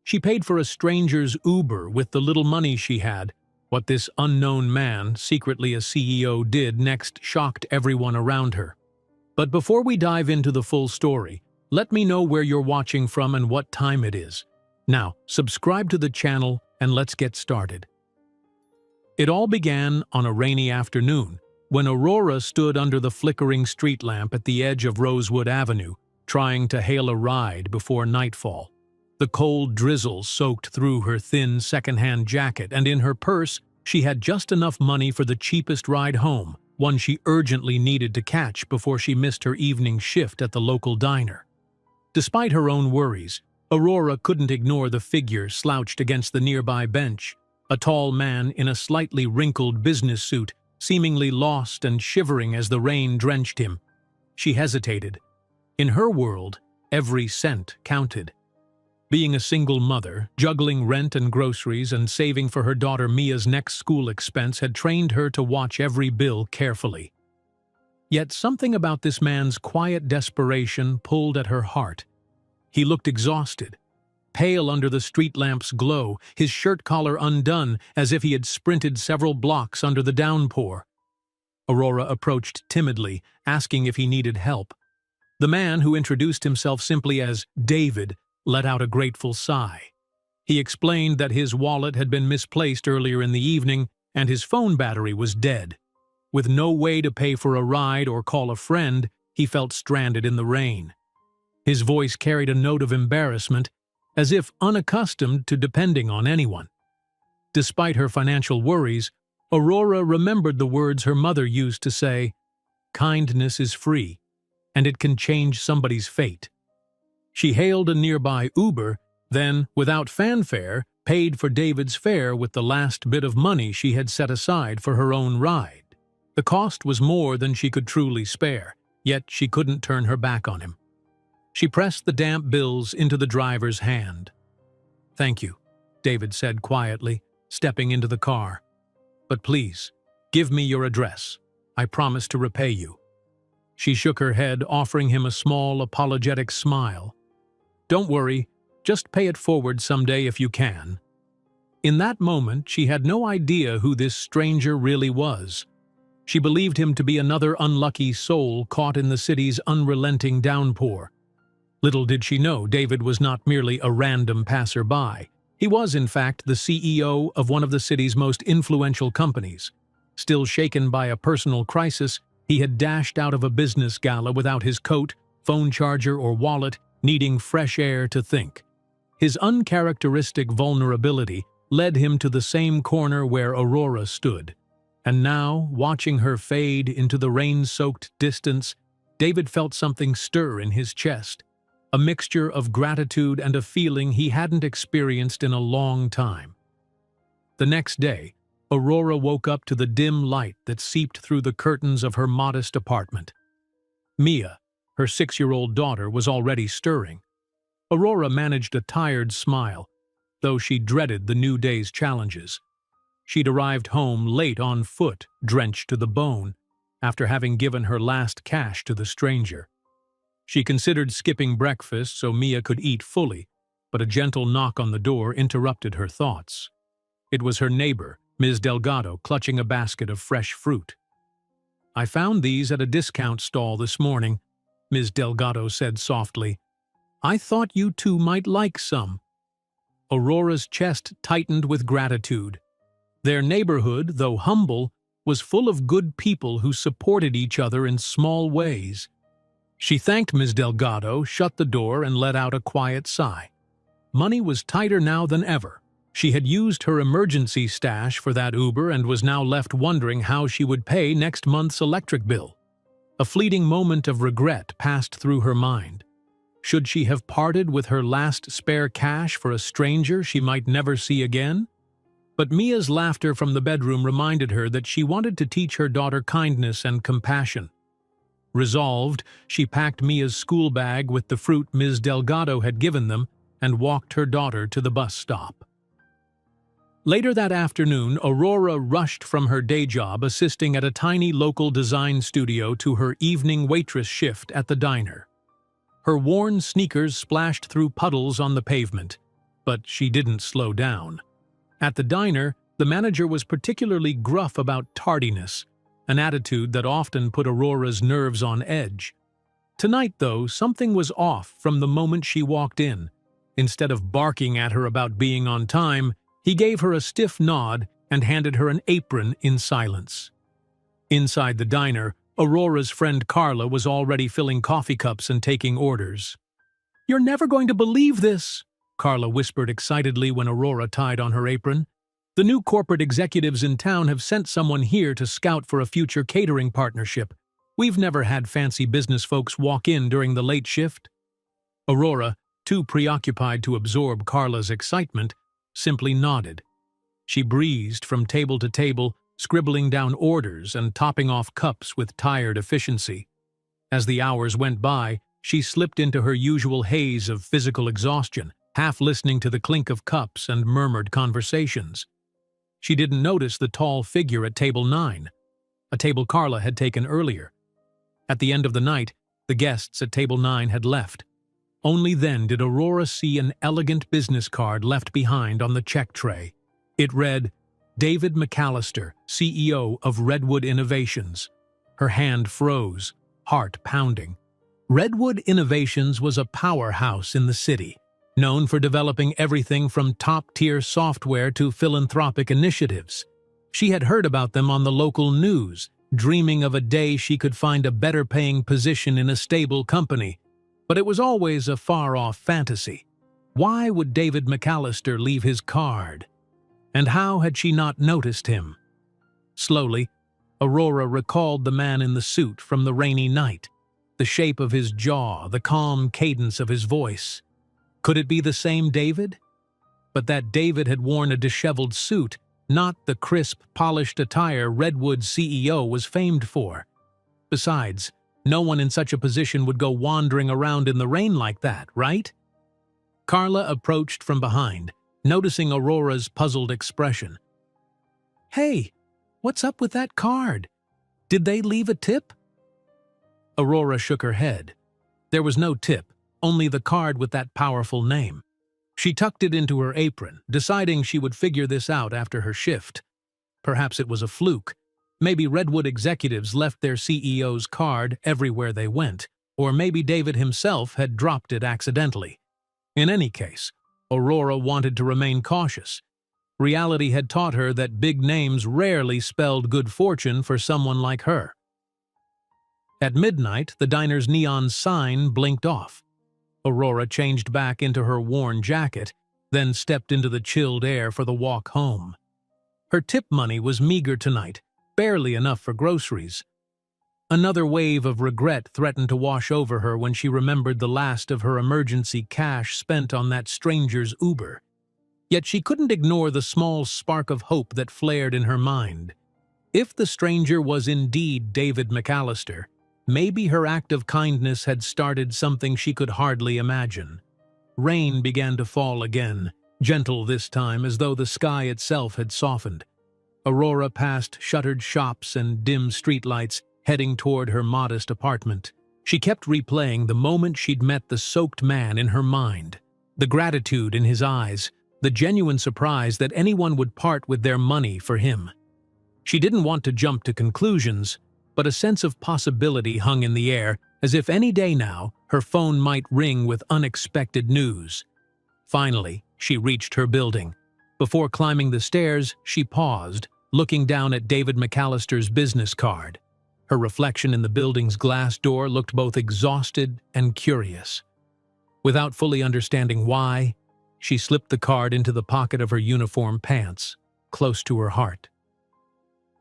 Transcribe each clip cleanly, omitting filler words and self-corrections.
She paid for a stranger's Uber with the little money she had. What this unknown man, secretly a CEO, did next shocked everyone around her. But before we dive into the full story, let me know where you're watching from and what time it is. Now, subscribe to the channel and let's get started. It all began on a rainy afternoon, when Aurora stood under the flickering street lamp at the edge of Rosewood Avenue, trying to hail a ride before nightfall. The cold drizzle soaked through her thin second-hand jacket, and in her purse she had just enough money for the cheapest ride home, one she urgently needed to catch before she missed her evening shift at the local diner. Despite her own worries, Aurora couldn't ignore the figure slouched against the nearby bench, a tall man in a slightly wrinkled business suit, seemingly lost and shivering as the rain drenched him. She hesitated. In her world, every cent counted. Being a single mother, juggling rent and groceries and saving for her daughter Mia's next school expense had trained her to watch every bill carefully. Yet something about this man's quiet desperation pulled at her heart. He looked exhausted, pale under the street lamp's glow, his shirt collar undone as if he had sprinted several blocks under the downpour. Aurora approached timidly, asking if he needed help. The man, who introduced himself simply as David, let out a grateful sigh. He explained that his wallet had been misplaced earlier in the evening and his phone battery was dead. With no way to pay for a ride or call a friend, he felt stranded in the rain. His voice carried a note of embarrassment, as if unaccustomed to depending on anyone. Despite her financial worries, Aurora remembered the words her mother used to say, "Kindness is free, and it can change somebody's fate." She hailed a nearby Uber, then, without fanfare, paid for David's fare with the last bit of money she had set aside for her own ride. The cost was more than she could truly spare, yet she couldn't turn her back on him. She pressed the damp bills into the driver's hand. "Thank you," David said quietly, stepping into the car. "But please, give me your address. I promise to repay you." She shook her head, offering him a small, apologetic smile. "Don't worry, just pay it forward someday if you can." In that moment, she had no idea who this stranger really was. She believed him to be another unlucky soul caught in the city's unrelenting downpour. Little did she know David was not merely a random passerby. He was, in fact, the CEO of one of the city's most influential companies. Still shaken by a personal crisis, he had dashed out of a business gala without his coat, phone charger, or wallet, needing fresh air to think. His uncharacteristic vulnerability led him to the same corner where Aurora stood. And now, watching her fade into the rain-soaked distance, David felt something stir in his chest, a mixture of gratitude and a feeling he hadn't experienced in a long time. The next day, Aurora woke up to the dim light that seeped through the curtains of her modest apartment. Mia, her 6-year-old daughter, was already stirring. Aurora managed a tired smile, though she dreaded the new day's challenges. She'd arrived home late on foot, drenched to the bone, after having given her last cash to the stranger. She considered skipping breakfast so Mia could eat fully, but a gentle knock on the door interrupted her thoughts. It was her neighbor, Ms. Delgado, clutching a basket of fresh fruit. "I found these at a discount stall this morning," Ms. Delgado said softly. "I thought you two might like some." Aurora's chest tightened with gratitude. Their neighborhood, though humble, was full of good people who supported each other in small ways. She thanked Ms. Delgado, shut the door, and let out a quiet sigh. Money was tighter now than ever. She had used her emergency stash for that Uber and was now left wondering how she would pay next month's electric bill. A fleeting moment of regret passed through her mind. Should she have parted with her last spare cash for a stranger she might never see again? But Mia's laughter from the bedroom reminded her that she wanted to teach her daughter kindness and compassion. Resolved, she packed Mia's school bag with the fruit Ms. Delgado had given them and walked her daughter to the bus stop. Later that afternoon, Aurora rushed from her day job assisting at a tiny local design studio to her evening waitress shift at the diner. Her worn sneakers splashed through puddles on the pavement. but she didn't slow down. At the diner, the manager was particularly gruff about tardiness, an attitude that often put Aurora's nerves on edge. Tonight, though, something was off from the moment she walked in. Instead of barking at her about being on time, he gave her a stiff nod and handed her an apron in silence. Inside the diner, Aurora's friend Carla was already filling coffee cups and taking orders. "You're never going to believe this," Carla whispered excitedly when Aurora tied on her apron. "The new corporate executives in town have sent someone here to scout for a future catering partnership. We've never had fancy business folks walk in during the late shift." Aurora, too preoccupied to absorb Carla's excitement, simply nodded. She breezed from table to table, scribbling down orders and topping off cups with tired efficiency. As the hours went by, she slipped into her usual haze of physical exhaustion, half listening to the clink of cups and murmured conversations. She didn't notice the tall figure at table 9, a table Carla had taken earlier. At the end of the night, the guests at table 9 had left. Only then did Aurora see an elegant business card left behind on the check tray. It read, "David McAllister, CEO of Redwood Innovations." Her hand froze, heart pounding. Redwood Innovations was a powerhouse in the city, known for developing everything from top-tier software to philanthropic initiatives. She had heard about them on the local news, dreaming of a day she could find a better-paying position in a stable company. But it was always a far-off fantasy. Why would David McAllister leave his card? And how had she not noticed him? Slowly, Aurora recalled the man in the suit from the rainy night, the shape of his jaw, the calm cadence of his voice. Could it be the same David? But that David had worn a disheveled suit, not the crisp, polished attire Redwood's CEO was famed for. Besides, no one in such a position would go wandering around in the rain like that, right? Carla approached from behind, noticing Aurora's puzzled expression. "Hey, what's up with that card? Did they leave a tip?" Aurora shook her head. There was no tip, only the card with that powerful name. She tucked it into her apron, deciding she would figure this out after her shift. Perhaps it was a fluke. Maybe Redwood executives left their CEO's card everywhere they went, or maybe David himself had dropped it accidentally. In any case, Aurora wanted to remain cautious. Reality had taught her that big names rarely spelled good fortune for someone like her. At midnight, the diner's neon sign blinked off. Aurora changed back into her worn jacket, then stepped into the chilled air for the walk home. Her tip money was meager tonight, barely enough for groceries. Another wave of regret threatened to wash over her when she remembered the last of her emergency cash spent on that stranger's Uber. Yet she couldn't ignore the small spark of hope that flared in her mind. If the stranger was indeed David McAllister, maybe her act of kindness had started something she could hardly imagine. Rain began to fall again, gentle this time, as though the sky itself had softened. Aurora passed shuttered shops and dim streetlights, heading toward her modest apartment. She kept replaying the moment she'd met the soaked man in her mind. The gratitude in his eyes, the genuine surprise that anyone would part with their money for him. She didn't want to jump to conclusions, but a sense of possibility hung in the air, as if any day now her phone might ring with unexpected news. Finally, she reached her building. Before climbing the stairs, she paused, looking down at David McAllister's business card. Her reflection in the building's glass door looked both exhausted and curious. Without fully understanding why, she slipped the card into the pocket of her uniform pants, close to her heart.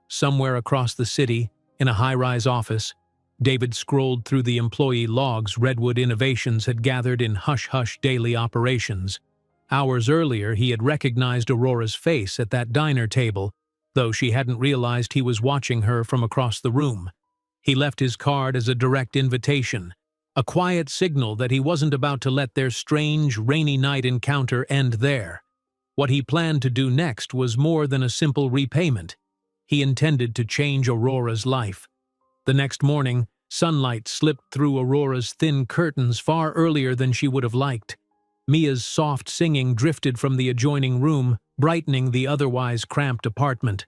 Somewhere across the city, in a high-rise office, David scrolled through the employee logs Redwood Innovations had gathered in hush-hush daily operations. Hours earlier, he had recognized Aurora's face at that diner table, though she hadn't realized he was watching her from across the room. He left his card as a direct invitation, a quiet signal that he wasn't about to let their strange, rainy night encounter end there. What he planned to do next was more than a simple repayment. He intended to change Aurora's life. The next morning, sunlight slipped through Aurora's thin curtains far earlier than she would have liked. Mia's soft singing drifted from the adjoining room, brightening the otherwise cramped apartment.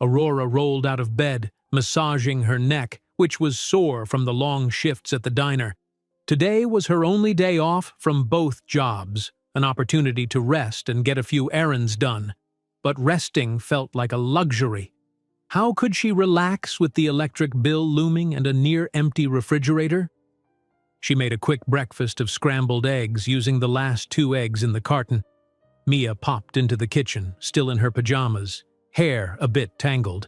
Aurora rolled out of bed, massaging her neck, which was sore from the long shifts at the diner. Today was her only day off from both jobs, an opportunity to rest and get a few errands done. But resting felt like a luxury. How could she relax with the electric bill looming and a near-empty refrigerator? She made a quick breakfast of scrambled eggs using the last 2 eggs in the carton. Mia popped into the kitchen, still in her pajamas, hair a bit tangled.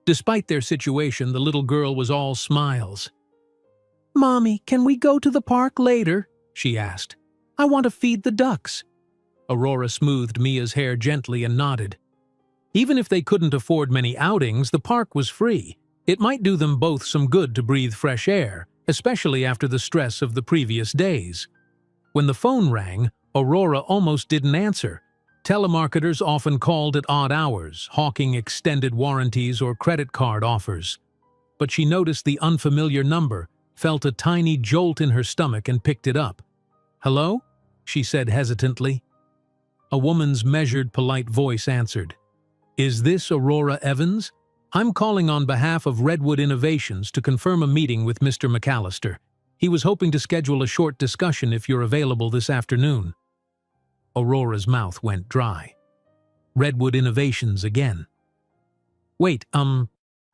Despite their situation, the little girl was all smiles. "Mommy, can we go to the park later?" she asked. "I want to feed the ducks." Aurora smoothed Mia's hair gently and nodded. Even if they couldn't afford many outings, the park was free. It might do them both some good to breathe fresh air, especially after the stress of the previous days. When the phone rang, Aurora almost didn't answer. Telemarketers often called at odd hours, hawking extended warranties or credit card offers. But she noticed the unfamiliar number, felt a tiny jolt in her stomach and picked it up. "Hello?" she said hesitantly. A woman's measured, polite voice answered. "Is this Aurora Evans? I'm calling on behalf of Redwood Innovations to confirm a meeting with Mr. McAllister. He was hoping to schedule a short discussion if you're available this afternoon." Aurora's mouth went dry. Redwood Innovations again. "Wait,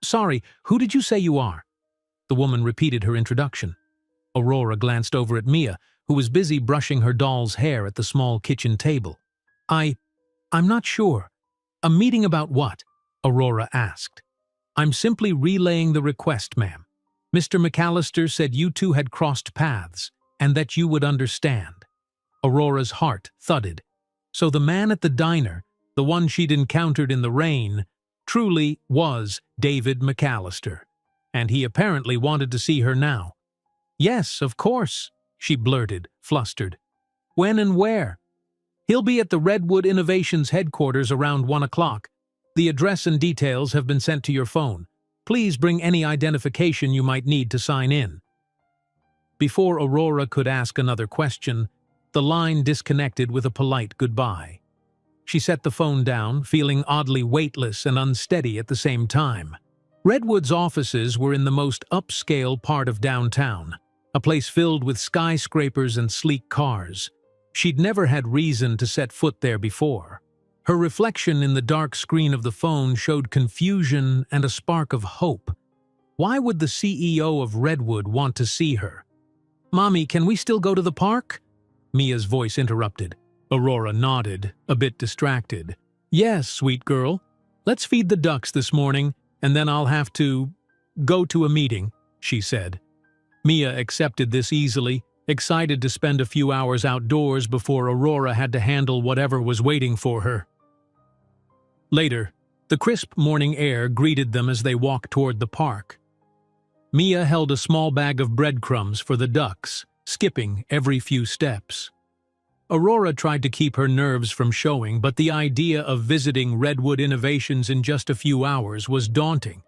sorry, who did you say you are?" The woman repeated her introduction. Aurora glanced over at Mia, who was busy brushing her doll's hair at the small kitchen table. I'm not sure. A meeting about what?" Aurora asked. "I'm simply relaying the request, ma'am. Mr. McAllister said you two had crossed paths, and that you would understand." Aurora's heart thudded. So the man at the diner, the one she'd encountered in the rain, truly was David McAllister, and he apparently wanted to see her now. "Yes, of course," she blurted, flustered. "When and where?" "He'll be at the Redwood Innovations headquarters around 1 o'clock. The address and details have been sent to your phone. Please bring any identification you might need to sign in." Before Aurora could ask another question, the line disconnected with a polite goodbye. She set the phone down, feeling oddly weightless and unsteady at the same time. Redwood's offices were in the most upscale part of downtown, a place filled with skyscrapers and sleek cars. She'd never had reason to set foot there before. Her reflection in the dark screen of the phone showed confusion and a spark of hope. Why would the CEO of Redwood want to see her? "Mommy, can we still go to the park?" Mia's voice interrupted. Aurora nodded, a bit distracted. "Yes, sweet girl. Let's feed the ducks this morning, and then I'll have to go to a meeting," she said. Mia accepted this easily, excited to spend a few hours outdoors before Aurora had to handle whatever was waiting for her. Later, the crisp morning air greeted them as they walked toward the park. Mia held a small bag of breadcrumbs for the ducks, skipping every few steps. Aurora tried to keep her nerves from showing, but the idea of visiting Redwood Innovations in just a few hours was daunting.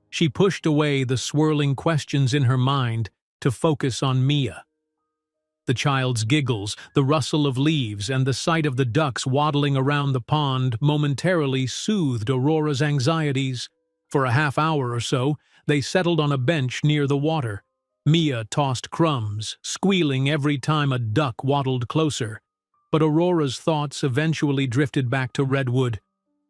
She pushed away the swirling questions in her mind to focus on Mia. The child's giggles, the rustle of leaves, and the sight of the ducks waddling around the pond momentarily soothed Aurora's anxieties. For a half hour or so, they settled on a bench near the water. Mia tossed crumbs, squealing every time a duck waddled closer. But Aurora's thoughts eventually drifted back to Redwood.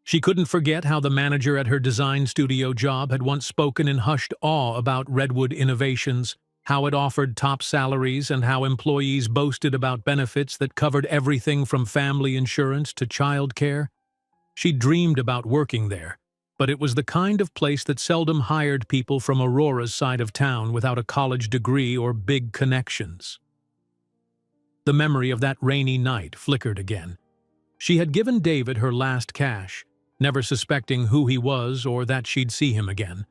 She couldn't forget how the manager at her design studio job had once spoken in hushed awe about Redwood Innovations, how it offered top salaries and how employees boasted about benefits that covered everything from family insurance to child care. She dreamed about working there, but it was the kind of place that seldom hired people from Aurora's side of town without a college degree or big connections. The memory of that rainy night flickered again. She had given David her last cash, never suspecting who he was or that she'd see him again.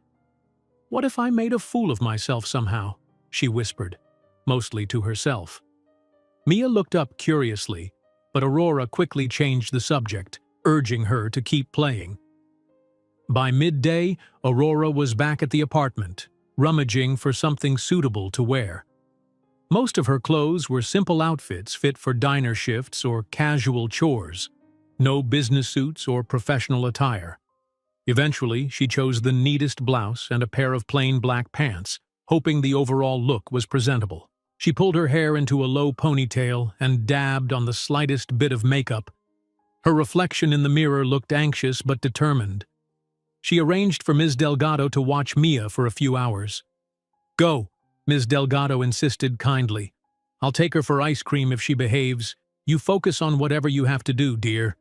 "What if I made a fool of myself somehow?" she whispered, mostly to herself. Mia looked up curiously, but Aurora quickly changed the subject, urging her to keep playing. By midday, Aurora was back at the apartment, rummaging for something suitable to wear. Most of her clothes were simple outfits fit for diner shifts or casual chores, no business suits or professional attire. Eventually, she chose the neatest blouse and a pair of plain black pants, hoping the overall look was presentable. She pulled her hair into a low ponytail and dabbed on the slightest bit of makeup. Her reflection in the mirror looked anxious but determined. She arranged for Ms. Delgado to watch Mia for a few hours. "Go," Ms. Delgado insisted kindly. "I'll take her for ice cream if she behaves. You focus on whatever you have to do, dear."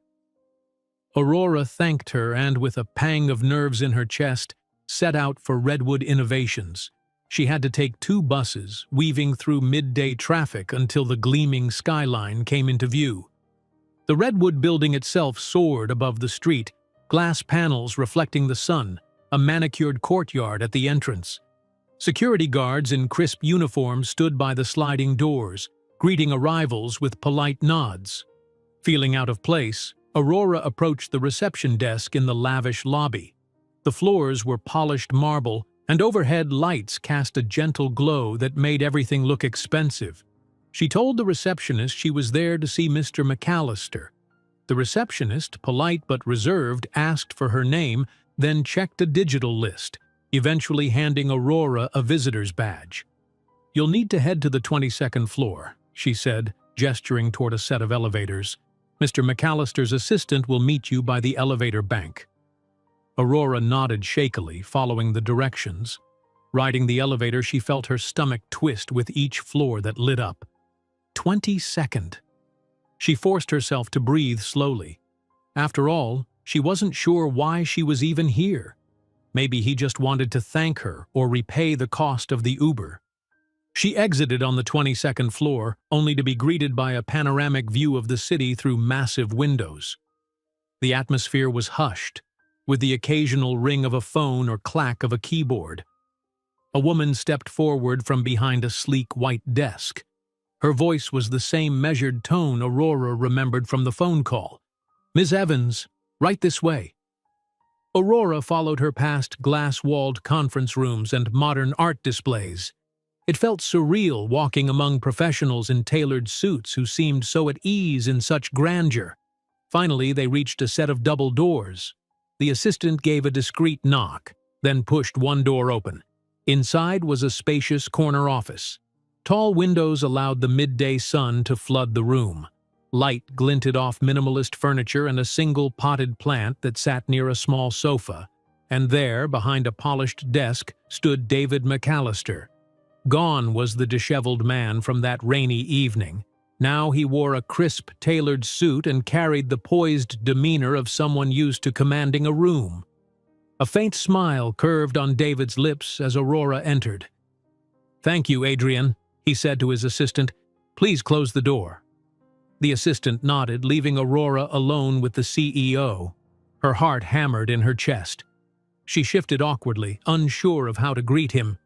Aurora thanked her and, with a pang of nerves in her chest, set out for Redwood Innovations. She had to take 2 buses, weaving through midday traffic until the gleaming skyline came into view. The Redwood building itself soared above the street, glass panels reflecting the sun, a manicured courtyard at the entrance. Security guards in crisp uniforms stood by the sliding doors, greeting arrivals with polite nods. Feeling out of place, Aurora approached the reception desk in the lavish lobby. The floors were polished marble, and overhead lights cast a gentle glow that made everything look expensive. She told the receptionist she was there to see Mr. McAllister. The receptionist, polite but reserved, asked for her name, then checked a digital list, eventually handing Aurora a visitor's badge. "You'll need to head to the 22nd floor," she said, gesturing toward a set of elevators. "Mr. McAllister's assistant will meet you by the elevator bank." Aurora nodded shakily, following the directions. Riding the elevator, she felt her stomach twist with each floor that lit up. 22nd. She forced herself to breathe slowly. After all, she wasn't sure why she was even here. Maybe he just wanted to thank her or repay the cost of the Uber. She exited on the 22nd floor, only to be greeted by a panoramic view of the city through massive windows. The atmosphere was hushed, with the occasional ring of a phone or clack of a keyboard. A woman stepped forward from behind a sleek white desk. Her voice was the same measured tone Aurora remembered from the phone call. "Ms. Evans, right this way." Aurora followed her past glass-walled conference rooms and modern art displays. It felt surreal walking among professionals in tailored suits who seemed so at ease in such grandeur. Finally, they reached a set of double doors. The assistant gave a discreet knock, then pushed one door open. Inside was a spacious corner office. Tall windows allowed the midday sun to flood the room. Light glinted off minimalist furniture and a single potted plant that sat near a small sofa. And there, behind a polished desk, stood David McAllister. Gone was the disheveled man from that rainy evening. Now he wore a crisp, tailored suit and carried the poised demeanor of someone used to commanding a room. A faint smile curved on David's lips as Aurora entered. "Thank you, Adrian," he said to his assistant. "Please close the door." The assistant nodded, leaving Aurora alone with the CEO. Her heart hammered in her chest. She shifted awkwardly, unsure of how to greet him.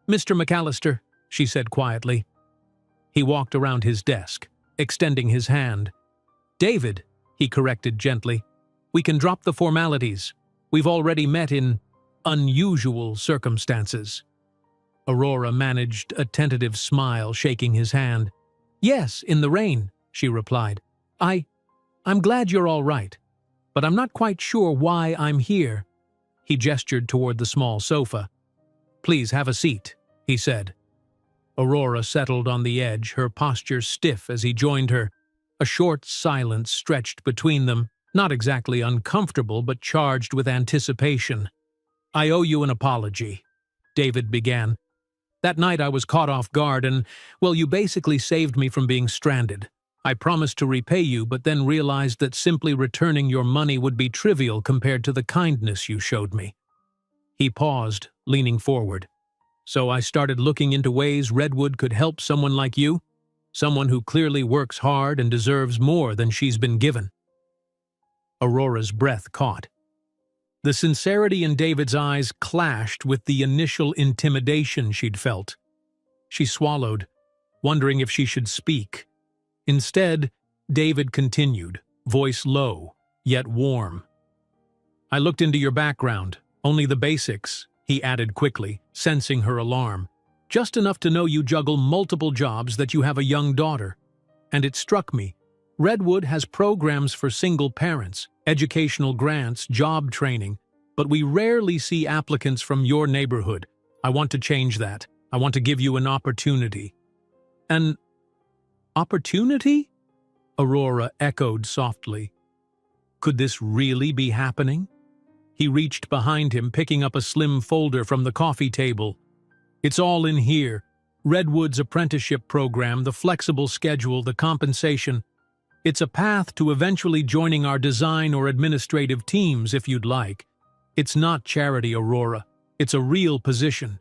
"Mr. McAllister," she said quietly. He walked around his desk, extending his hand. "David," he corrected gently. "We can drop the formalities. We've already met in unusual circumstances." Aurora managed a tentative smile, shaking his hand. "Yes, in the rain," she replied. I'm glad you're all right, but I'm not quite sure why I'm here." He gestured toward the small sofa. "Please have a seat," he said. Aurora settled on the edge, her posture stiff as he joined her. A short silence stretched between them, not exactly uncomfortable but charged with anticipation. "I owe you an apology," David began. "That night I was caught off guard and, well, you basically saved me from being stranded. I promised to repay you, but then realized that simply returning your money would be trivial compared to the kindness you showed me." He paused, leaning forward. "So I started looking into ways Redwood could help someone like you, someone who clearly works hard and deserves more than she's been given." Aurora's breath caught. The sincerity in David's eyes clashed with the initial intimidation she'd felt. She swallowed, wondering if she should speak. Instead, David continued, voice low, yet warm. "I looked into your background, only the basics," he added quickly, sensing her alarm. Just enough to know you juggle multiple jobs, that you have a young daughter. And it struck me. Redwood has programs for single parents, educational grants, job training, but we rarely see applicants from your neighborhood. I want to change that. I want to give you an opportunity." "An opportunity?" Aurora echoed softly. Could this really be happening? He reached behind him, picking up a slim folder from the coffee table. "It's all in here. Redwood's apprenticeship program, the flexible schedule, the compensation. It's a path to eventually joining our design or administrative teams if you'd like. It's not charity, Aurora. It's a real position.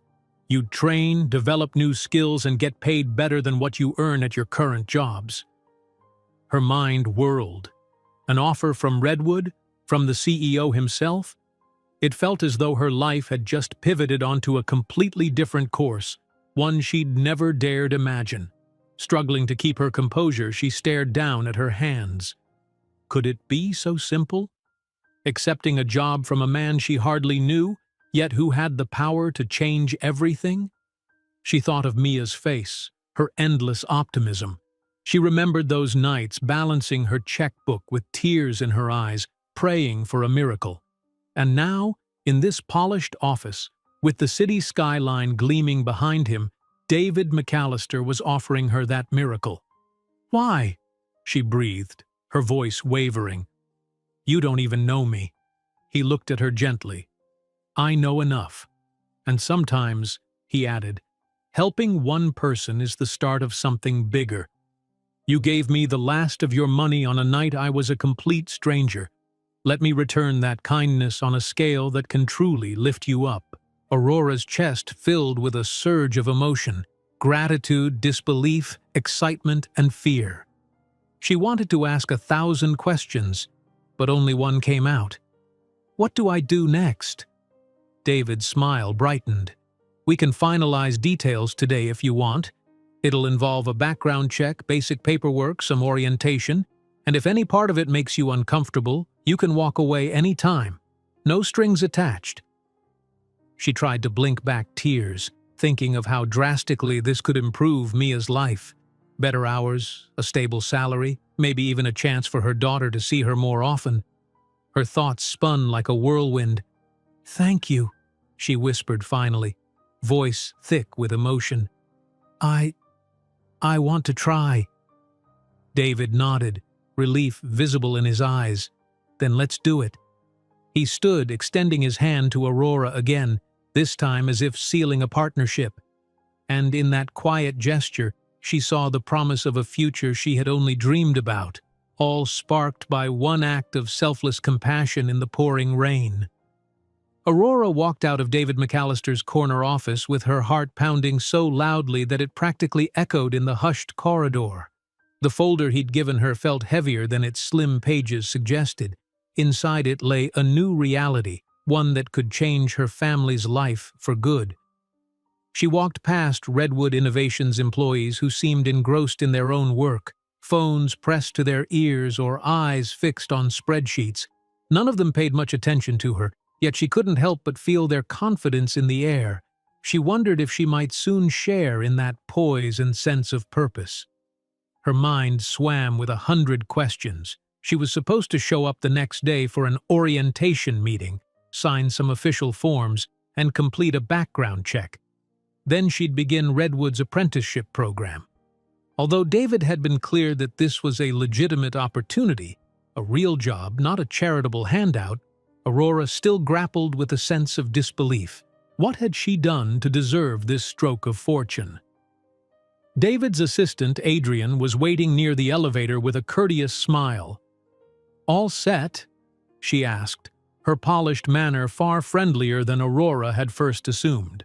You'd train, develop new skills, and get paid better than what you earn at your current jobs." Her mind whirled. An offer from Redwood? From the CEO himself? It felt as though her life had just pivoted onto a completely different course, one she'd never dared imagine. Struggling to keep her composure, she stared down at her hands. Could it be so simple? Accepting a job from a man she hardly knew, yet who had the power to change everything? She thought of Mia's face, her endless optimism. She remembered those nights balancing her checkbook with tears in her eyes, praying for a miracle. And now, in this polished office, with the city skyline gleaming behind him, David McAllister was offering her that miracle. "Why?" she breathed, her voice wavering. "You don't even know me." He looked at her gently. "I know enough. And sometimes," he added, "helping one person is the start of something bigger. You gave me the last of your money on a night I was a complete stranger. Let me return that kindness on a scale that can truly lift you up." Aurora's chest filled with a surge of emotion, gratitude, disbelief, excitement, and fear. She wanted to ask 1,000 questions, but only one came out. "What do I do next?" David's smile brightened. "We can finalize details today if you want. It'll involve a background check, basic paperwork, some orientation, and if any part of it makes you uncomfortable, you can walk away any time. No strings attached." She tried to blink back tears, thinking of how drastically this could improve Mia's life. Better hours, a stable salary, maybe even a chance for her daughter to see her more often. Her thoughts spun like a whirlwind. "Thank you," she whispered finally, voice thick with emotion. I want to try." David nodded, relief visible in his eyes. "Then let's do it." He stood, extending his hand to Aurora again, this time as if sealing a partnership. And in that quiet gesture, she saw the promise of a future she had only dreamed about, all sparked by one act of selfless compassion in the pouring rain. Aurora walked out of David McAllister's corner office with her heart pounding so loudly that it practically echoed in the hushed corridor. The folder he'd given her felt heavier than its slim pages suggested. Inside it lay a new reality, one that could change her family's life for good. She walked past Redwood Innovations employees who seemed engrossed in their own work, phones pressed to their ears or eyes fixed on spreadsheets. None of them paid much attention to her, yet she couldn't help but feel their confidence in the air. She wondered if she might soon share in that poise and sense of purpose. Her mind swam with 100 questions. She was supposed to show up the next day for an orientation meeting, sign some official forms, and complete a background check. Then she'd begin Redwood's apprenticeship program. Although David had been clear that this was a legitimate opportunity, a real job, not a charitable handout, Aurora still grappled with a sense of disbelief. What had she done to deserve this stroke of fortune? David's assistant, Adrian, was waiting near the elevator with a courteous smile. "All set?" she asked, her polished manner far friendlier than Aurora had first assumed.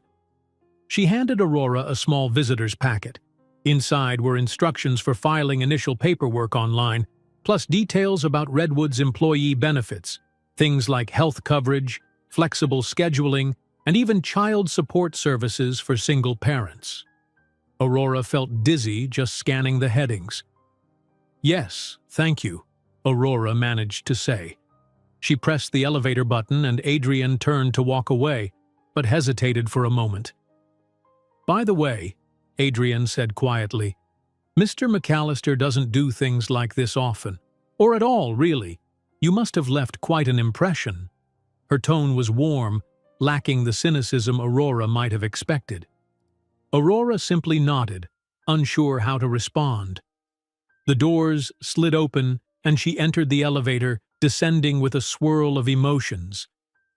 She handed Aurora a small visitor's packet. Inside were instructions for filing initial paperwork online, plus details about Redwood's employee benefits, things like health coverage, flexible scheduling, and even child support services for single parents. Aurora felt dizzy just scanning the headings. "Yes, thank you," Aurora managed to say. She pressed the elevator button and Adrian turned to walk away, but hesitated for a moment. "By the way," Adrian said quietly, "Mr. McAllister doesn't do things like this often. Or at all, really. You must have left quite an impression." Her tone was warm, lacking the cynicism Aurora might have expected. Aurora simply nodded, unsure how to respond. The doors slid open, and she entered the elevator, descending with a swirl of emotions.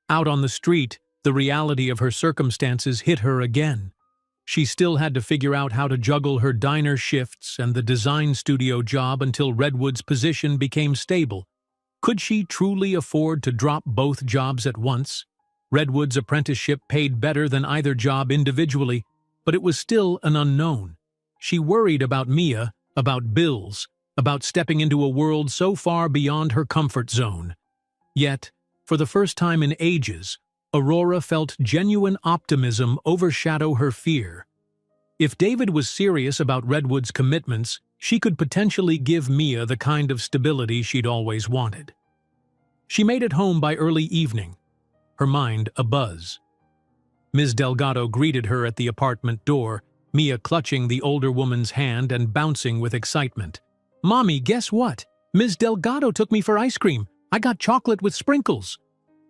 Out on the street, the reality of her circumstances hit her again. She still had to figure out how to juggle her diner shifts and the design studio job until Redwood's position became stable. Could she truly afford to drop both jobs at once? Redwood's apprenticeship paid better than either job individually, but it was still an unknown. She worried about Mia, about bills, about stepping into a world so far beyond her comfort zone. Yet, for the first time in ages, Aurora felt genuine optimism overshadow her fear. If David was serious about Redwood's commitments, she could potentially give Mia the kind of stability she'd always wanted. She made it home by early evening, her mind abuzz. Ms. Delgado greeted her at the apartment door, Mia clutching the older woman's hand and bouncing with excitement. "Mommy, guess what? Ms. Delgado took me for ice cream. I got chocolate with sprinkles."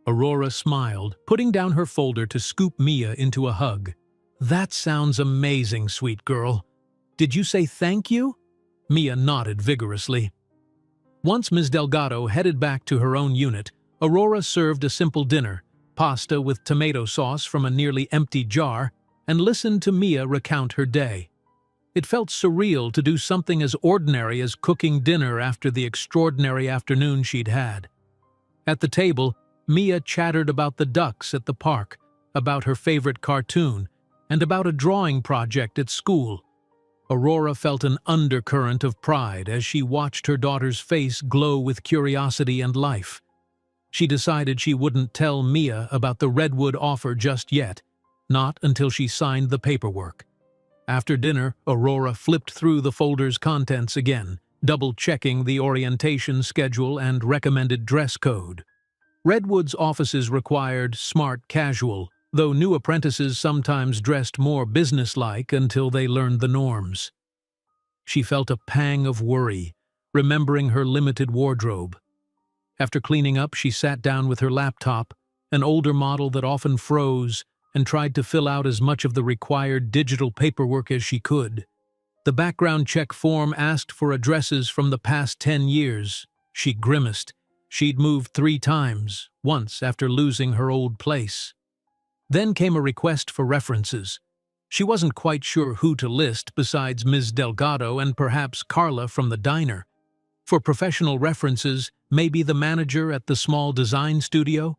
Aurora smiled, putting down her folder to scoop Mia into a hug. "That sounds amazing, sweet girl. Did you say thank you?" Mia nodded vigorously. Once Ms. Delgado headed back to her own unit, Aurora served a simple dinner, pasta with tomato sauce from a nearly empty jar, and listened to Mia recount her day. It felt surreal to do something as ordinary as cooking dinner after the extraordinary afternoon she'd had. At the table, Mia chattered about the ducks at the park, about her favorite cartoon, and about a drawing project at school. Aurora felt an undercurrent of pride as she watched her daughter's face glow with curiosity and life. She decided she wouldn't tell Mia about the Redwood offer just yet, not until she signed the paperwork. After dinner, Aurora flipped through the folder's contents again, double-checking the orientation schedule and recommended dress code. Redwood's offices required smart casual, though new apprentices sometimes dressed more businesslike until they learned the norms. She felt a pang of worry, remembering her limited wardrobe. After cleaning up, she sat down with her laptop, an older model that often froze, and tried to fill out as much of the required digital paperwork as she could. The background check form asked for addresses from the past 10 years. She grimaced. She'd moved 3 times, once after losing her old place. Then came a request for references. She wasn't quite sure who to list besides Ms. Delgado and perhaps Carla from the diner. For professional references, maybe the manager at the small design studio?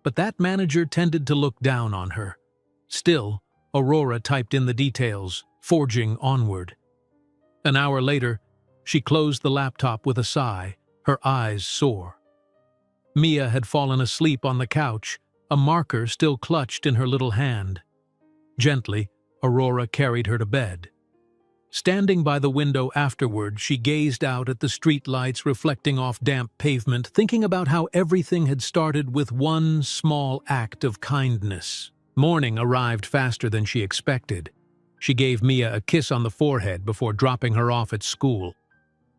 But that manager tended to look down on her. Still, Aurora typed in the details, forging onward. An hour later, she closed the laptop with a sigh, her eyes sore. Mia had fallen asleep on the couch, a marker still clutched in her little hand. Gently, Aurora carried her to bed. Standing by the window afterward, she gazed out at the streetlights reflecting off damp pavement, thinking about how everything had started with one small act of kindness. Morning arrived faster than she expected. She gave Mia a kiss on the forehead before dropping her off at school.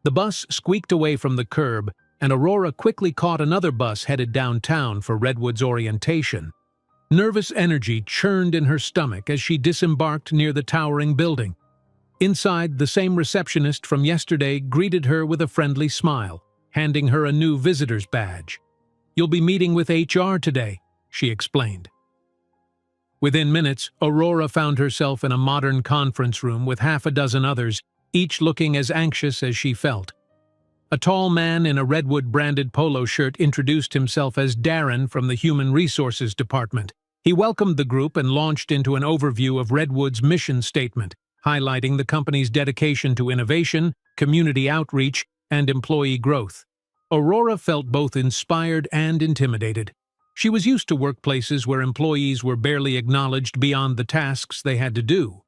The bus squeaked away from the curb, and Aurora quickly caught another bus headed downtown for Redwood's orientation. Nervous energy churned in her stomach as she disembarked near the towering building. Inside, the same receptionist from yesterday greeted her with a friendly smile, handing her a new visitor's badge. "You'll be meeting with HR today," she explained. Within minutes, Aurora found herself in a modern conference room with half a dozen others, each looking as anxious as she felt. A tall man in a Redwood-branded polo shirt introduced himself as Darren from the Human Resources Department. He welcomed the group and launched into an overview of Redwood's mission statement, highlighting the company's dedication to innovation, community outreach, and employee growth. Aurora felt both inspired and intimidated. She was used to workplaces where employees were barely acknowledged beyond the tasks they had to do.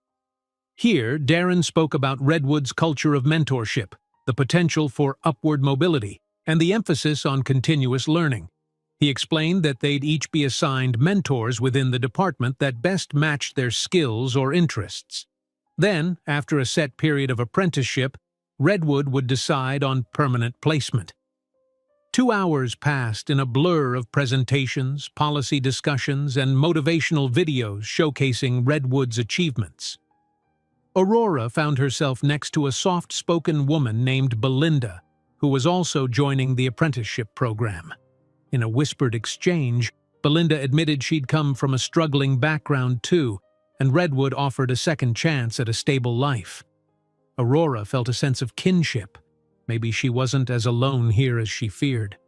Here, Darren spoke about Redwood's culture of mentorship, the potential for upward mobility, and the emphasis on continuous learning. He explained that they'd each be assigned mentors within the department that best matched their skills or interests. Then, after a set period of apprenticeship, Redwood would decide on permanent placement. 2 hours passed in a blur of presentations, policy discussions, and motivational videos showcasing Redwood's achievements. Aurora found herself next to a soft-spoken woman named Belinda, who was also joining the apprenticeship program. In a whispered exchange, Belinda admitted she'd come from a struggling background too, and Redwood offered a second chance at a stable life. Aurora felt a sense of kinship. Maybe she wasn't as alone here as she feared.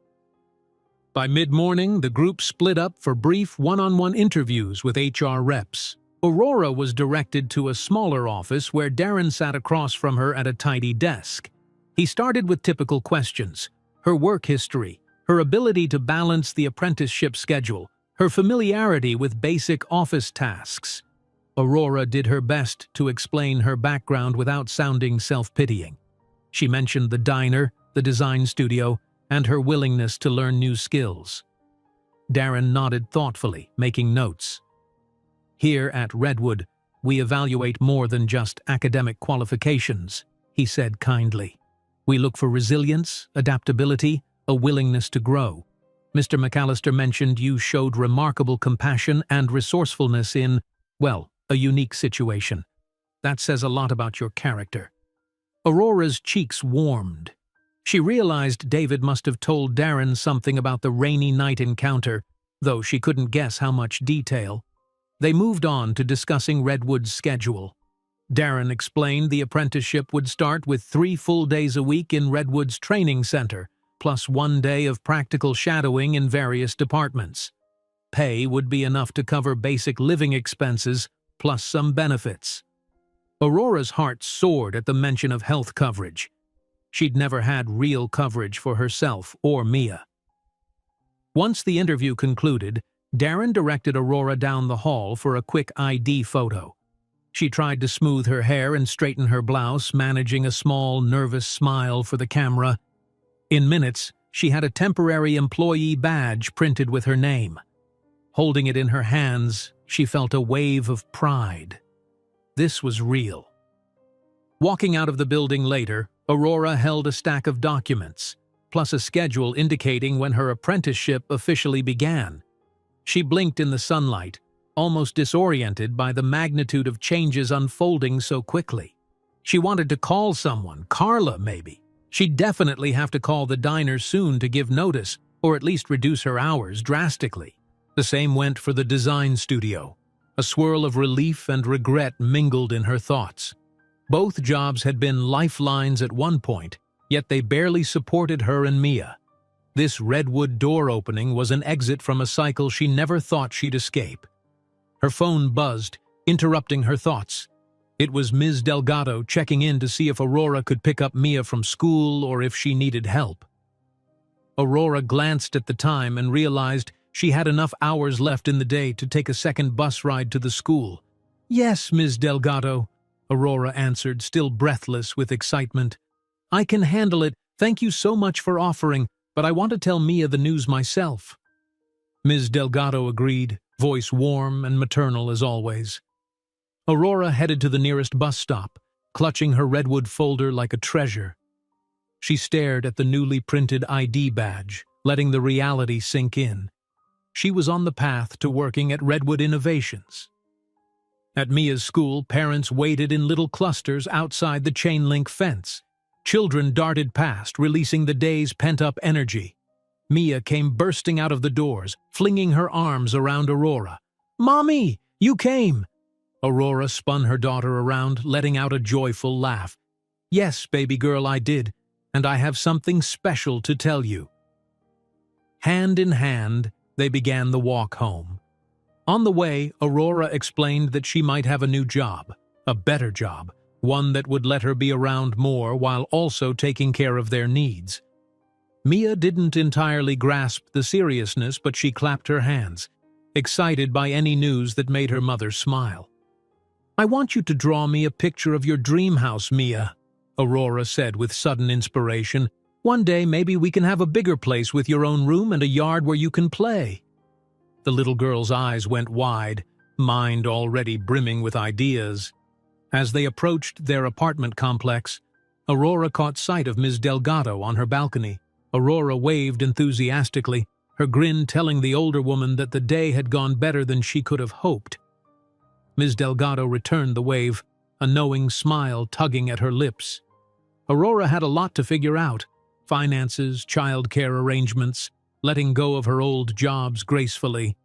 By mid-morning, the group split up for brief one-on-one interviews with HR reps. Aurora was directed to a smaller office where Darren sat across from her at a tidy desk. He started with typical questions: her work history, her ability to balance the apprenticeship schedule, her familiarity with basic office tasks. Aurora did her best to explain her background without sounding self-pitying. She mentioned the diner, the design studio, and her willingness to learn new skills. Darren nodded thoughtfully, making notes. "Here at Redwood, we evaluate more than just academic qualifications," he said kindly. "We look for resilience, adaptability, a willingness to grow. Mr. McAllister mentioned you showed remarkable compassion and resourcefulness in, well, a unique situation. That says a lot about your character." Aurora's cheeks warmed. She realized David must have told Darren something about the rainy night encounter, though she couldn't guess how much detail. They moved on to discussing Redwood's schedule. Darren explained the apprenticeship would start with 3 full days a week in Redwood's training center, plus 1 day of practical shadowing in various departments. Pay would be enough to cover basic living expenses, plus some benefits. Aurora's heart soared at the mention of health coverage. She'd never had real coverage for herself or Mia. Once the interview concluded, Darren directed Aurora down the hall for a quick ID photo. She tried to smooth her hair and straighten her blouse, managing a small, nervous smile for the camera. In minutes, she had a temporary employee badge printed with her name. Holding it in her hands, she felt a wave of pride. This was real. Walking out of the building later, Aurora held a stack of documents, plus a schedule indicating when her apprenticeship officially began. She blinked in the sunlight, almost disoriented by the magnitude of changes unfolding so quickly. She wanted to call someone, Carla maybe. She'd definitely have to call the diner soon to give notice, or at least reduce her hours drastically. The same went for the design studio. A swirl of relief and regret mingled in her thoughts. Both jobs had been lifelines at one point, yet they barely supported her and Mia. This Redwood door opening was an exit from a cycle she never thought she'd escape. Her phone buzzed, interrupting her thoughts. It was Ms. Delgado checking in to see if Aurora could pick up Mia from school or if she needed help. Aurora glanced at the time and realized she had enough hours left in the day to take a second bus ride to the school. "Yes, Ms. Delgado," Aurora answered, still breathless with excitement. "I can handle it. Thank you so much for offering, but I want to tell Mia the news myself." Ms. Delgado agreed, voice warm and maternal as always. Aurora headed to the nearest bus stop, clutching her Redwood folder like a treasure. She stared at the newly printed ID badge, letting the reality sink in. She was on the path to working at Redwood Innovations. At Mia's school, parents waited in little clusters outside the chain-link fence. Children darted past, releasing the day's pent-up energy. Mia came bursting out of the doors, flinging her arms around Aurora. "Mommy, you came!" Aurora spun her daughter around, letting out a joyful laugh. "Yes, baby girl, I did, and I have something special to tell you." Hand in hand, they began the walk home. On the way, Aurora explained that she might have a new job, a better job, one that would let her be around more while also taking care of their needs. Mia didn't entirely grasp the seriousness, but she clapped her hands, excited by any news that made her mother smile. "I want you to draw me a picture of your dream house, Mia," Aurora said with sudden inspiration. One day maybe we can have a bigger place with your own room and a yard where you can play." The little girl's eyes went wide, mind already brimming with ideas. As they approached their apartment complex, Aurora caught sight of Ms. Delgado on her balcony. Aurora waved enthusiastically, her grin telling the older woman that the day had gone better than she could have hoped. Ms. Delgado returned the wave, a knowing smile tugging at her lips. Aurora had a lot to figure out: finances, childcare arrangements, letting go of her old jobs gracefully.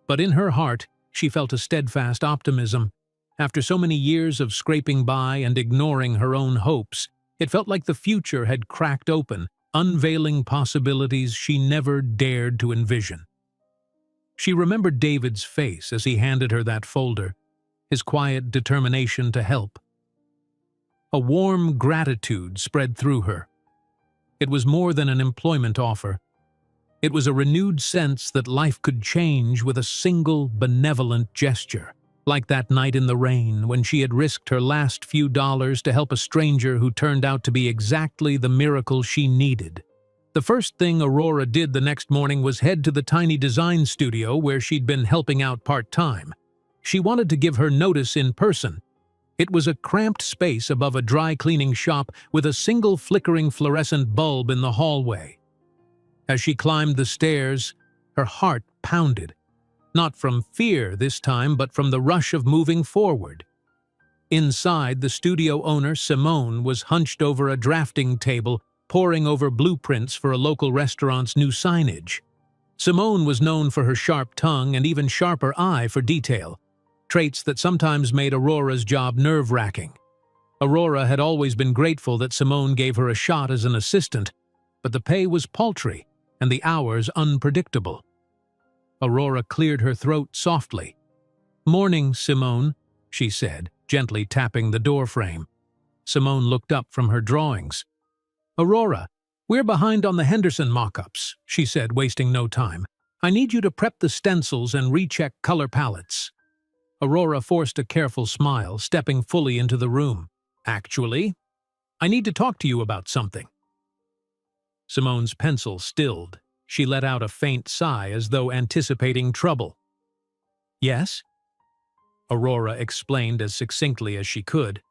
But in her heart, she felt a steadfast optimism. After so many years of scraping by and ignoring her own hopes, it felt like the future had cracked open, unveiling possibilities she never dared to envision. She remembered David's face as he handed her that folder, his quiet determination to help. A warm gratitude spread through her. It was more than an employment offer. It was a renewed sense that life could change with a single benevolent gesture, like that night in the rain when she had risked her last few dollars to help a stranger who turned out to be exactly the miracle she needed. The first thing Aurora did the next morning was head to the tiny design studio where she'd been helping out part-time. She wanted to give her notice in person. It was a cramped space above a dry cleaning shop with a single flickering fluorescent bulb in the hallway. As she climbed the stairs, her heart pounded. Not from fear this time, but from the rush of moving forward. Inside, the studio owner, Simone, was hunched over a drafting table, poring over blueprints for a local restaurant's new signage. Simone was known for her sharp tongue and even sharper eye for detail, traits that sometimes made Aurora's job nerve-wracking. Aurora had always been grateful that Simone gave her a shot as an assistant, but the pay was paltry and the hours unpredictable. Aurora cleared her throat softly. "Morning, Simone," she said, gently tapping the doorframe. Simone looked up from her drawings. "Aurora, we're behind on the Henderson mock-ups," she said, wasting no time. "I need you to prep the stencils and recheck color palettes." Aurora forced a careful smile, stepping fully into the room. "Actually, I need to talk to you about something." Simone's pencil stilled. She let out a faint sigh as though anticipating trouble. "Yes?" Aurora explained as succinctly as she could.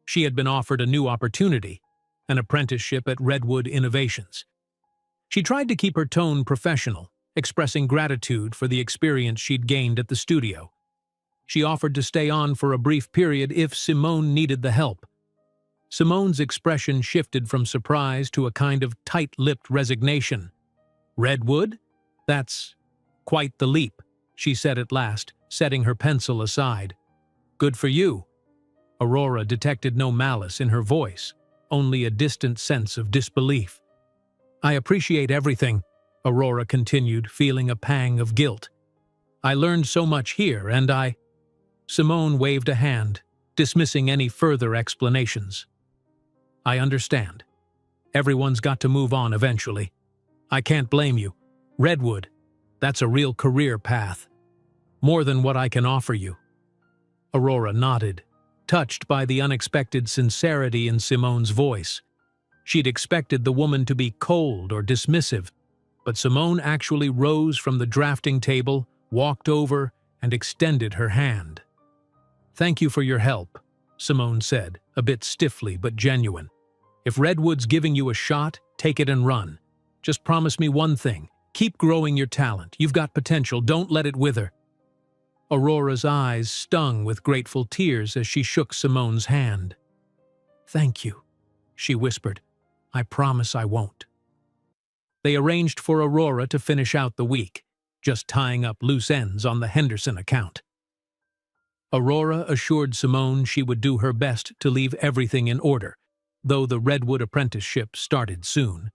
She had been offered a new opportunity, an apprenticeship at Redwood Innovations. She tried to keep her tone professional, expressing gratitude for the experience she'd gained at the studio. She offered to stay on for a brief period if Simone needed the help. Simone's expression shifted from surprise to a kind of tight-lipped resignation. "Redwood? That's quite the leap," she said at last, setting her pencil aside. "Good for you." Aurora detected no malice in her voice, only a distant sense of disbelief. "I appreciate everything," Aurora continued, feeling a pang of guilt. "I learned so much here, and I—" Simone waved a hand, dismissing any further explanations. "I understand. Everyone's got to move on eventually. I can't blame you. Redwood, that's a real career path. More than what I can offer you." Aurora nodded, touched by the unexpected sincerity in Simone's voice. She'd expected the woman to be cold or dismissive, but Simone actually rose from the drafting table, walked over, and extended her hand. "Thank you for your help," Simone said, a bit stiffly but genuine. "If Redwood's giving you a shot, take it and run. Just promise me one thing. Keep growing your talent. You've got potential. Don't let it wither." Aurora's eyes stung with grateful tears as she shook Simone's hand. "Thank you," she whispered. "I promise I won't." They arranged for Aurora to finish out the week, just tying up loose ends on the Henderson account. Aurora assured Simone she would do her best to leave everything in order, though the Redwood apprenticeship started soon.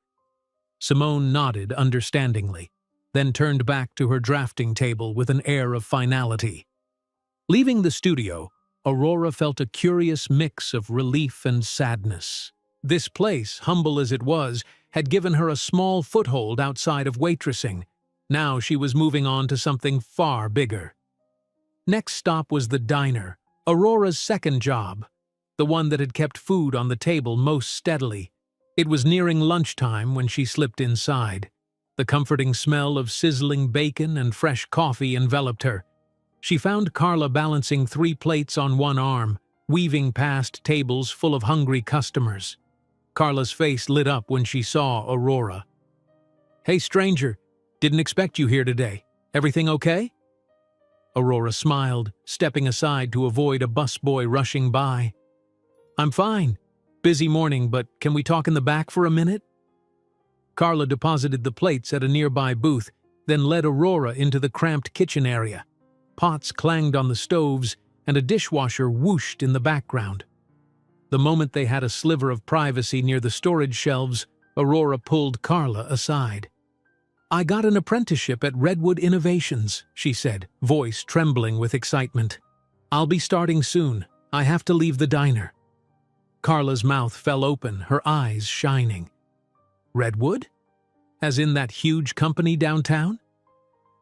Simone nodded understandingly, then turned back to her drafting table with an air of finality. Leaving the studio, Aurora felt a curious mix of relief and sadness. This place, humble as it was, had given her a small foothold outside of waitressing. Now she was moving on to something far bigger. Next stop was the diner, Aurora's second job, the one that had kept food on the table most steadily. It was nearing lunchtime when she slipped inside. The comforting smell of sizzling bacon and fresh coffee enveloped her. She found Carla balancing 3 plates on one arm, weaving past tables full of hungry customers. Carla's face lit up when she saw Aurora. "Hey, stranger, didn't expect you here today. Everything okay?" Aurora smiled, stepping aside to avoid a busboy rushing by. "I'm fine. Busy morning, but can we talk in the back for a minute?" Carla deposited the plates at a nearby booth, then led Aurora into the cramped kitchen area. Pots clanged on the stoves, and a dishwasher whooshed in the background. The moment they had a sliver of privacy near the storage shelves, Aurora pulled Carla aside. "I got an apprenticeship at Redwood Innovations," she said, voice trembling with excitement. "I'll be starting soon. I have to leave the diner." Carla's mouth fell open, her eyes shining. "Redwood? As in that huge company downtown?"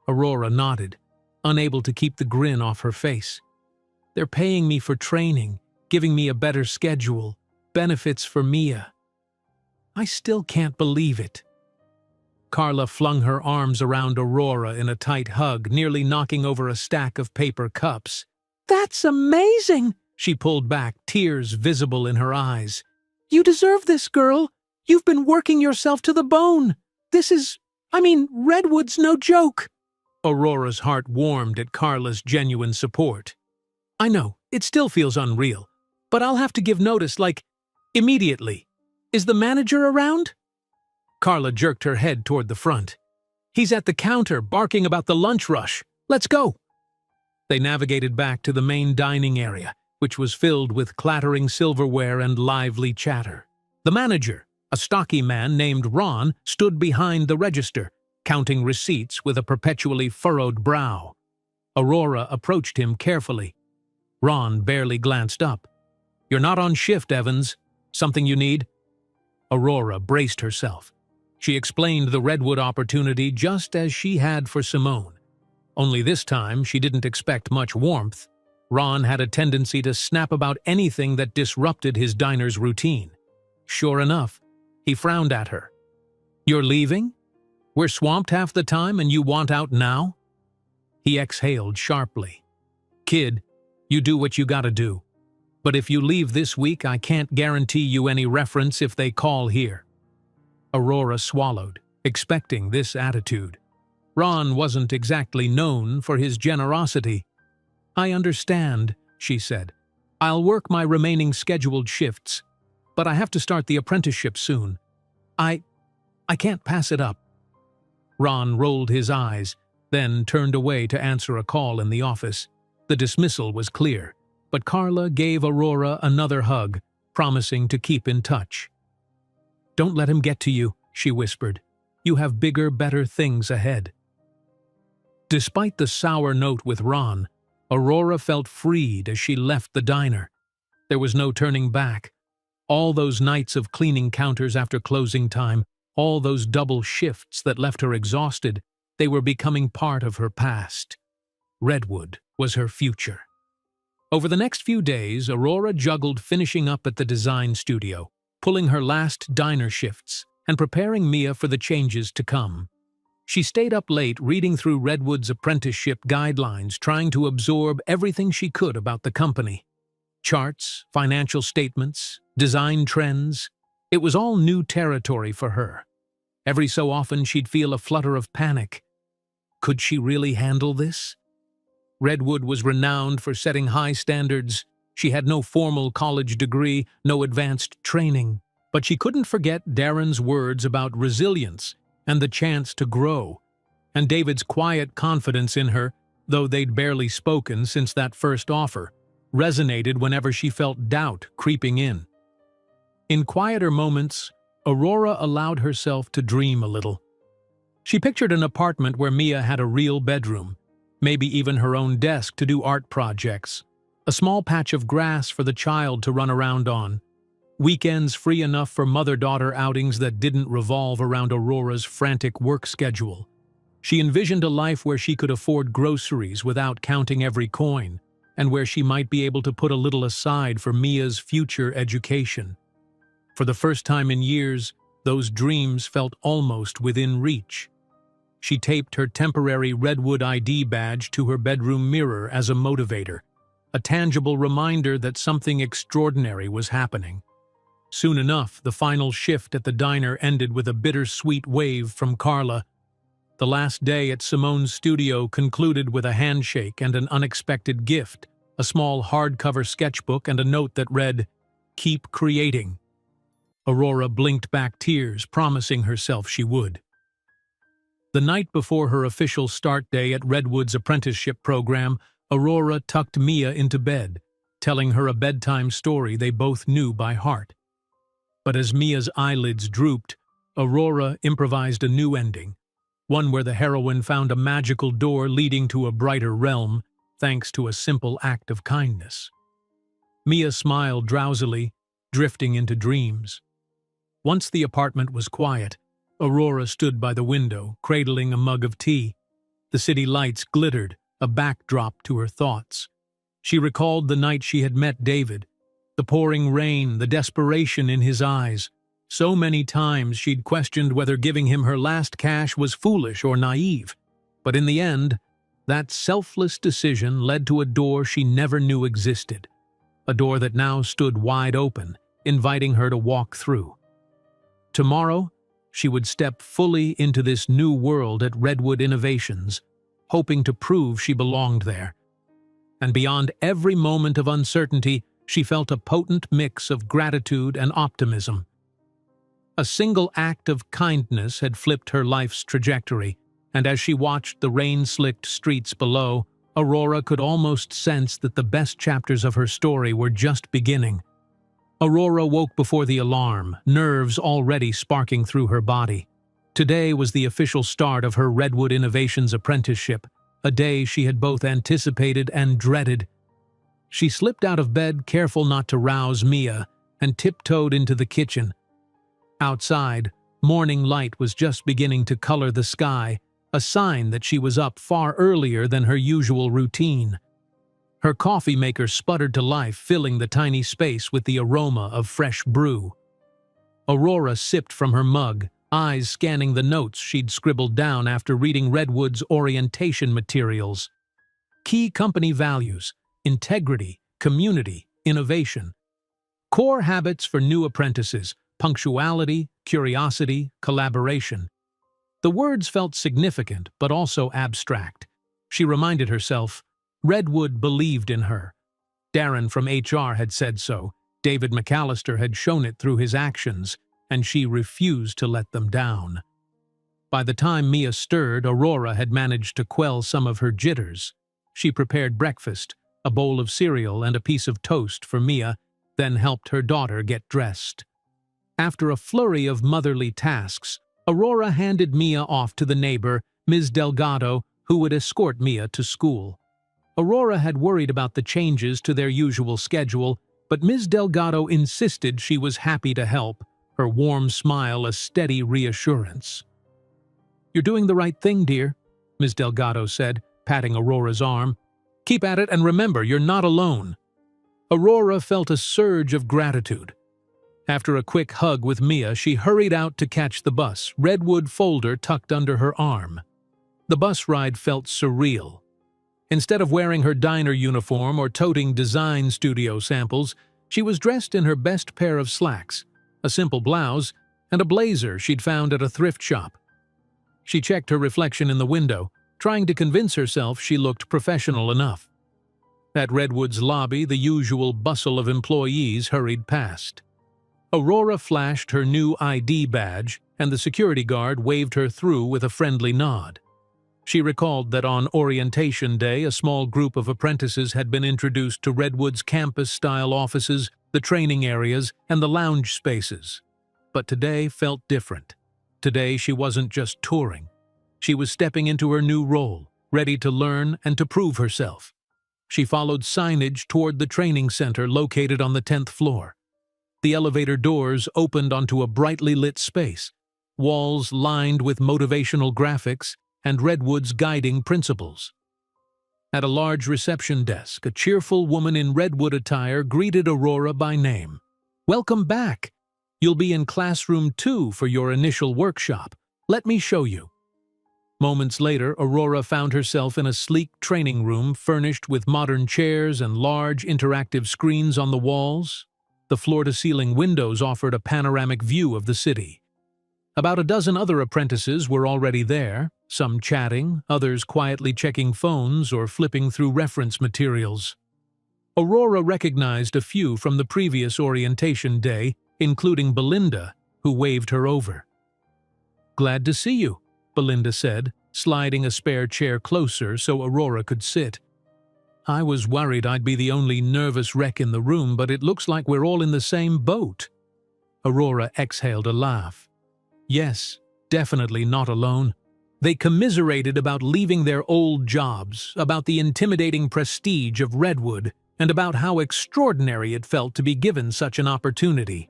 Aurora nodded, unable to keep the grin off her face. "They're paying me for training, giving me a better schedule, benefits for Mia. I still can't believe it." Carla flung her arms around Aurora in a tight hug, nearly knocking over a stack of paper cups. "That's amazing!" She pulled back, tears visible in her eyes. "You deserve this, girl. You've been working yourself to the bone. Redwood's no joke." Aurora's heart warmed at Carla's genuine support. "I know, it still feels unreal, but I'll have to give notice, immediately. Is the manager around?" Carla jerked her head toward the front. "He's at the counter, barking about the lunch rush. Let's go." They navigated back to the main dining area, which was filled with clattering silverware and lively chatter. The manager, a stocky man named Ron, stood behind the register, counting receipts with a perpetually furrowed brow. Aurora approached him carefully. Ron barely glanced up. "You're not on shift, Evans. Something you need?" Aurora braced herself. She explained the Redwood opportunity just as she had for Simone. Only this time she didn't expect much warmth. Ron had a tendency to snap about anything that disrupted his diner's routine. Sure enough, he frowned at her. "You're leaving? We're swamped half the time and you want out now?" He exhaled sharply. "Kid, you do what you gotta do. But if you leave this week, I can't guarantee you any reference if they call here." Aurora swallowed, expecting this attitude. Ron wasn't exactly known for his generosity. "I understand," she said. "I'll work my remaining scheduled shifts, but I have to start the apprenticeship soon. I can't pass it up." Ron rolled his eyes, then turned away to answer a call in the office. The dismissal was clear, but Carla gave Aurora another hug, promising to keep in touch. "Don't let him get to you," she whispered. "You have bigger, better things ahead." Despite the sour note with Ron, Aurora felt freed as she left the diner. There was no turning back. All those nights of cleaning counters after closing time, all those double shifts that left her exhausted, they were becoming part of her past. Redwood was her future. Over the next few days, Aurora juggled finishing up at the design studio, pulling her last diner shifts, and preparing Mia for the changes to come. She stayed up late reading through Redwood's apprenticeship guidelines, trying to absorb everything she could about the company. Charts, financial statements, design trends. It was all new territory for her. Every so often she'd feel a flutter of panic. Could she really handle this? Redwood was renowned for setting high standards. She had no formal college degree, no advanced training. But she couldn't forget Darren's words about resilience and the chance to grow, and David's quiet confidence in her, though they'd barely spoken since that first offer, resonated whenever she felt doubt creeping in. In quieter moments, Aurora allowed herself to dream a little. She pictured an apartment where Mia had a real bedroom, maybe even her own desk to do art projects, a small patch of grass for the child to run around on, weekends free enough for mother-daughter outings that didn't revolve around Aurora's frantic work schedule. She envisioned a life where she could afford groceries without counting every coin, and where she might be able to put a little aside for Mia's future education. For the first time in years, those dreams felt almost within reach. She taped her temporary Redwood ID badge to her bedroom mirror as a motivator, a tangible reminder that something extraordinary was happening. Soon enough, the final shift at the diner ended with a bittersweet wave from Carla. The last day at Simone's studio concluded with a handshake and an unexpected gift, a small hardcover sketchbook and a note that read, "Keep creating." Aurora blinked back tears, promising herself she would. The night before her official start day at Redwood's apprenticeship program, Aurora tucked Mia into bed, telling her a bedtime story they both knew by heart. But as Mia's eyelids drooped, Aurora improvised a new ending, one where the heroine found a magical door leading to a brighter realm, thanks to a simple act of kindness. Mia smiled drowsily, drifting into dreams. Once the apartment was quiet, Aurora stood by the window, cradling a mug of tea. The city lights glittered, a backdrop to her thoughts. She recalled the night she had met David, the pouring rain, the desperation in his eyes. So many times she'd questioned whether giving him her last cash was foolish or naive. But in the end, that selfless decision led to a door she never knew existed, a door that now stood wide open, inviting her to walk through. Tomorrow, she would step fully into this new world at Redwood Innovations, hoping to prove she belonged there. And beyond every moment of uncertainty, she felt a potent mix of gratitude and optimism. A single act of kindness had flipped her life's trajectory, and as she watched the rain-slicked streets below, Aurora could almost sense that the best chapters of her story were just beginning. Aurora woke before the alarm, nerves already sparking through her body. Today was the official start of her Redwood Innovations apprenticeship, a day she had both anticipated and dreaded. She slipped out of bed, careful not to rouse Mia, and tiptoed into the kitchen. Outside, morning light was just beginning to color the sky, a sign that she was up far earlier than her usual routine. Her coffee maker sputtered to life, filling the tiny space with the aroma of fresh brew. Aurora sipped from her mug, eyes scanning the notes she'd scribbled down after reading Redwood's orientation materials. Key company values: integrity, community, innovation. Core habits for new apprentices: punctuality, curiosity, collaboration. The words felt significant, but also abstract. She reminded herself, Redwood believed in her. Darren from HR had said so, David McAllister had shown it through his actions, and she refused to let them down. By the time Mia stirred, Aurora had managed to quell some of her jitters. She prepared breakfast, a bowl of cereal and a piece of toast for Mia, then helped her daughter get dressed. After a flurry of motherly tasks, Aurora handed Mia off to the neighbor, Ms. Delgado, who would escort Mia to school. Aurora had worried about the changes to their usual schedule, but Ms. Delgado insisted she was happy to help, her warm smile a steady reassurance. "You're doing the right thing, dear," Ms. Delgado said, patting Aurora's arm. "Keep at it and remember, you're not alone." Aurora felt a surge of gratitude. After a quick hug with Mia, she hurried out to catch the bus, Redwood folder tucked under her arm. The bus ride felt surreal. Instead of wearing her diner uniform or toting design studio samples, she was dressed in her best pair of slacks, a simple blouse, and a blazer she'd found at a thrift shop. She checked her reflection in the window, trying to convince herself she looked professional enough. At Redwood's lobby, the usual bustle of employees hurried past. Aurora flashed her new ID badge, and the security guard waved her through with a friendly nod. She recalled that on orientation day, a small group of apprentices had been introduced to Redwood's campus-style offices, the training areas, and the lounge spaces. But today felt different. Today she wasn't just touring. She was stepping into her new role, ready to learn and to prove herself. She followed signage toward the training center located on the 10th floor. The elevator doors opened onto a brightly lit space, walls lined with motivational graphics and Redwood's guiding principles. At a large reception desk, a cheerful woman in Redwood attire greeted Aurora by name. "Welcome back. You'll be in classroom 2 for your initial workshop. Let me show you." Moments later, Aurora found herself in a sleek training room furnished with modern chairs and large interactive screens on the walls. The floor-to-ceiling windows offered a panoramic view of the city. About a dozen other apprentices were already there, some chatting, others quietly checking phones or flipping through reference materials. Aurora recognized a few from the previous orientation day, including Belinda, who waved her over. "Glad to see you," Belinda said, sliding a spare chair closer so Aurora could sit. "I was worried I'd be the only nervous wreck in the room, but it looks like we're all in the same boat." Aurora exhaled a laugh. Yes, definitely not alone. They commiserated about leaving their old jobs, about the intimidating prestige of Redwood, and about how extraordinary it felt to be given such an opportunity.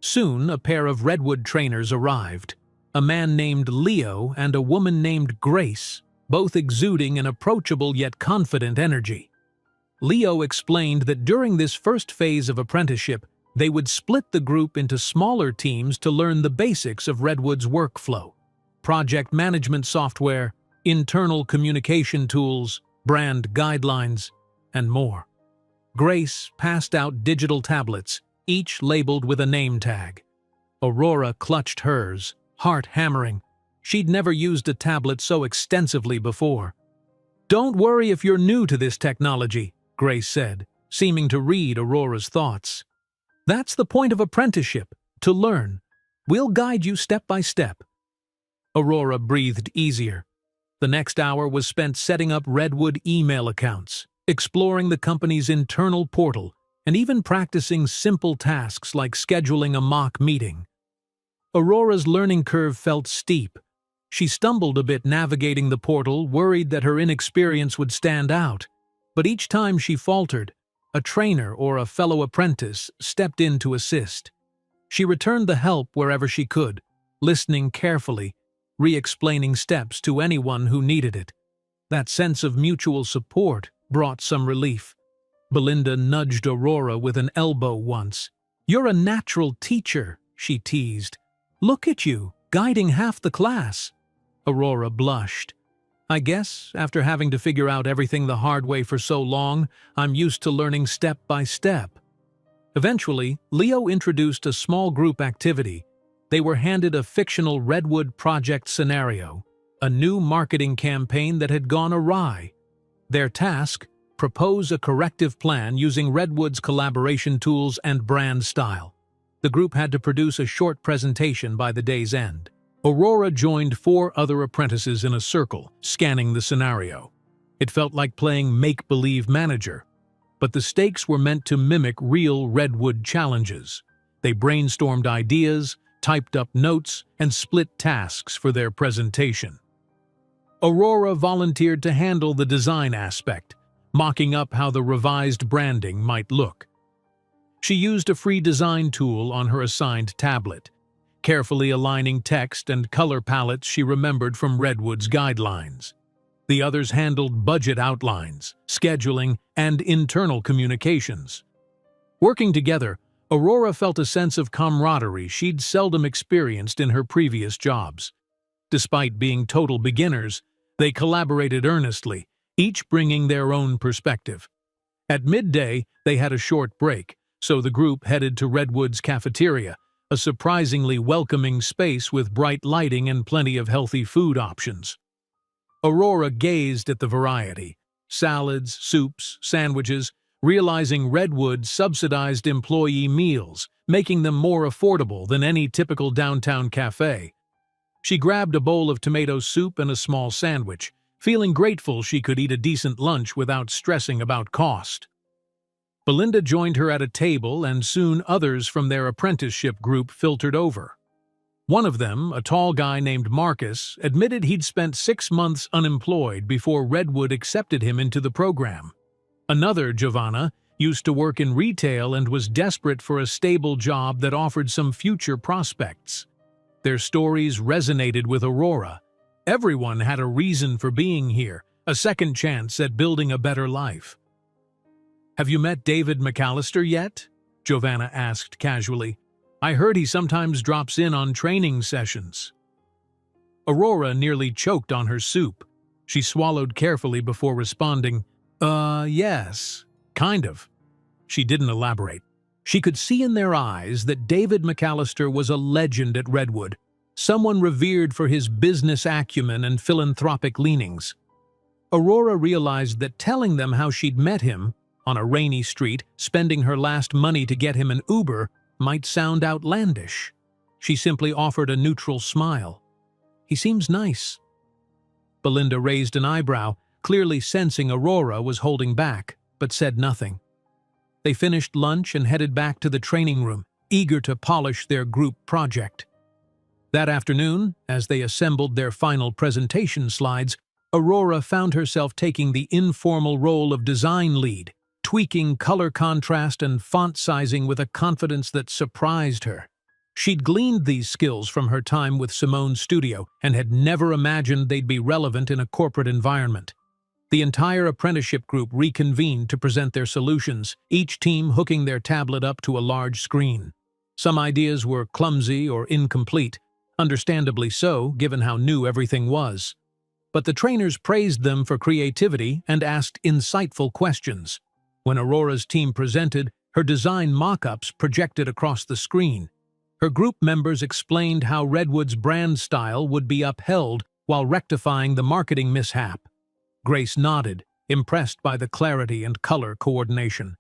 Soon, a pair of Redwood trainers arrived, a man named Leo and a woman named Grace, both exuding an approachable yet confident energy. Leo explained that during this first phase of apprenticeship, they would split the group into smaller teams to learn the basics of Redwood's workflow: project management software, internal communication tools, brand guidelines, and more. Grace passed out digital tablets, each labeled with a name tag. Aurora clutched hers, heart hammering. She'd never used a tablet so extensively before. "Don't worry if you're new to this technology," Grace said, seeming to read Aurora's thoughts. "That's the point of apprenticeship, to learn. We'll guide you step by step." Aurora breathed easier. The next hour was spent setting up Redwood email accounts, exploring the company's internal portal, and even practicing simple tasks like scheduling a mock meeting. Aurora's learning curve felt steep. She stumbled a bit navigating the portal, worried that her inexperience would stand out. But each time she faltered, a trainer or a fellow apprentice stepped in to assist. She returned the help wherever she could, listening carefully, re-explaining steps to anyone who needed it. That sense of mutual support brought some relief. Belinda nudged Aurora with an elbow once. "You're a natural teacher," she teased. "Look at you, guiding half the class." Aurora blushed. "I guess, after having to figure out everything the hard way for so long, I'm used to learning step by step." Eventually, Leo introduced a small group activity. They were handed a fictional Redwood project scenario, a new marketing campaign that had gone awry. Their task: propose a corrective plan using Redwood's collaboration tools and brand style. The group had to produce a short presentation by the day's end. Aurora joined 4 other apprentices in a circle, scanning the scenario. It felt like playing make-believe manager, but the stakes were meant to mimic real Redwood challenges. They brainstormed ideas, typed up notes, and split tasks for their presentation. Aurora volunteered to handle the design aspect, mocking up how the revised branding might look. She used a free design tool on her assigned tablet, carefully aligning text and color palettes she remembered from Redwood's guidelines. The others handled budget outlines, scheduling, and internal communications. Working together, Aurora felt a sense of camaraderie she'd seldom experienced in her previous jobs. Despite being total beginners, they collaborated earnestly, each bringing their own perspective. At midday, they had a short break, so the group headed to Redwood's cafeteria, a surprisingly welcoming space with bright lighting and plenty of healthy food options. Aurora gazed at the variety: salads, soups, sandwiches, realizing Redwood subsidized employee meals, making them more affordable than any typical downtown cafe. She grabbed a bowl of tomato soup and a small sandwich, feeling grateful she could eat a decent lunch without stressing about cost. Belinda joined her at a table, and soon others from their apprenticeship group filtered over. One of them, a tall guy named Marcus, admitted he'd spent 6 months unemployed before Redwood accepted him into the program. Another, Giovanna, used to work in retail and was desperate for a stable job that offered some future prospects. Their stories resonated with Aurora. Everyone had a reason for being here, a second chance at building a better life. "Have you met David McAllister yet?" Giovanna asked casually. I heard he sometimes drops in on training sessions." Aurora nearly choked on her soup. She swallowed carefully before responding, yes, kind of." She didn't elaborate. She could see in their eyes that David McAllister was a legend at Redwood, someone revered for his business acumen and philanthropic leanings. Aurora realized that telling them how she'd met him, on a rainy street, spending her last money to get him an Uber, might sound outlandish. She simply offered a neutral smile. "He seems nice." Belinda raised an eyebrow, clearly sensing Aurora was holding back, but said nothing. They finished lunch and headed back to the training room, eager to polish their group project. That afternoon, as they assembled their final presentation slides, Aurora found herself taking the informal role of design lead, tweaking color contrast and font sizing with a confidence that surprised her. She'd gleaned these skills from her time with Simone's studio and had never imagined they'd be relevant in a corporate environment. The entire apprenticeship group reconvened to present their solutions, each team hooking their tablet up to a large screen. Some ideas were clumsy or incomplete, understandably so, given how new everything was. But the trainers praised them for creativity and asked insightful questions. When Aurora's team presented, her design mock-ups projected across the screen. Her group members explained how Redwood's brand style would be upheld while rectifying the marketing mishap. Grace nodded, impressed by the clarity and color coordination.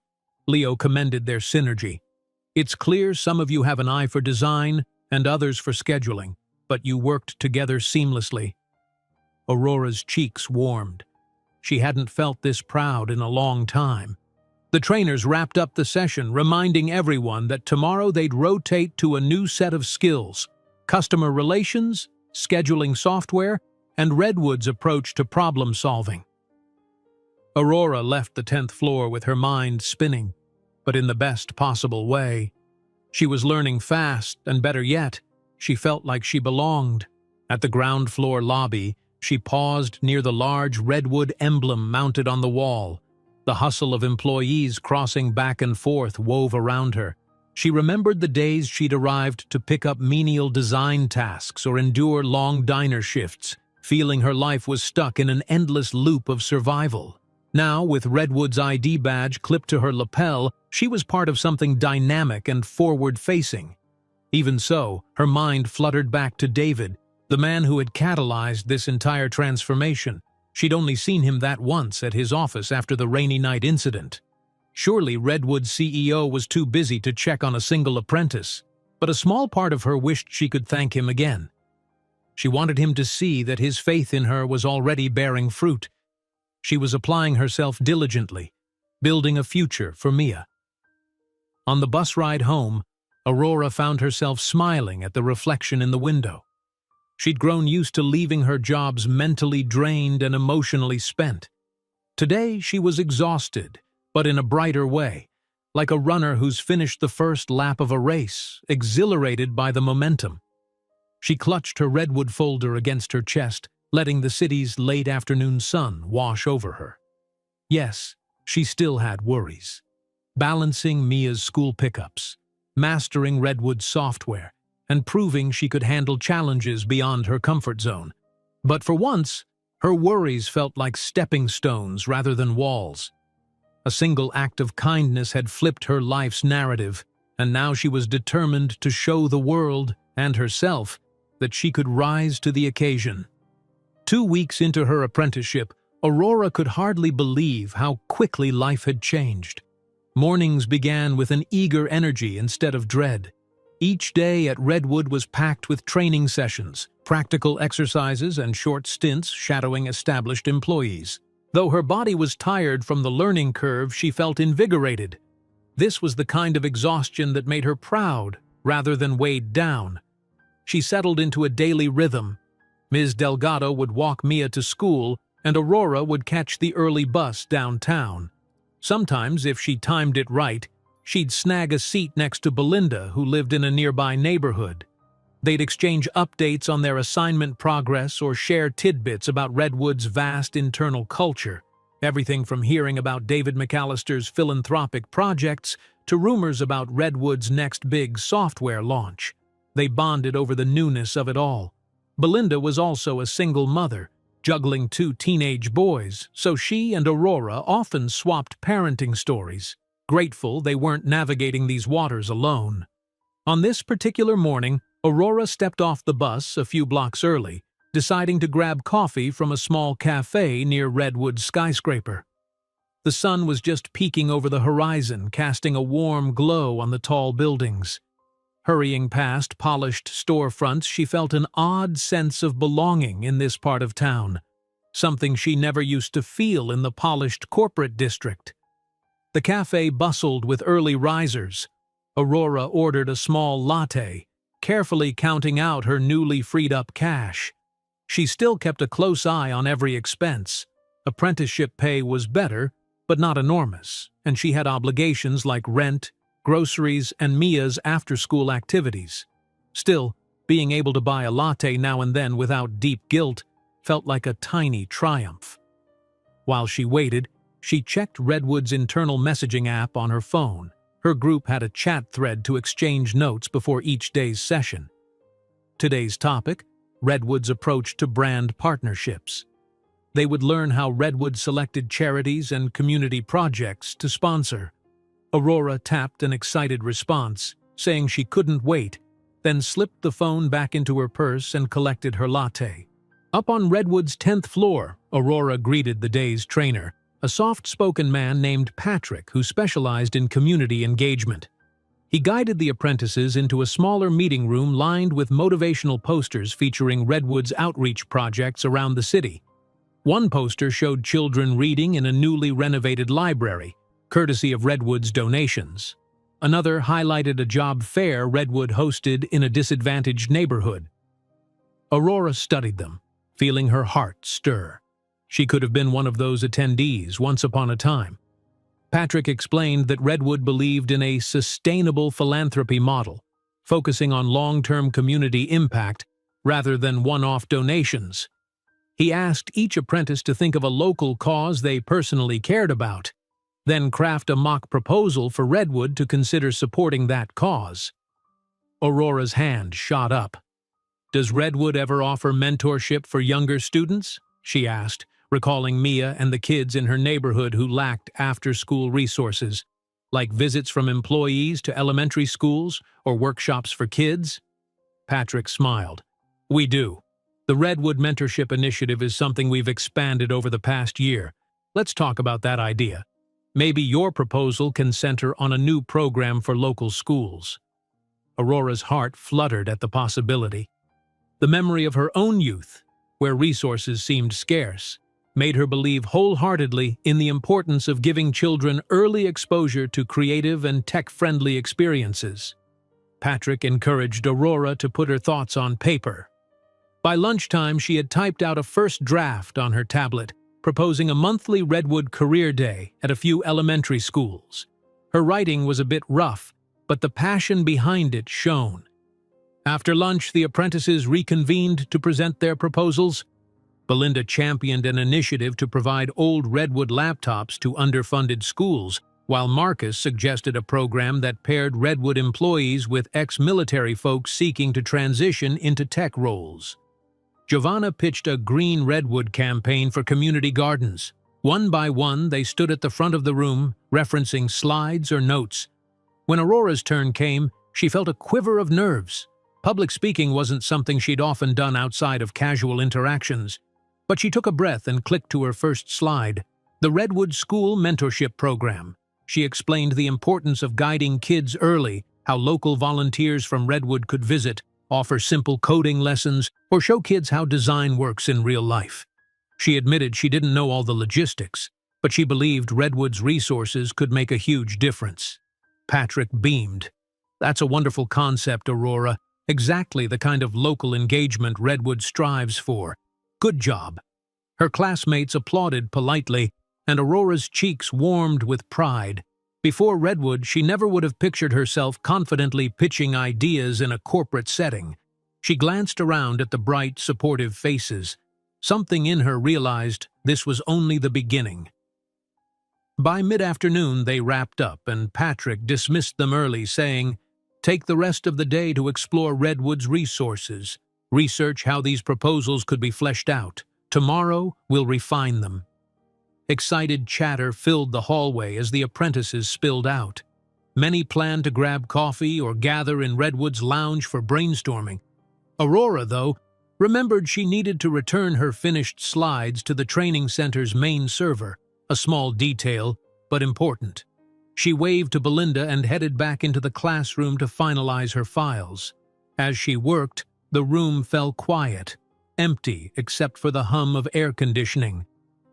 Leo commended their synergy. "It's clear some of you have an eye for design and others for scheduling, but you worked together seamlessly." Aurora's cheeks warmed. She hadn't felt this proud in a long time. The trainers wrapped up the session, reminding everyone that tomorrow they'd rotate to a new set of skills: customer relations, scheduling software, and Redwood's approach to problem-solving. Aurora left the 10th floor with her mind spinning, but in the best possible way. She was learning fast, and better yet, she felt like she belonged. At the ground floor lobby, she paused near the large Redwood emblem mounted on the wall. The hustle of employees crossing back and forth wove around her. She remembered the days she'd arrived to pick up menial design tasks or endure long diner shifts, feeling her life was stuck in an endless loop of survival. Now, with Redwood's ID badge clipped to her lapel, she was part of something dynamic and forward-facing. Even so, her mind fluttered back to David, the man who had catalyzed this entire transformation. She'd only seen him that once at his office after the rainy night incident. Surely Redwood's CEO was too busy to check on a single apprentice, but a small part of her wished she could thank him again. She wanted him to see that his faith in her was already bearing fruit. She was applying herself diligently, building a future for Mia. On the bus ride home, Aurora found herself smiling at the reflection in the window. She'd grown used to leaving her jobs mentally drained and emotionally spent. Today she was exhausted, but in a brighter way, like a runner who's finished the first lap of a race, exhilarated by the momentum. She clutched her Redwood folder against her chest, letting the city's late afternoon sun wash over her. Yes, she still had worries. Balancing Mia's school pickups, mastering Redwood's software, and proving she could handle challenges beyond her comfort zone. But for once, her worries felt like stepping stones rather than walls. A single act of kindness had flipped her life's narrative, and now she was determined to show the world, and herself, that she could rise to the occasion. 2 weeks into her apprenticeship, Aurora could hardly believe how quickly life had changed. Mornings began with an eager energy instead of dread. Each day at Redwood was packed with training sessions, practical exercises, and short stints shadowing established employees. Though her body was tired from the learning curve, she felt invigorated. This was the kind of exhaustion that made her proud rather than weighed down. She settled into a daily rhythm. Ms. Delgado would walk Mia to school, and Aurora would catch the early bus downtown. Sometimes, if she timed it right, she'd snag a seat next to Belinda, who lived in a nearby neighborhood. They'd exchange updates on their assignment progress or share tidbits about Redwood's vast internal culture, everything from hearing about David McAllister's philanthropic projects to rumors about Redwood's next big software launch. They bonded over the newness of it all. Belinda was also a single mother, juggling 2 teenage boys, so she and Aurora often swapped parenting stories, grateful they weren't navigating these waters alone. On this particular morning, Aurora stepped off the bus a few blocks early, deciding to grab coffee from a small cafe near Redwood's skyscraper. The sun was just peeking over the horizon, casting a warm glow on the tall buildings. Hurrying past polished storefronts, she felt an odd sense of belonging in this part of town, something she never used to feel in the polished corporate district. The cafe bustled with early risers. Aurora ordered a small latte, carefully counting out her newly freed-up cash. She still kept a close eye on every expense. Apprenticeship pay was better, but not enormous, and she had obligations like rent, groceries, and Mia's after-school activities. Still, being able to buy a latte now and then without deep guilt felt like a tiny triumph. While she waited, she checked Redwood's internal messaging app on her phone. Her group had a chat thread to exchange notes before each day's session. Today's topic: Redwood's approach to brand partnerships. They would learn how Redwood selected charities and community projects to sponsor. Aurora tapped an excited response, saying she couldn't wait, then slipped the phone back into her purse and collected her latte. Up on Redwood's 10th floor, Aurora greeted the day's trainer, a soft-spoken man named Patrick who specialized in community engagement. He guided the apprentices into a smaller meeting room lined with motivational posters featuring Redwood's outreach projects around the city. One poster showed children reading in a newly renovated library, courtesy of Redwood's donations. Another highlighted a job fair Redwood hosted in a disadvantaged neighborhood. Aurora studied them, feeling her heart stir. She could have been one of those attendees once upon a time. Patrick explained that Redwood believed in a sustainable philanthropy model, focusing on long-term community impact rather than one-off donations. He asked each apprentice to think of a local cause they personally cared about, then craft a mock proposal for Redwood to consider supporting that cause. Aurora's hand shot up. "Does Redwood ever offer mentorship for younger students?" she asked, recalling Mia and the kids in her neighborhood who lacked after-school resources, like visits from employees to elementary schools or workshops for kids. Patrick smiled. "We do. The Redwood Mentorship Initiative is something we've expanded over the past year. Let's talk about that idea. Maybe your proposal can center on a new program for local schools." Aurora's heart fluttered at the possibility. The memory of her own youth, where resources seemed scarce, made her believe wholeheartedly in the importance of giving children early exposure to creative and tech-friendly experiences. Patrick encouraged Aurora to put her thoughts on paper. By lunchtime, she had typed out a first draft on her tablet, proposing a monthly Redwood Career Day at a few elementary schools. Her writing was a bit rough, but the passion behind it shone. After lunch, the apprentices reconvened to present their proposals. Belinda championed an initiative to provide old Redwood laptops to underfunded schools, while Marcus suggested a program that paired Redwood employees with ex-military folks seeking to transition into tech roles. Giovanna pitched a Green Redwood campaign for community gardens. One by one, they stood at the front of the room, referencing slides or notes. When Aurora's turn came, she felt a quiver of nerves. Public speaking wasn't something she'd often done outside of casual interactions. But she took a breath and clicked to her first slide. The Redwood School Mentorship Program. She explained the importance of guiding kids early, how local volunteers from Redwood could visit, offer simple coding lessons, or show kids how design works in real life. She admitted she didn't know all the logistics, but she believed Redwood's resources could make a huge difference. Patrick beamed. "That's a wonderful concept, Aurora. Exactly the kind of local engagement Redwood strives for. Good job." Her classmates applauded politely, and Aurora's cheeks warmed with pride. Before Redwood, she never would have pictured herself confidently pitching ideas in a corporate setting. She glanced around at the bright, supportive faces. Something in her realized this was only the beginning. By mid-afternoon, they wrapped up, and Patrick dismissed them early, saying, "Take the rest of the day to explore Redwood's resources. Research how these proposals could be fleshed out. Tomorrow, we'll refine them." Excited chatter filled the hallway as the apprentices spilled out. Many planned to grab coffee or gather in Redwood's lounge for brainstorming. Aurora, though, remembered she needed to return her finished slides to the training center's main server, a small detail, but important. She waved to Belinda and headed back into the classroom to finalize her files. As she worked, the room fell quiet, empty except for the hum of air conditioning.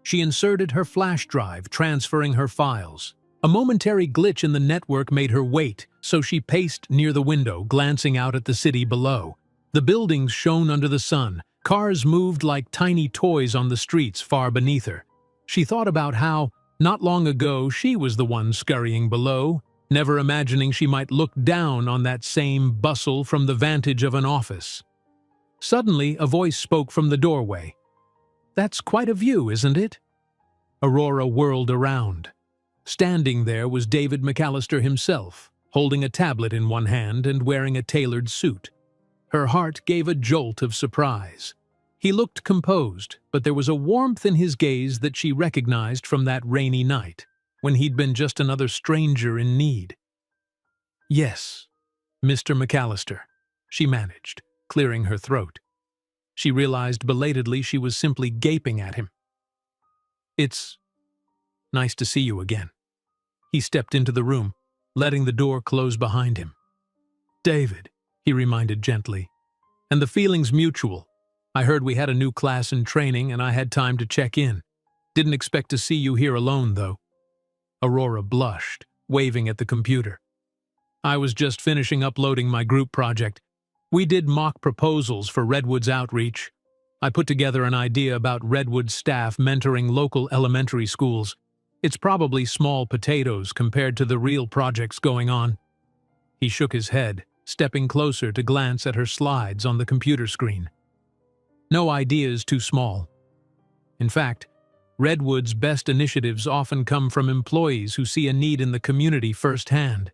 She inserted her flash drive, transferring her files. A momentary glitch in the network made her wait, so she paced near the window, glancing out at the city below. The buildings shone under the sun. Cars moved like tiny toys on the streets far beneath her. She thought about how, not long ago, she was the one scurrying below, never imagining she might look down on that same bustle from the vantage of an office. Suddenly, a voice spoke from the doorway. "That's quite a view, isn't it?" Aurora whirled around. Standing there was David McAllister himself, holding a tablet in one hand and wearing a tailored suit. Her heart gave a jolt of surprise. He looked composed, but there was a warmth in his gaze that she recognized from that rainy night, when he'd been just another stranger in need. "Yes, Mr. McAllister," she managed, clearing her throat. She realized belatedly she was simply gaping at him. "It's nice to see you again." He stepped into the room, letting the door close behind him. "David," he reminded gently, "and the feeling's mutual. I heard we had a new class in training and I had time to check in. Didn't expect to see you here alone, though." Aurora blushed, waving at the computer. "I was just finishing uploading my group project. We did mock proposals for Redwood's outreach. I put together an idea about Redwood staff mentoring local elementary schools. It's probably small potatoes compared to the real projects going on." He shook his head, stepping closer to glance at her slides on the computer screen. No idea is too small. In fact, Redwood's best initiatives often come from employees who see a need in the community firsthand.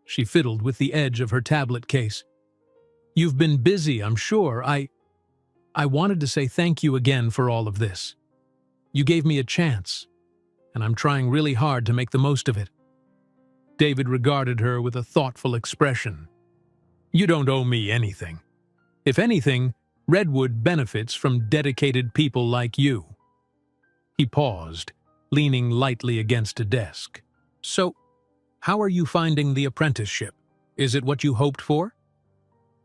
She fiddled with the edge of her tablet case. "You've been busy, I'm sure. I wanted to say thank you again for all of this. You gave me a chance, and I'm trying really hard to make the most of it." David regarded her with a thoughtful expression. "You don't owe me anything. If anything, Redwood benefits from dedicated people like you." He paused, leaning lightly against a desk. "So, how are you finding the apprenticeship? Is it what you hoped for?"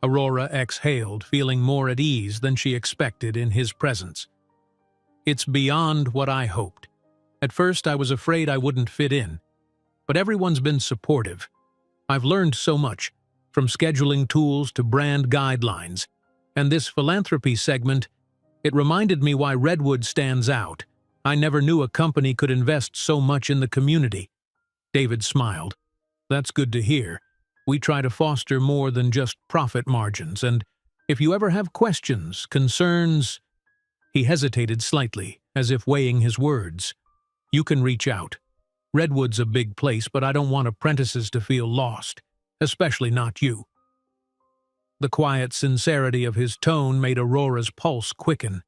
Aurora exhaled, feeling more at ease than she expected in his presence. "It's beyond what I hoped. At first, I was afraid I wouldn't fit in, but everyone's been supportive. I've learned so much, from scheduling tools to brand guidelines, and this philanthropy segment, it reminded me why Redwood stands out. I never knew a company could invest so much in the community." David smiled. "That's good to hear. We try to foster more than just profit margins, and if you ever have questions, concerns—" He hesitated slightly, as if weighing his words. "You can reach out. Redwood's a big place, but I don't want apprentices to feel lost, especially not you." The quiet sincerity of his tone made Aurora's pulse quicken.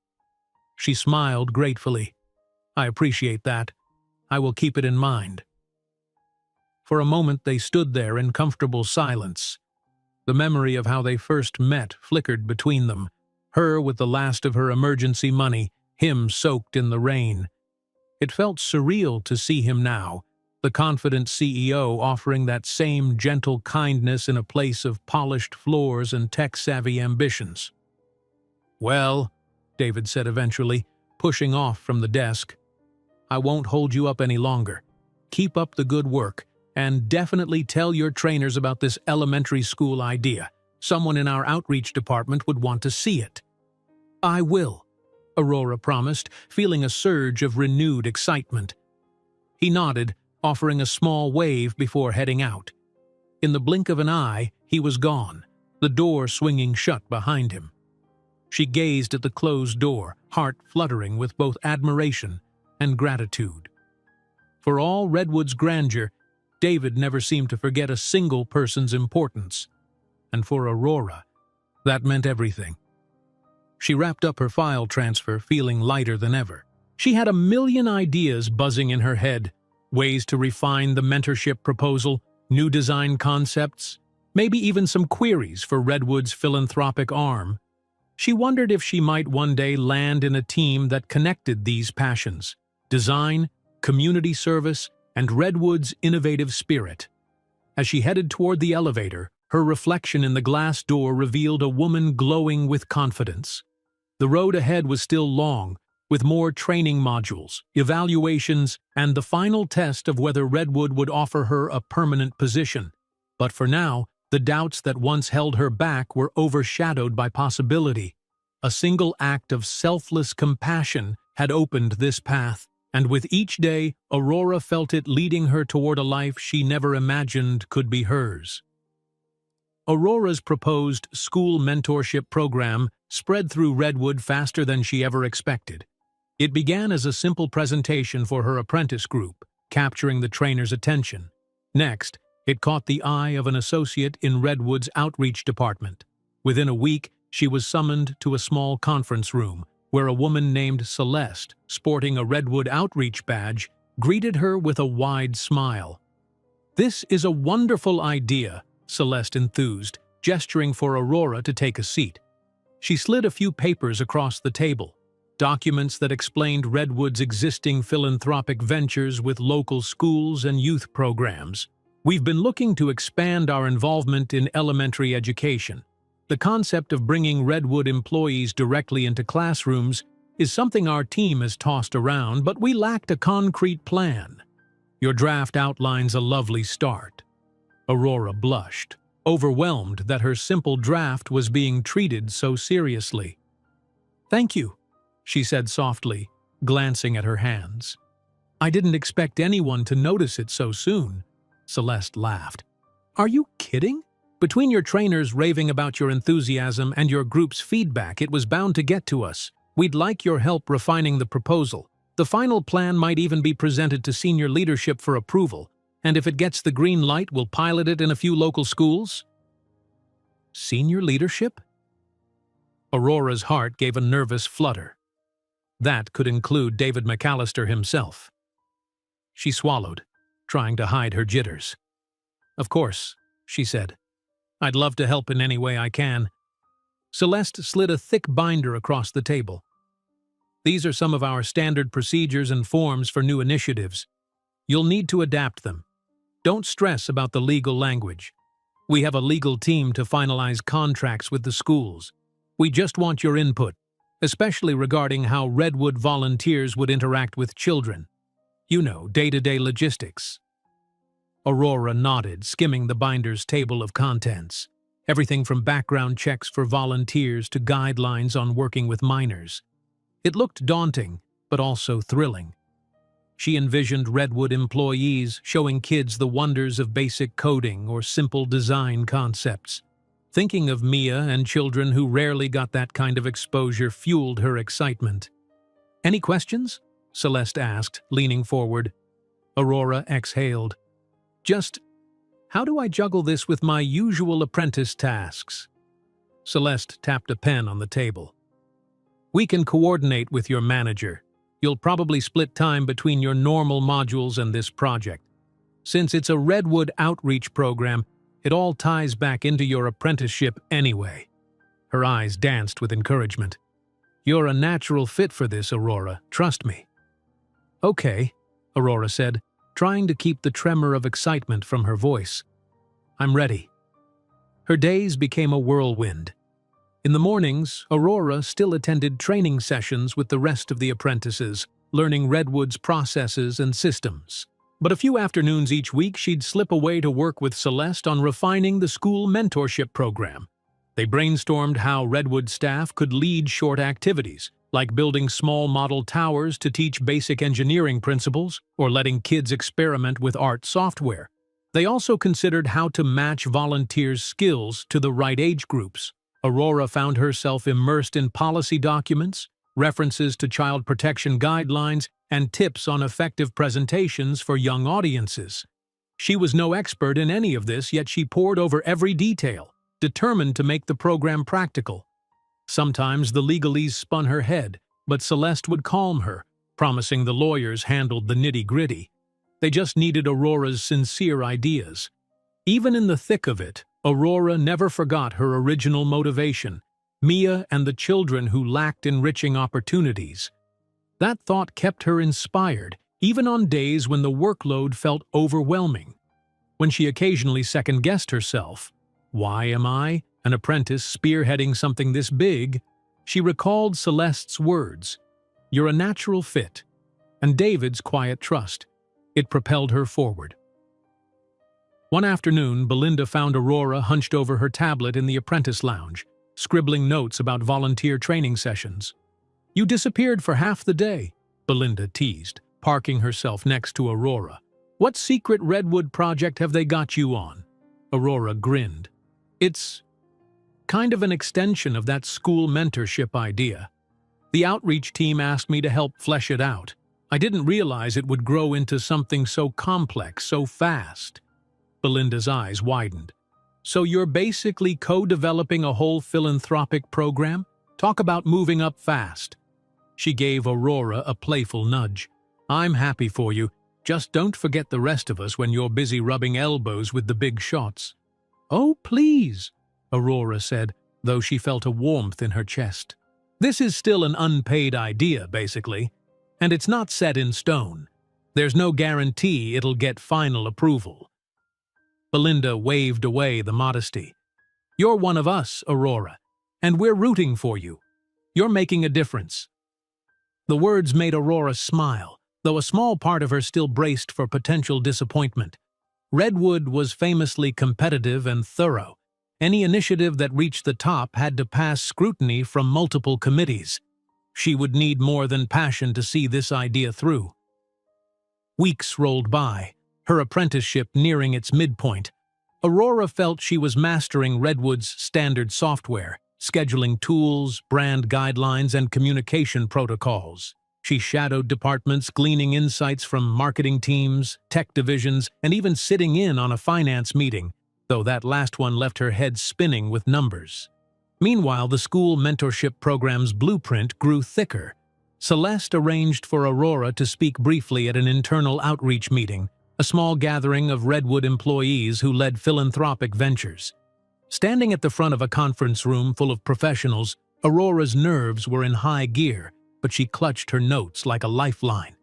She smiled gratefully. "I appreciate that. I will keep it in mind." For a moment they stood there in comfortable silence. The memory of how they first met flickered between them, her with the last of her emergency money, him soaked in the rain. It felt surreal to see him now, the confident CEO offering that same gentle kindness in a place of polished floors and tech-savvy ambitions. "Well," David said eventually, pushing off from the desk, "I won't hold you up any longer. Keep up the good work. And definitely tell your trainers about this elementary school idea. Someone in our outreach department would want to see it." "I will," Aurora promised, feeling a surge of renewed excitement. He nodded, offering a small wave before heading out. In the blink of an eye, he was gone, the door swinging shut behind him. She gazed at the closed door, heart fluttering with both admiration and gratitude. For all Redwood's grandeur, David never seemed to forget a single person's importance. And for Aurora, that meant everything. She wrapped up her file transfer, feeling lighter than ever. She had a million ideas buzzing in her head, ways to refine the mentorship proposal, new design concepts, maybe even some queries for Redwood's philanthropic arm. She wondered if she might one day land in a team that connected these passions: design, community service, and Redwood's innovative spirit. As she headed toward the elevator, her reflection in the glass door revealed a woman glowing with confidence. The road ahead was still long, with more training modules, evaluations, and the final test of whether Redwood would offer her a permanent position. But for now, the doubts that once held her back were overshadowed by possibility. A single act of selfless compassion had opened this path, and with each day, Aurora felt it leading her toward a life she never imagined could be hers. Aurora's proposed school mentorship program spread through Redwood faster than she ever expected. It began as a simple presentation for her apprentice group, capturing the trainer's attention. Next, it caught the eye of an associate in Redwood's outreach department. Within a week, she was summoned to a small conference room, where a woman named Celeste, sporting a Redwood outreach badge, greeted her with a wide smile. "This is a wonderful idea," Celeste enthused, gesturing for Aurora to take a seat. She slid a few papers across the table, documents that explained Redwood's existing philanthropic ventures with local schools and youth programs. "We've been looking to expand our involvement in elementary education. The concept of bringing Redwood employees directly into classrooms is something our team has tossed around, but we lacked a concrete plan. Your draft outlines a lovely start." Aurora blushed, overwhelmed that her simple draft was being treated so seriously. "Thank you," she said softly, glancing at her hands. "I didn't expect anyone to notice it so soon." Celeste laughed. "Are you kidding? Between your trainers raving about your enthusiasm and your group's feedback, it was bound to get to us. We'd like your help refining the proposal. The final plan might even be presented to senior leadership for approval, and if it gets the green light, we'll pilot it in a few local schools." Senior leadership? Aurora's heart gave a nervous flutter. That could include David McAllister himself. She swallowed, trying to hide her jitters. "Of course," she said. "I'd love to help in any way I can." Celeste slid a thick binder across the table. "These are some of our standard procedures and forms for new initiatives. You'll need to adapt them. Don't stress about the legal language. We have a legal team to finalize contracts with the schools. We just want your input, especially regarding how Redwood volunteers would interact with children. You know, day-to-day logistics." Aurora nodded, skimming the binder's table of contents. Everything from background checks for volunteers to guidelines on working with minors. It looked daunting, but also thrilling. She envisioned Redwood employees showing kids the wonders of basic coding or simple design concepts. Thinking of Mia and children who rarely got that kind of exposure fueled her excitement. "Any questions?" Celeste asked, leaning forward. Aurora exhaled. "Just, how do I juggle this with my usual apprentice tasks?" Celeste tapped a pen on the table. "We can coordinate with your manager. You'll probably split time between your normal modules and this project. Since it's a Redwood outreach program, it all ties back into your apprenticeship anyway." Her eyes danced with encouragement. "You're a natural fit for this, Aurora. Trust me." "Okay," Aurora said, trying to keep the tremor of excitement from her voice. "I'm ready." Her days became a whirlwind. In the mornings, Aurora still attended training sessions with the rest of the apprentices, learning Redwood's processes and systems. But a few afternoons each week, she'd slip away to work with Celeste on refining the school mentorship program. They brainstormed how Redwood staff could lead short activities, like building small model towers to teach basic engineering principles or letting kids experiment with art software. They also considered how to match volunteers' skills to the right age groups. Aurora found herself immersed in policy documents, references to child protection guidelines, and tips on effective presentations for young audiences. She was no expert in any of this, yet she pored over every detail, determined to make the program practical. Sometimes the legalese spun her head, but Celeste would calm her, promising the lawyers handled the nitty-gritty. They just needed Aurora's sincere ideas. Even in the thick of it, Aurora never forgot her original motivation: Mia and the children who lacked enriching opportunities. That thought kept her inspired, even on days when the workload felt overwhelming. When she occasionally second-guessed herself, "Why am I, an apprentice spearheading something this big?" she recalled Celeste's words, "You're a natural fit," and David's quiet trust. It propelled her forward. One afternoon, Belinda found Aurora hunched over her tablet in the apprentice lounge, scribbling notes about volunteer training sessions. "You disappeared for half the day," Belinda teased, parking herself next to Aurora. "What secret redwood project have they got you on?" Aurora grinned. "It's kind of an extension of that school mentorship idea. The outreach team asked me to help flesh it out. I didn't realize it would grow into something so complex so fast." Belinda's eyes widened. "So you're basically co-developing a whole philanthropic program? Talk about moving up fast." She gave Aurora a playful nudge. "I'm happy for you. Just don't forget the rest of us when you're busy rubbing elbows with the big shots." "Oh, please," Aurora said, though she felt a warmth in her chest. "This is still an unpaid idea, basically, and it's not set in stone. There's no guarantee it'll get final approval." Belinda waved away the modesty. "You're one of us, Aurora, and we're rooting for you. You're making a difference." The words made Aurora smile, though a small part of her still braced for potential disappointment. Redwood was famously competitive and thorough. Any initiative that reached the top had to pass scrutiny from multiple committees. She would need more than passion to see this idea through. Weeks rolled by, her apprenticeship nearing its midpoint. Aurora felt she was mastering Redwood's standard software, scheduling tools, brand guidelines, and communication protocols. She shadowed departments, gleaning insights from marketing teams, tech divisions, and even sitting in on a finance meeting, though that last one left her head spinning with numbers. Meanwhile, the school mentorship program's blueprint grew thicker. Celeste arranged for Aurora to speak briefly at an internal outreach meeting, a small gathering of Redwood employees who led philanthropic ventures. Standing at the front of a conference room full of professionals, Aurora's nerves were in high gear, but she clutched her notes like a lifeline.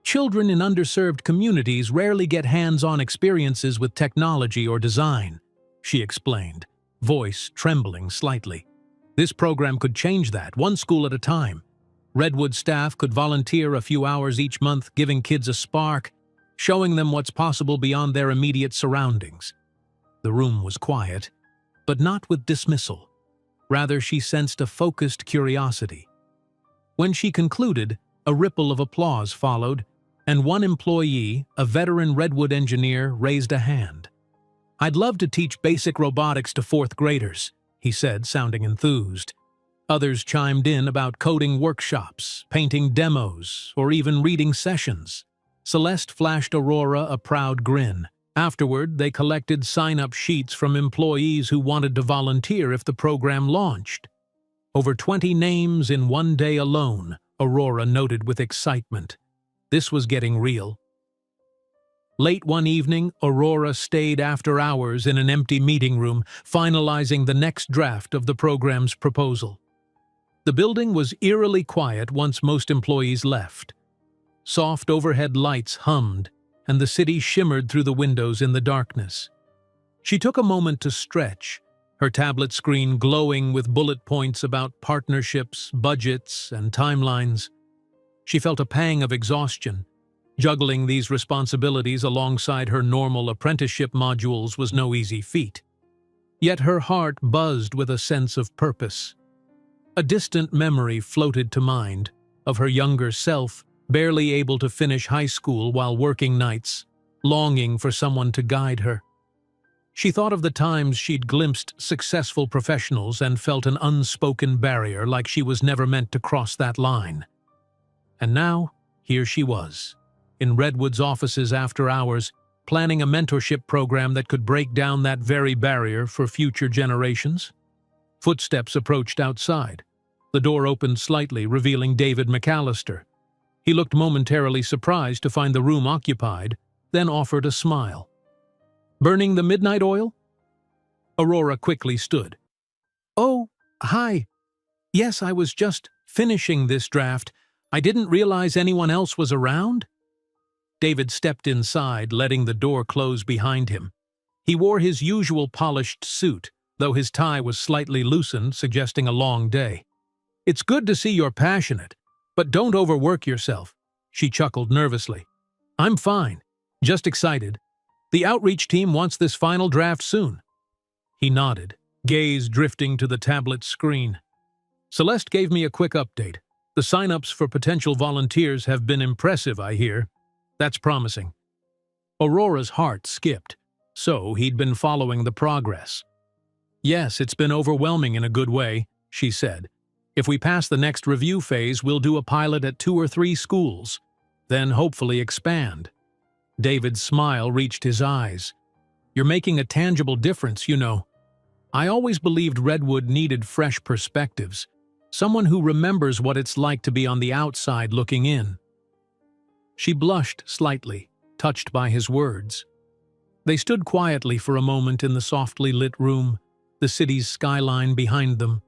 Children in underserved communities rarely get hands-on experiences with technology or design, she explained, voice trembling slightly. This program could change that, one school at a time. Redwood staff could volunteer a few hours each month, giving kids a spark, showing them what's possible beyond their immediate surroundings. The room was quiet, but not with dismissal. Rather, she sensed a focused curiosity. When she concluded, a ripple of applause followed, and one employee, a veteran Redwood engineer, raised a hand. "I'd love to teach basic robotics to fourth graders," he said, sounding enthused. Others chimed in about coding workshops, painting demos, or even reading sessions. Celeste flashed Aurora a proud grin. Afterward, they collected sign-up sheets from employees who wanted to volunteer if the program launched. Over 20 names in one day alone, Aurora noted with excitement. This was getting real. Late one evening, Aurora stayed after hours in an empty meeting room, finalizing the next draft of the program's proposal. The building was eerily quiet once most employees left. Soft overhead lights hummed, and the city shimmered through the windows in the darkness. She took a moment to stretch, her tablet screen glowing with bullet points about partnerships, budgets, and timelines. She felt a pang of exhaustion. Juggling these responsibilities alongside her normal apprenticeship modules was no easy feat. Yet her heart buzzed with a sense of purpose. A distant memory floated to mind of her younger self, barely able to finish high school while working nights, longing for someone to guide her. She thought of the times she'd glimpsed successful professionals and felt an unspoken barrier, like she was never meant to cross that line. And now, here she was, in Redwood's offices after hours, planning a mentorship program that could break down that very barrier for future generations. Footsteps approached outside. The door opened slightly, revealing David McAllister. He looked momentarily surprised to find the room occupied, then offered a smile. "Burning the midnight oil?" Aurora quickly stood. "Oh, hi. Yes, I was just finishing this draft. I didn't realize anyone else was around." David stepped inside, letting the door close behind him. He wore his usual polished suit, though his tie was slightly loosened, suggesting a long day. "It's good to see you're passionate, but don't overwork yourself," she chuckled nervously. "I'm fine, just excited. The outreach team wants this final draft soon." He nodded, gaze drifting to the tablet screen. "Celeste gave me a quick update. The sign-ups for potential volunteers have been impressive, I hear. That's promising." Aurora's heart skipped. So he'd been following the progress. "Yes, it's been overwhelming in a good way," she said. "If we pass the next review phase, we'll do a pilot at 2 or 3 schools, then hopefully expand." David's smile reached his eyes. "You're making a tangible difference, you know. I always believed Redwood needed fresh perspectives, someone who remembers what it's like to be on the outside looking in." She blushed slightly, touched by his words. They stood quietly for a moment in the softly lit room, the city's skyline behind them.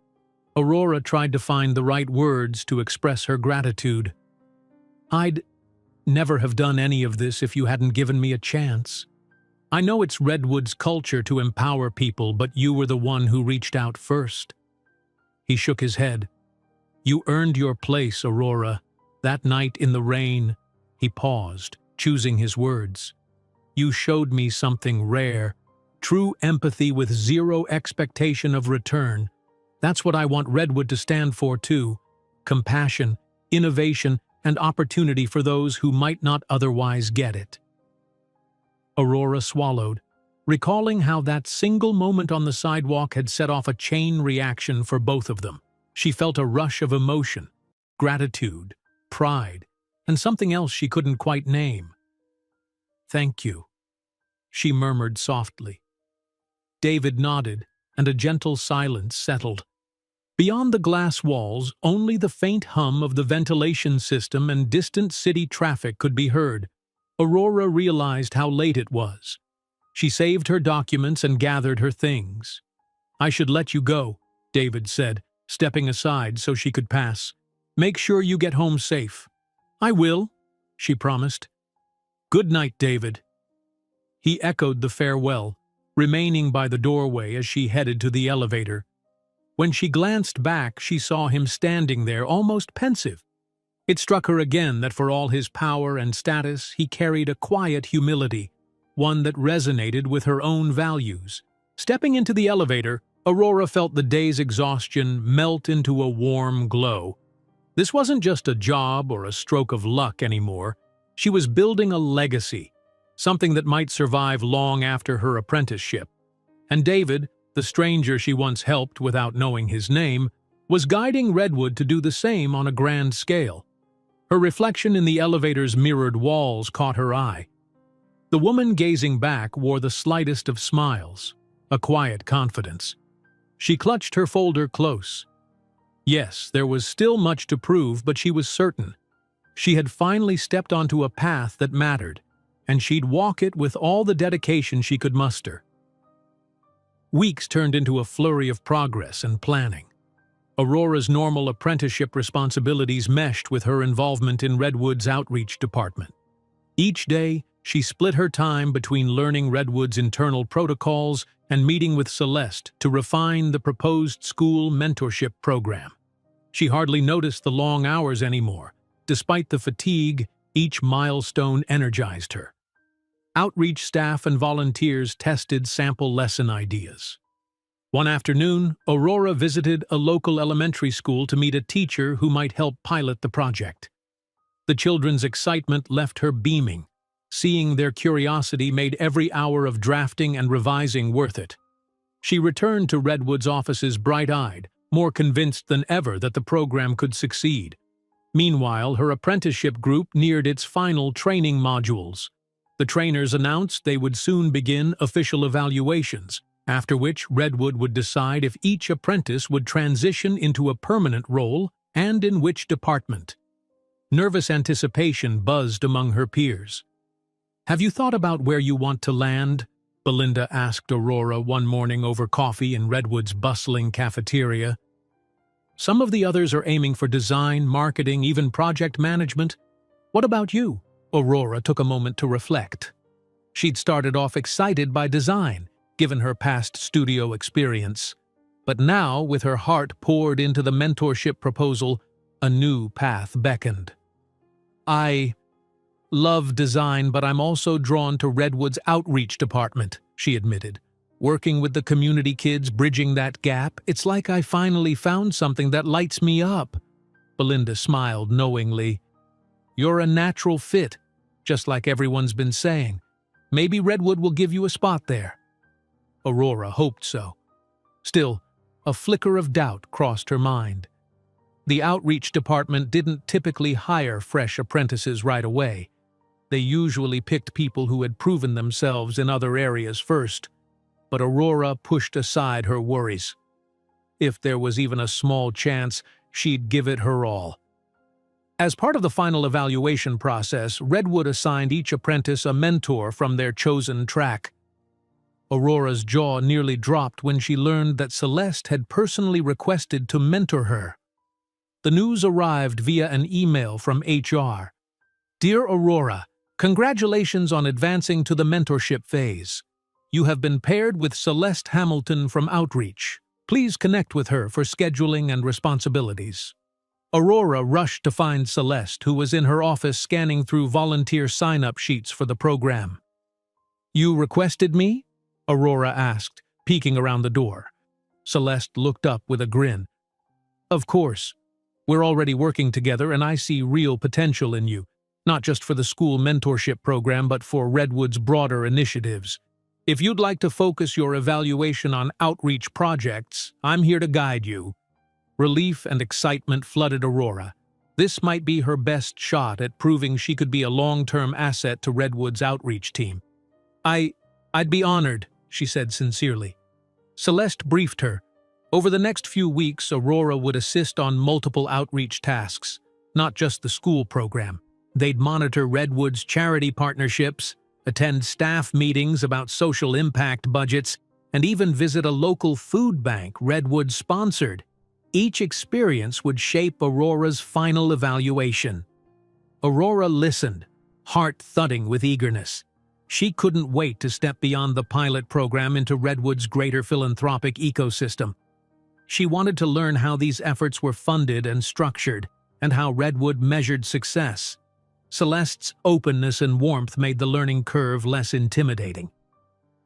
Aurora tried to find the right words to express her gratitude. "I'd never have done any of this if you hadn't given me a chance. I know it's Redwood's culture to empower people, but you were the one who reached out first." He shook his head. "You earned your place, Aurora. That night in the rain." He paused, choosing his words. "You showed me something rare, true empathy with zero expectation of return. That's what I want Redwood to stand for too. Compassion, innovation, and opportunity for those who might not otherwise get it." Aurora swallowed, recalling how that single moment on the sidewalk had set off a chain reaction for both of them. She felt a rush of emotion, gratitude, pride, and something else she couldn't quite name. "Thank you," she murmured softly. David nodded, and a gentle silence settled. Beyond the glass walls, only the faint hum of the ventilation system and distant city traffic could be heard. Aurora realized how late it was. She saved her documents and gathered her things. "I should let you go," David said, stepping aside so she could pass. "Make sure you get home safe." "I will," she promised. "Good night, David." He echoed the farewell, remaining by the doorway as she headed to the elevator. When she glanced back, she saw him standing there, almost pensive. It struck her again that for all his power and status, he carried a quiet humility, one that resonated with her own values. Stepping into the elevator, Aurora felt the day's exhaustion melt into a warm glow. This wasn't just a job or a stroke of luck anymore. She was building a legacy, something that might survive long after her apprenticeship. And David, the stranger she once helped without knowing his name, was guiding Redwood to do the same on a grand scale. Her reflection in the elevator's mirrored walls caught her eye. The woman gazing back wore the slightest of smiles, a quiet confidence. She clutched her folder close. Yes, there was still much to prove, but she was certain. She had finally stepped onto a path that mattered, and she'd walk it with all the dedication she could muster. Weeks turned into a flurry of progress and planning. Aurora's normal apprenticeship responsibilities meshed with her involvement in Redwood's outreach department. Each day, she split her time between learning Redwood's internal protocols and meeting with Celeste to refine the proposed school mentorship program. She hardly noticed the long hours anymore. Despite the fatigue, each milestone energized her. Outreach staff and volunteers tested sample lesson ideas. One afternoon, Aurora visited a local elementary school to meet a teacher who might help pilot the project. The children's excitement left her beaming. Seeing their curiosity made every hour of drafting and revising worth it. She returned to Redwood's offices bright-eyed, more convinced than ever that the program could succeed. Meanwhile, her apprenticeship group neared its final training modules. The trainers announced they would soon begin official evaluations, after which Redwood would decide if each apprentice would transition into a permanent role and in which department. Nervous anticipation buzzed among her peers. "Have you thought about where you want to land?" Belinda asked Aurora one morning over coffee in Redwood's bustling cafeteria. "Some of the others are aiming for design, marketing, even project management. What about you?" Aurora took a moment to reflect. She'd started off excited by design, given her past studio experience. But now, with her heart poured into the mentorship proposal, a new path beckoned. "I love design, but I'm also drawn to Redwood's outreach department," she admitted. "Working with the community kids, bridging that gap, it's like I finally found something that lights me up." Belinda smiled knowingly. "You're a natural fit, just like everyone's been saying. Maybe Redwood will give you a spot there." Aurora hoped so. Still, a flicker of doubt crossed her mind. The outreach department didn't typically hire fresh apprentices right away. They usually picked people who had proven themselves in other areas first. But Aurora pushed aside her worries. If there was even a small chance, she'd give it her all. As part of the final evaluation process, Redwood assigned each apprentice a mentor from their chosen track. Aurora's jaw nearly dropped when she learned that Celeste had personally requested to mentor her. The news arrived via an email from HR. "Dear Aurora, congratulations on advancing to the mentorship phase. You have been paired with Celeste Hamilton from Outreach. Please connect with her for scheduling and responsibilities." Aurora rushed to find Celeste, who was in her office scanning through volunteer sign-up sheets for the program. "You requested me?" Aurora asked, peeking around the door. Celeste looked up with a grin. "Of course. We're already working together and I see real potential in you, not just for the school mentorship program but for Redwood's broader initiatives. If you'd like to focus your evaluation on outreach projects, I'm here to guide you." Relief and excitement flooded Aurora. This might be her best shot at proving she could be a long-term asset to Redwood's outreach team. I'd be honored," she said sincerely. Celeste briefed her. Over the next few weeks, Aurora would assist on multiple outreach tasks, not just the school program. They'd monitor Redwood's charity partnerships, attend staff meetings about social impact budgets, and even visit a local food bank Redwood sponsored. Each experience would shape Aurora's final evaluation. Aurora listened, heart thudding with eagerness. She couldn't wait to step beyond the pilot program into Redwood's greater philanthropic ecosystem. She wanted to learn how these efforts were funded and structured, and how Redwood measured success. Celeste's openness and warmth made the learning curve less intimidating.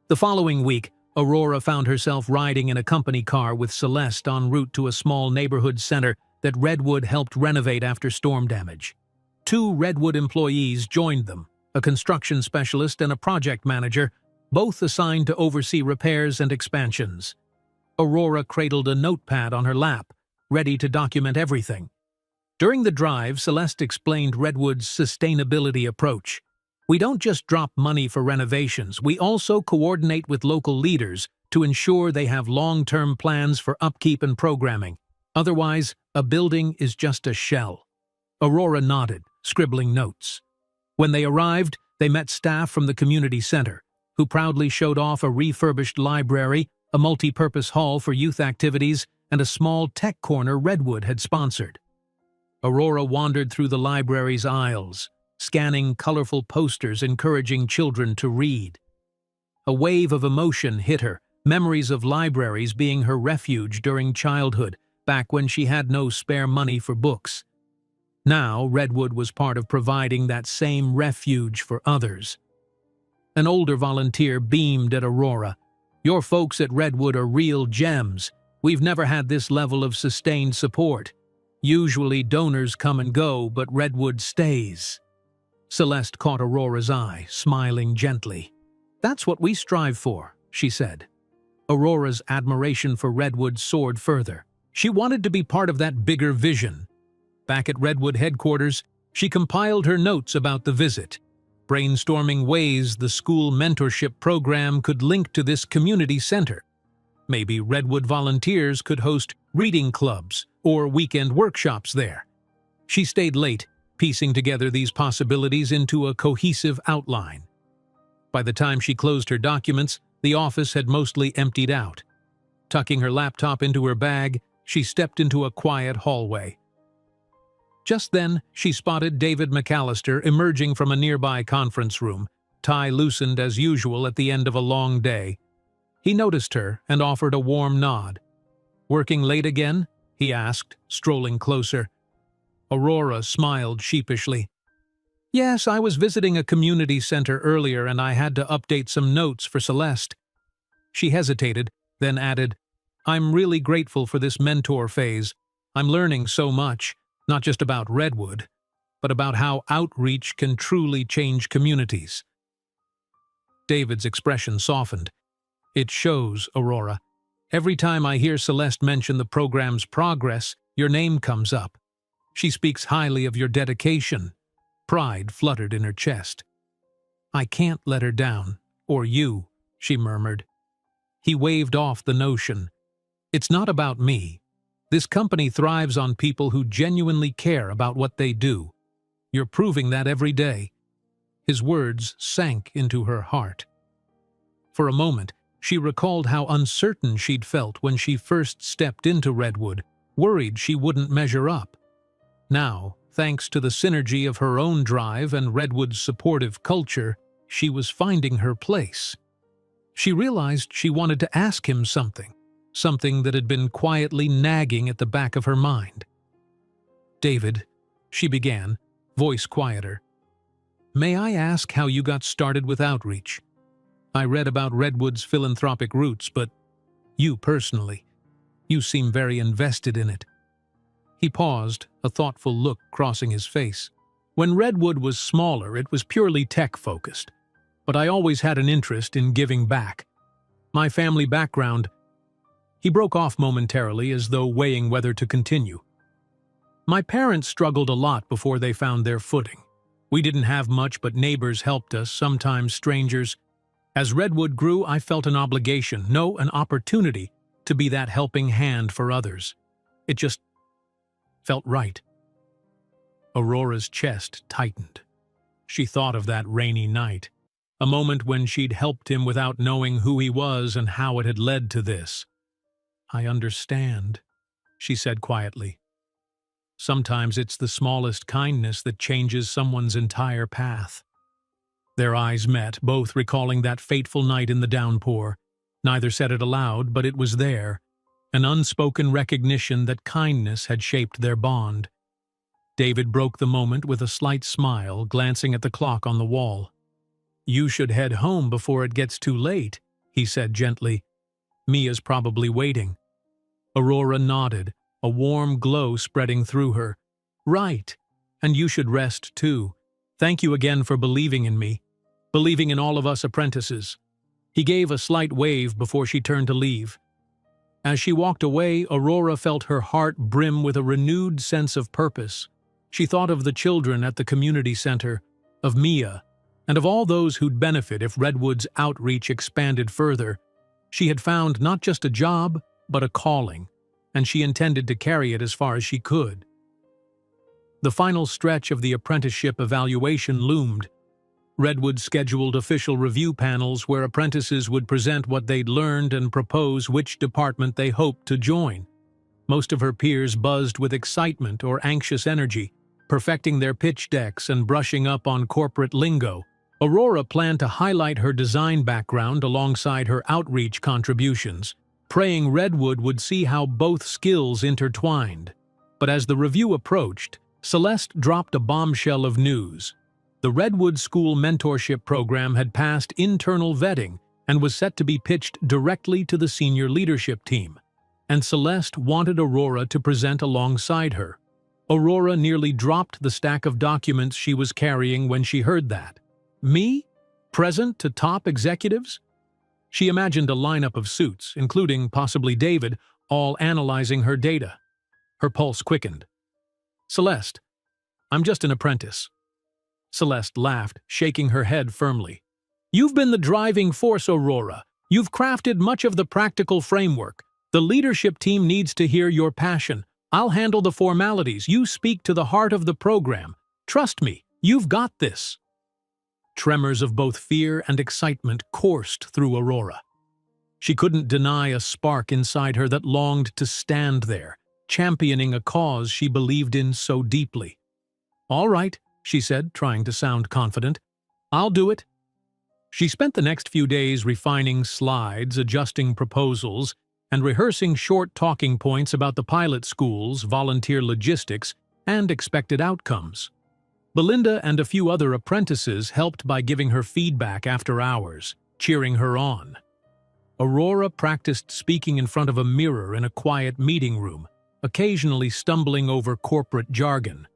The following week, Aurora found herself riding in a company car with Celeste en route to a small neighborhood center that Redwood helped renovate after storm damage. 2 Redwood employees joined them, a construction specialist and a project manager, both assigned to oversee repairs and expansions. Aurora cradled a notepad on her lap, ready to document everything. During the drive, Celeste explained Redwood's sustainability approach. "We don't just drop money for renovations, we also coordinate with local leaders to ensure they have long-term plans for upkeep and programming. Otherwise, a building is just a shell." Aurora nodded, scribbling notes. When they arrived, they met staff from the community center, who proudly showed off a refurbished library, a multi-purpose hall for youth activities, and a small tech corner Redwood had sponsored. Aurora wandered through the library's aisles, scanning colorful posters encouraging children to read. A wave of emotion hit her, memories of libraries being her refuge during childhood, back when she had no spare money for books. Now, Redwood was part of providing that same refuge for others. An older volunteer beamed at Aurora. "Your folks at Redwood are real gems. We've never had this level of sustained support. Usually donors come and go, but Redwood stays." Celeste caught Aurora's eye, smiling gently. "That's what we strive for," she said. Aurora's admiration for Redwood soared further. She wanted to be part of that bigger vision. Back at Redwood headquarters, she compiled her notes about the visit, brainstorming ways the school mentorship program could link to this community center. Maybe Redwood volunteers could host reading clubs or weekend workshops there. She stayed late, piecing together these possibilities into a cohesive outline. By the time she closed her documents, the office had mostly emptied out. Tucking her laptop into her bag, she stepped into a quiet hallway. Just then, she spotted David McAllister emerging from a nearby conference room, tie loosened as usual at the end of a long day. He noticed her and offered a warm nod. "Working late again?" he asked, strolling closer. Aurora smiled sheepishly. "Yes, I was visiting a community center earlier and I had to update some notes for Celeste." She hesitated, then added, "I'm really grateful for this mentor phase. I'm learning so much, not just about Redwood, but about how outreach can truly change communities." David's expression softened. "It shows, Aurora. Every time I hear Celeste mention the program's progress, your name comes up. She speaks highly of your dedication." Pride fluttered in her chest. "I can't let her down, or you," she murmured. He waved off the notion. "It's not about me. This company thrives on people who genuinely care about what they do. You're proving that every day." His words sank into her heart. For a moment, she recalled how uncertain she'd felt when she first stepped into Redwood, worried she wouldn't measure up. Now, thanks to the synergy of her own drive and Redwood's supportive culture, she was finding her place. She realized she wanted to ask him something that had been quietly nagging at the back of her mind. "David," she began, voice quieter, "may I ask how you got started with outreach? I read about Redwood's philanthropic roots, but you personally, you seem very invested in it." He paused, a thoughtful look crossing his face. "When Redwood was smaller, it was purely tech-focused, but I always had an interest in giving back. My family background—" He broke off momentarily as though weighing whether to continue. "My parents struggled a lot before they found their footing. We didn't have much, but neighbors helped us, sometimes strangers. As Redwood grew, I felt an obligation, no, an opportunity, to be that helping hand for others. It just felt right." Aurora's chest tightened. She thought of that rainy night, a moment when she'd helped him without knowing who he was and how it had led to this. "I understand," she said quietly. "Sometimes it's the smallest kindness that changes someone's entire path." Their eyes met, both recalling that fateful night in the downpour. Neither said it aloud, but it was there, an unspoken recognition that kindness had shaped their bond. David broke the moment with a slight smile, glancing at the clock on the wall. "You should head home before it gets too late," he said gently. "Mia's probably waiting." Aurora nodded, a warm glow spreading through her. "Right, and you should rest too. Thank you again for believing in me, believing in all of us apprentices." He gave a slight wave before she turned to leave. As she walked away, Aurora felt her heart brim with a renewed sense of purpose. She thought of the children at the community center, of Mia, and of all those who'd benefit if Redwood's outreach expanded further. She had found not just a job, but a calling, and she intended to carry it as far as she could. The final stretch of the apprenticeship evaluation loomed. Redwood scheduled official review panels where apprentices would present what they'd learned and propose which department they hoped to join. Most of her peers buzzed with excitement or anxious energy, perfecting their pitch decks and brushing up on corporate lingo. Aurora planned to highlight her design background alongside her outreach contributions, praying Redwood would see how both skills intertwined. But as the review approached, Celeste dropped a bombshell of news. The Redwood School Mentorship Program had passed internal vetting and was set to be pitched directly to the senior leadership team, and Celeste wanted Aurora to present alongside her. Aurora nearly dropped the stack of documents she was carrying when she heard that. Me? Present to top executives? She imagined a lineup of suits, including possibly David, all analyzing her data. Her pulse quickened. Celeste, I'm just an apprentice. Celeste laughed, shaking her head firmly. You've been the driving force, Aurora. You've crafted much of the practical framework. The leadership team needs to hear your passion. I'll handle the formalities. You speak to the heart of the program. Trust me, you've got this. Tremors of both fear and excitement coursed through Aurora. She couldn't deny a spark inside her that longed to stand there, championing a cause she believed in so deeply. All right, she said, trying to sound confident. I'll do it. She spent the next few days refining slides, adjusting proposals, and rehearsing short talking points about the pilot schools, volunteer logistics, and expected outcomes. Belinda and a few other apprentices helped by giving her feedback after hours, cheering her on. Aurora practiced speaking in front of a mirror in a quiet meeting room, occasionally stumbling over corporate jargon.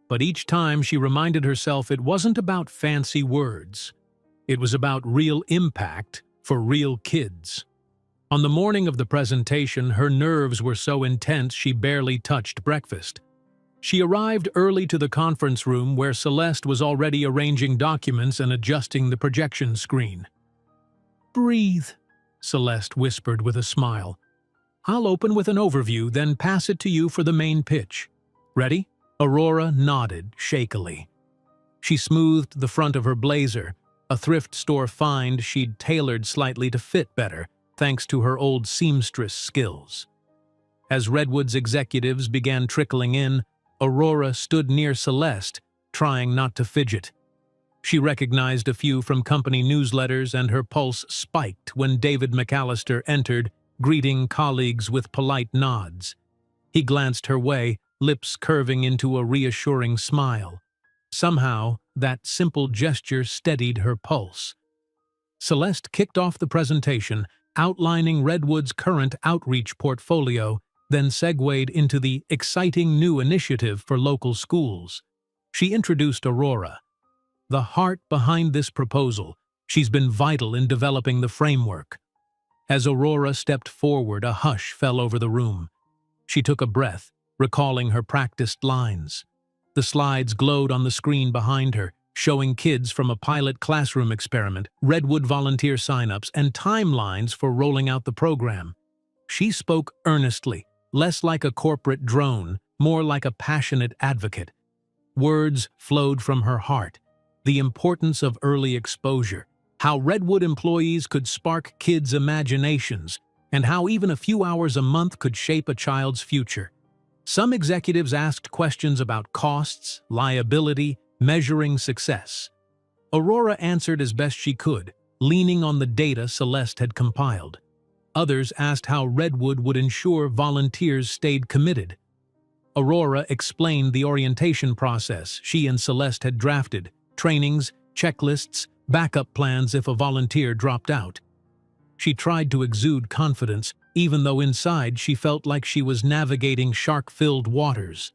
But each time she reminded herself it wasn't about fancy words. It was about real impact for real kids. On the morning of the presentation, her nerves were so intense she barely touched breakfast. She arrived early to the conference room where Celeste was already arranging documents and adjusting the projection screen. "Breathe," Celeste whispered with a smile. "I'll open with an overview, then pass it to you for the main pitch. Ready?" Aurora nodded shakily. She smoothed the front of her blazer, a thrift store find she'd tailored slightly to fit better, thanks to her old seamstress skills. As Redwood's executives began trickling in, Aurora stood near Celeste, trying not to fidget. She recognized a few from company newsletters, and her pulse spiked when David McAllister entered, greeting colleagues with polite nods. He glanced her way, lips curving into a reassuring smile. Somehow, that simple gesture steadied her pulse. Celeste kicked off the presentation, outlining Redwood's current outreach portfolio, then segued into the exciting new initiative for local schools. She introduced Aurora. The heart behind this proposal, she's been vital in developing the framework. As Aurora stepped forward, a hush fell over the room. She took a breath, recalling her practiced lines. The slides glowed on the screen behind her, showing kids from a pilot classroom experiment, Redwood volunteer signups, and timelines for rolling out the program. She spoke earnestly, less like a corporate drone, more like a passionate advocate. Words flowed from her heart. The importance of early exposure, how Redwood employees could spark kids' imaginations, and how even a few hours a month could shape a child's future. Some executives asked questions about costs, liability, measuring success. Aurora answered as best she could, leaning on the data Celeste had compiled. Others asked how Redwood would ensure volunteers stayed committed. Aurora explained the orientation process she and Celeste had drafted, trainings, checklists, backup plans if a volunteer dropped out. She tried to exude confidence, even though inside she felt like she was navigating shark-filled waters.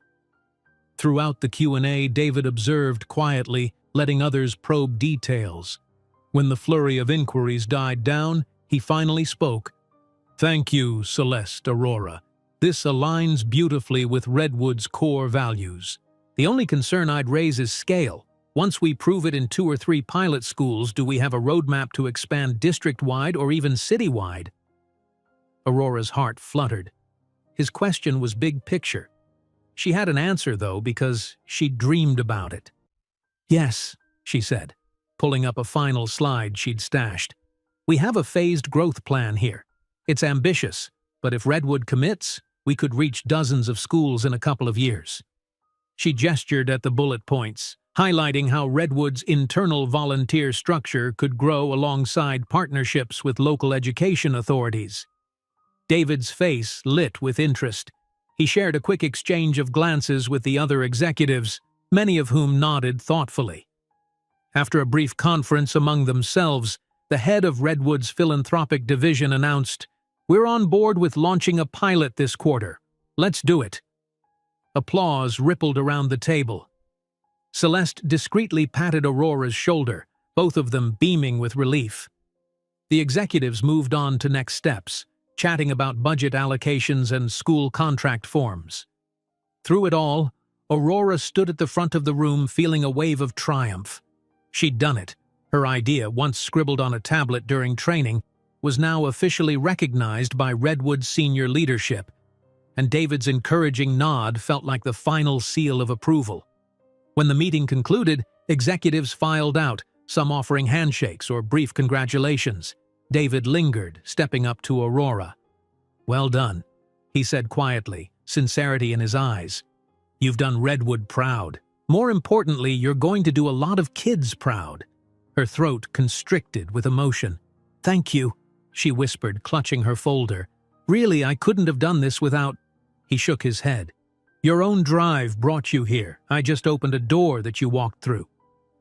Throughout the Q&A, David observed quietly, letting others probe details. When the flurry of inquiries died down, he finally spoke. "Thank you, Celeste, Aurora. This aligns beautifully with Redwood's core values. The only concern I'd raise is scale. Once we prove it in 2 or 3 pilot schools, do we have a roadmap to expand district-wide or even city-wide?" Aurora's heart fluttered. His question was big picture. She had an answer, though, because she dreamed about it. "Yes," she said, pulling up a final slide she'd stashed. "We have a phased growth plan here. It's ambitious, but if Redwood commits, we could reach dozens of schools in a couple of years." She gestured at the bullet points, highlighting how Redwood's internal volunteer structure could grow alongside partnerships with local education authorities. David's face lit with interest. He shared a quick exchange of glances with the other executives, many of whom nodded thoughtfully. After a brief conference among themselves, the head of Redwood's philanthropic division announced, "We're on board with launching a pilot this quarter. Let's do it." Applause rippled around the table. Celeste discreetly patted Aurora's shoulder, both of them beaming with relief. The executives moved on to next steps, chatting about budget allocations and school contract forms. Through it all, Aurora stood at the front of the room feeling a wave of triumph. She'd done it. Her idea, once scribbled on a tablet during training, was now officially recognized by Redwood's senior leadership, and David's encouraging nod felt like the final seal of approval. When the meeting concluded, executives filed out, some offering handshakes or brief congratulations. David lingered, stepping up to Aurora. "Well done," he said quietly, sincerity in his eyes. "You've done Redwood proud. More importantly, you're going to do a lot of kids proud." Her throat constricted with emotion. "Thank you," she whispered, clutching her folder. "Really, I couldn't have done this without—" He shook his head. "Your own drive brought you here. I just opened a door that you walked through."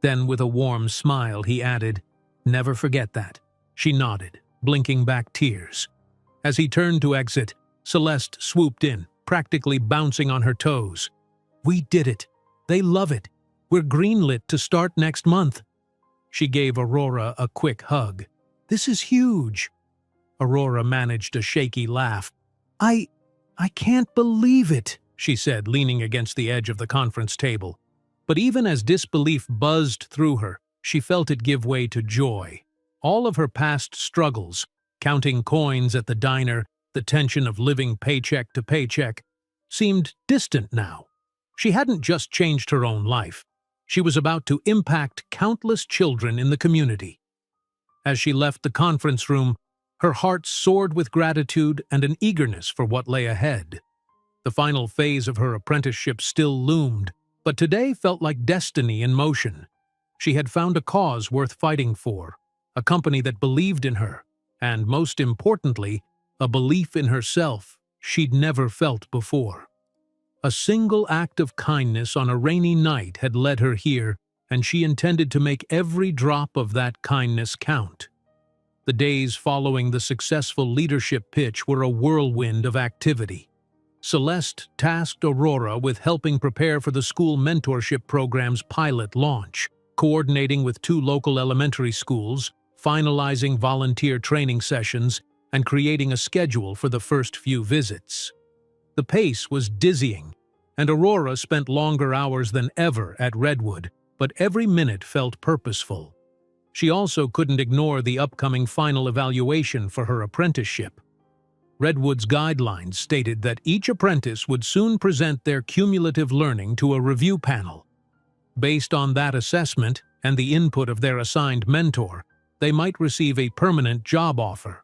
Then, with a warm smile, he added, "Never forget that." She nodded, blinking back tears. As he turned to exit, Celeste swooped in, practically bouncing on her toes. "We did it. They love it. We're greenlit to start next month." She gave Aurora a quick hug. "This is huge." Aurora managed a shaky laugh. I can't believe it," she said, leaning against the edge of the conference table. But even as disbelief buzzed through her, she felt it give way to joy. All of her past struggles, counting coins at the diner, the tension of living paycheck to paycheck, seemed distant now. She hadn't just changed her own life. She was about to impact countless children in the community. As she left the conference room, her heart soared with gratitude and an eagerness for what lay ahead. The final phase of her apprenticeship still loomed, but today felt like destiny in motion. She had found a cause worth fighting for, a company that believed in her, and most importantly, a belief in herself she'd never felt before. A single act of kindness on a rainy night had led her here, and she intended to make every drop of that kindness count. The days following the successful leadership pitch were a whirlwind of activity. Celeste tasked Aurora with helping prepare for the school mentorship program's pilot launch, coordinating with 2 local elementary schools, finalizing volunteer training sessions, and creating a schedule for the first few visits. The pace was dizzying, and Aurora spent longer hours than ever at Redwood, but every minute felt purposeful. She also couldn't ignore the upcoming final evaluation for her apprenticeship. Redwood's guidelines stated that each apprentice would soon present their cumulative learning to a review panel. Based on that assessment and the input of their assigned mentor, they might receive a permanent job offer.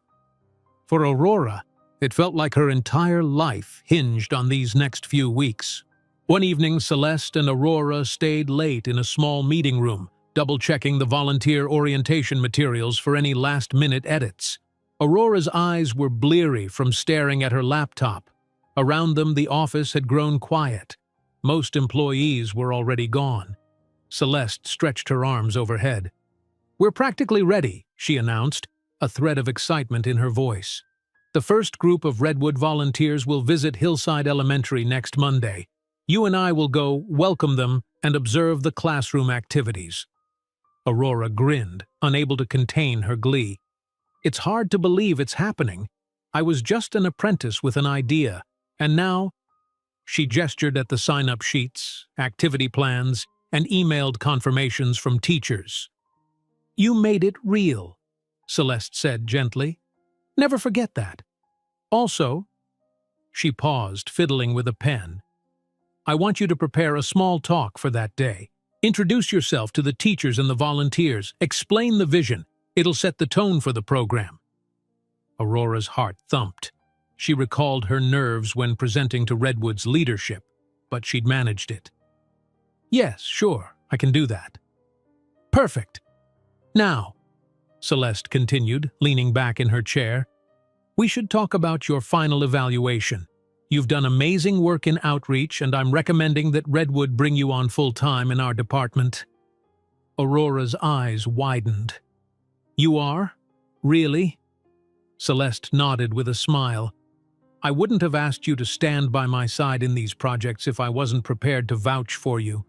For Aurora, it felt like her entire life hinged on these next few weeks. One evening, Celeste and Aurora stayed late in a small meeting room, double-checking the volunteer orientation materials for any last-minute edits. Aurora's eyes were bleary from staring at her laptop. Around them, the office had grown quiet. Most employees were already gone. Celeste stretched her arms overhead. "We're practically ready," she announced, a thread of excitement in her voice. "The first group of Redwood volunteers will visit Hillside Elementary next Monday. You and I will go welcome them and observe the classroom activities." Aurora grinned, unable to contain her glee. "It's hard to believe it's happening. I was just an apprentice with an idea, and now—" She gestured at the sign-up sheets, activity plans, and emailed confirmations from teachers. "You made it real," Celeste said gently. "Never forget that. Also," she paused, fiddling with a pen, "I want you to prepare a small talk for that day. Introduce yourself to the teachers and the volunteers. Explain the vision. It'll set the tone for the program." Aurora's heart thumped. She recalled her nerves when presenting to Redwood's leadership, but she'd managed it. "Yes, sure, I can do that." "Perfect. Now," Celeste continued, leaning back in her chair, "we should talk about your final evaluation. You've done amazing work in outreach, and I'm recommending that Redwood bring you on full-time in our department." Aurora's eyes widened. "You are? Really?" Celeste nodded with a smile. I wouldn't have asked you to stand by my side in these projects if I wasn't prepared to vouch for you.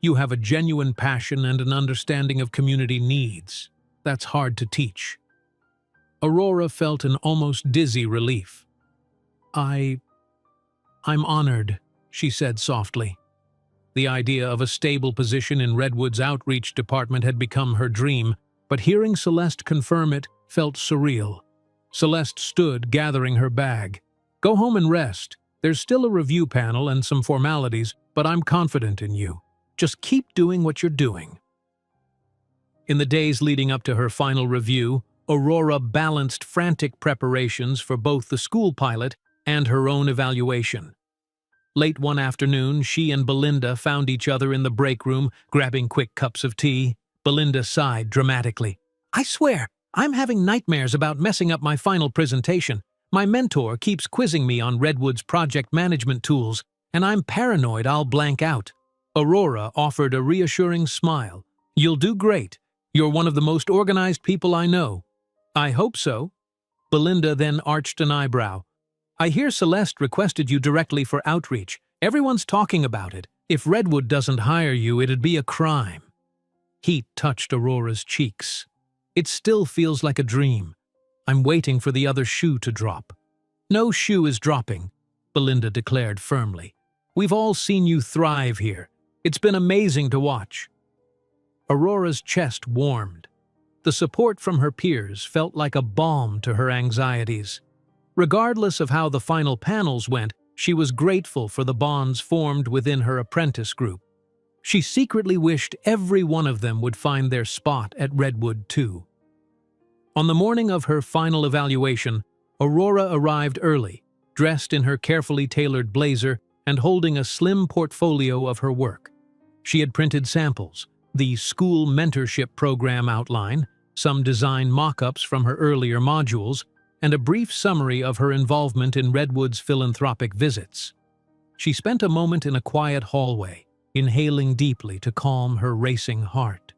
You have a genuine passion and an understanding of community needs. That's hard to teach." Aurora felt an almost dizzy relief. I'm honored," she said softly. The idea of a stable position in Redwood's outreach department had become her dream, but hearing Celeste confirm it felt surreal. Celeste stood, gathering her bag. "Go home and rest. There's still a review panel and some formalities, but I'm confident in you. Just keep doing what you're doing." In the days leading up to her final review, Aurora balanced frantic preparations for both the school pilot and her own evaluation. Late one afternoon, she and Belinda found each other in the break room, grabbing quick cups of tea. Belinda sighed dramatically. "I swear, I'm having nightmares about messing up my final presentation. My mentor keeps quizzing me on Redwood's project management tools, and I'm paranoid I'll blank out." Aurora offered a reassuring smile. "You'll do great. You're one of the most organized people I know." "I hope so." Belinda then arched an eyebrow. "I hear Celeste requested you directly for outreach. Everyone's talking about it. If Redwood doesn't hire you, it'd be a crime." Heat touched Aurora's cheeks. "It still feels like a dream. I'm waiting for the other shoe to drop." "No shoe is dropping," Belinda declared firmly. "We've all seen you thrive here. It's been amazing to watch." Aurora's chest warmed. The support from her peers felt like a balm to her anxieties. Regardless of how the final panels went, she was grateful for the bonds formed within her apprentice group. She secretly wished every one of them would find their spot at Redwood too. On the morning of her final evaluation, Aurora arrived early, dressed in her carefully tailored blazer and holding a slim portfolio of her work. She had printed samples, the school mentorship program outline, some design mock-ups from her earlier modules, and a brief summary of her involvement in Redwood's philanthropic visits. She spent a moment in a quiet hallway, inhaling deeply to calm her racing heart.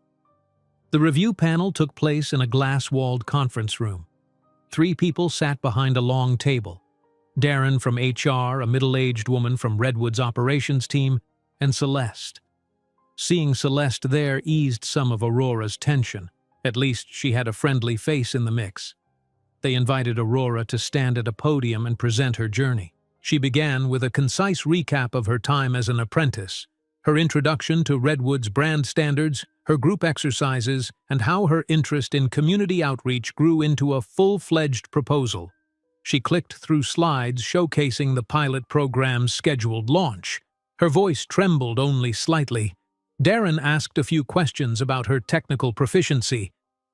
The review panel took place in a glass-walled conference room. 3 people sat behind a long table: Darren from HR, a middle-aged woman from Redwood's operations team, and Celeste. Seeing Celeste there eased some of Aurora's tension. At least she had a friendly face in the mix. They invited Aurora to stand at a podium and present her journey. She began with a concise recap of her time as an apprentice, her introduction to Redwood's brand standards, her group exercises, and how her interest in community outreach grew into a full-fledged proposal. She clicked through slides showcasing the pilot program's scheduled launch. Her voice trembled only slightly. Darren asked a few questions about her technical proficiency.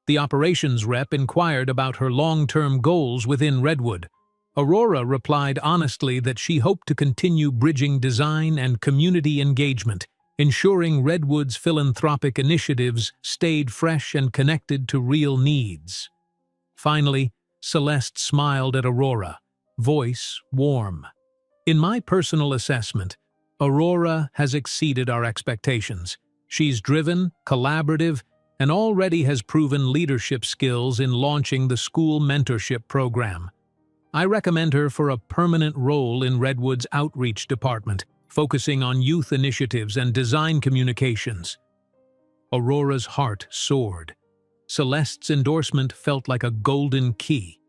The operations rep inquired about her long-term goals within Redwood. Aurora replied honestly that she hoped to continue bridging design and community engagement, ensuring Redwood's philanthropic initiatives stayed fresh and connected to real needs. Finally, Celeste smiled at Aurora, voice warm. "In my personal assessment, Aurora has exceeded our expectations. She's driven, collaborative, and already has proven leadership skills in launching the school mentorship program. I recommend her for a permanent role in Redwood's outreach department, focusing on youth initiatives and design communications." Aurora's heart soared. Celeste's endorsement felt like a golden key.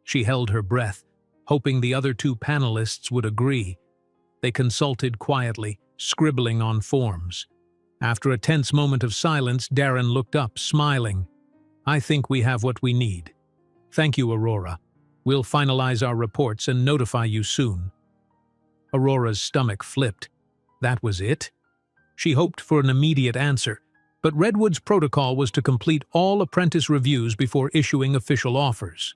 She held her breath, hoping the other 2 panelists would agree. They consulted quietly, scribbling on forms. After a tense moment of silence, Darren looked up, smiling. "I think we have what we need. Thank you, Aurora. We'll finalize our reports and notify you soon." Aurora's stomach flipped. That was it? She hoped for an immediate answer, but Redwood's protocol was to complete all apprentice reviews before issuing official offers.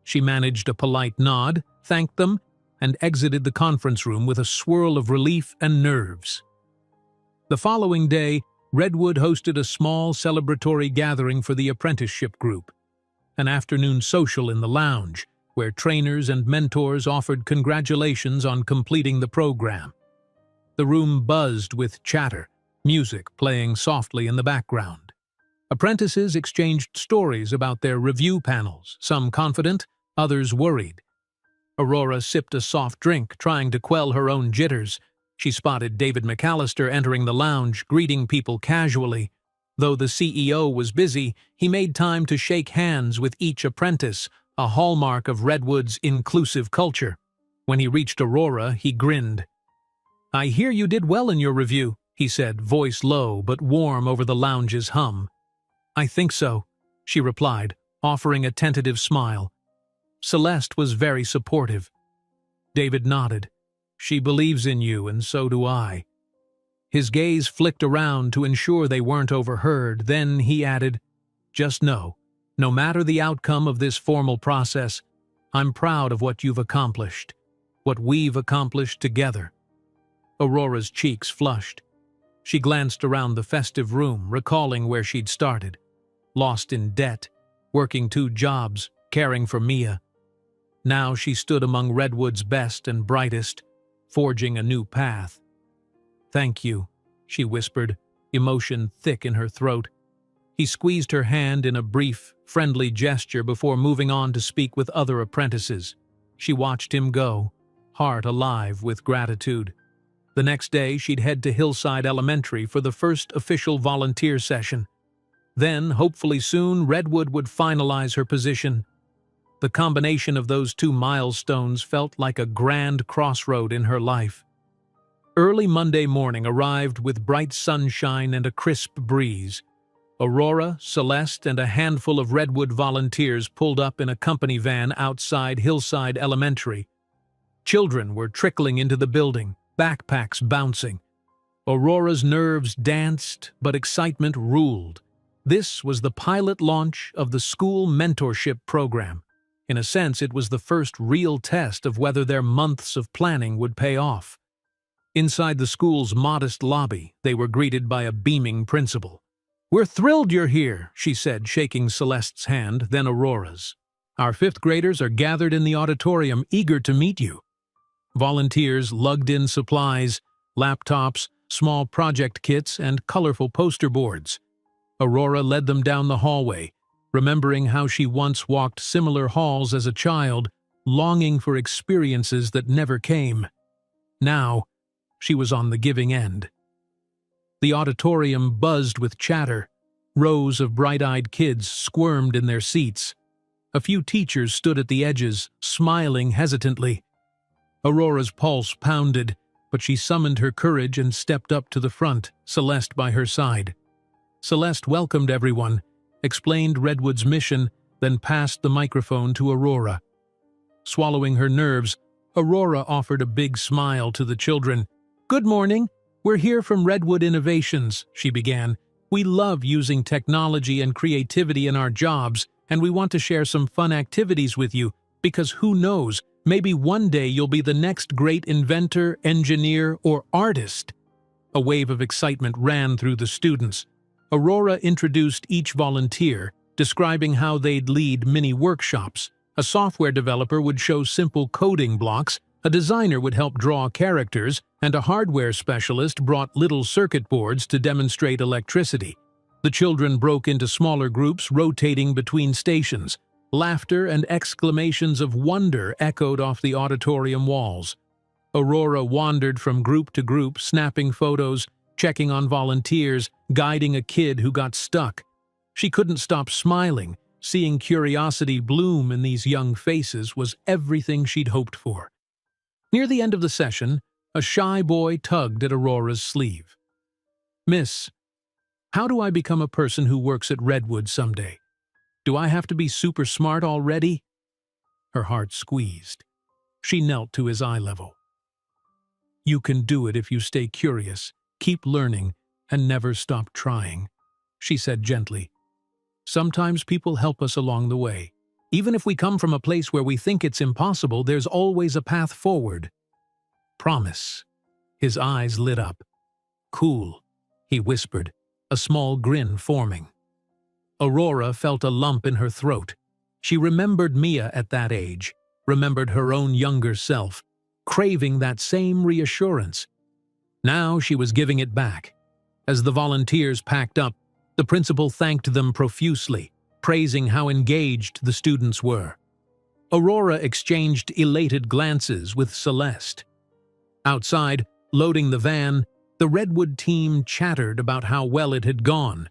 She managed a polite nod, thanked them, and exited the conference room with a swirl of relief and nerves. The following day, Redwood hosted a small celebratory gathering for the apprenticeship group, an afternoon social in the lounge, where trainers and mentors offered congratulations on completing the program. The room buzzed with chatter, music playing softly in the background. Apprentices exchanged stories about their review panels, some confident, others worried. Aurora sipped a soft drink, trying to quell her own jitters. She spotted David McAllister entering the lounge, greeting people casually. Though the CEO was busy, he made time to shake hands with each apprentice, a hallmark of Redwood's inclusive culture. When he reached Aurora, he grinned. "I hear you did well in your review," he said, voice low but warm over the lounge's hum. "I think so," she replied, offering a tentative smile. Celeste was very supportive. David nodded. "She believes in you, and so do I." His gaze flicked around to ensure they weren't overheard. Then he added, "Just know, no matter the outcome of this formal process, I'm proud of what you've accomplished, what we've accomplished together." Aurora's cheeks flushed. She glanced around the festive room, recalling where she'd started. Lost in debt, working 2 jobs, caring for Mia. Now she stood among Redwood's best and brightest, forging a new path. "Thank you," she whispered, emotion thick in her throat. He squeezed her hand in a brief, friendly gesture before moving on to speak with other apprentices. She watched him go, heart alive with gratitude. The next day, she'd head to Hillside Elementary for the first official volunteer session. Then, hopefully soon, Redwood would finalize her position. The combination of those 2 milestones felt like a grand crossroad in her life. Early Monday morning arrived with bright sunshine and a crisp breeze. Aurora, Celeste, and a handful of Redwood volunteers pulled up in a company van outside Hillside Elementary. Children were trickling into the building, backpacks bouncing. Aurora's nerves danced, but excitement ruled. This was the pilot launch of the school mentorship program. In a sense, it was the first real test of whether their months of planning would pay off. Inside the school's modest lobby, they were greeted by a beaming principal. "We're thrilled you're here," she said, shaking Celeste's hand, then Aurora's. "Our 5th graders are gathered in the auditorium, eager to meet you." Volunteers lugged in supplies, laptops, small project kits, and colorful poster boards. Aurora led them down the hallway, remembering how she once walked similar halls as a child, longing for experiences that never came. Now, she was on the giving end. The auditorium buzzed with chatter. Rows of bright-eyed kids squirmed in their seats. A few teachers stood at the edges, smiling hesitantly. Aurora's pulse pounded, but she summoned her courage and stepped up to the front, Celeste by her side. Celeste welcomed everyone, explained Redwood's mission, then passed the microphone to Aurora. Swallowing her nerves, Aurora offered a big smile to the children. "Good morning. We're here from Redwood Innovations," she began. "We love using technology and creativity in our jobs, and we want to share some fun activities with you, because who knows, maybe one day you'll be the next great inventor, engineer, or artist." A wave of excitement ran through the students. Aurora introduced each volunteer, describing how they'd lead mini workshops. A software developer would show simple coding blocks, a designer would help draw characters, and a hardware specialist brought little circuit boards to demonstrate electricity. The children broke into smaller groups, rotating between stations. Laughter and exclamations of wonder echoed off the auditorium walls. Aurora wandered from group to group, snapping photos, checking on volunteers, guiding a kid who got stuck. She couldn't stop smiling. Seeing curiosity bloom in these young faces was everything she'd hoped for. Near the end of the session, a shy boy tugged at Aurora's sleeve. "Miss, how do I become a person who works at Redwood someday? Do I have to be super smart already?" Her heart squeezed. She knelt to his eye level. "You can do it if you stay curious, keep learning, and never stop trying," she said gently. "Sometimes people help us along the way. Even if we come from a place where we think it's impossible, there's always a path forward. Promise." His eyes lit up. "Cool," he whispered, a small grin forming. Aurora felt a lump in her throat. She remembered Mia at that age, remembered her own younger self, craving that same reassurance. Now she was giving it back. As the volunteers packed up, the principal thanked them profusely, praising how engaged the students were. Aurora exchanged elated glances with Celeste. Outside, loading the van, the Redwood team chattered about how well it had gone,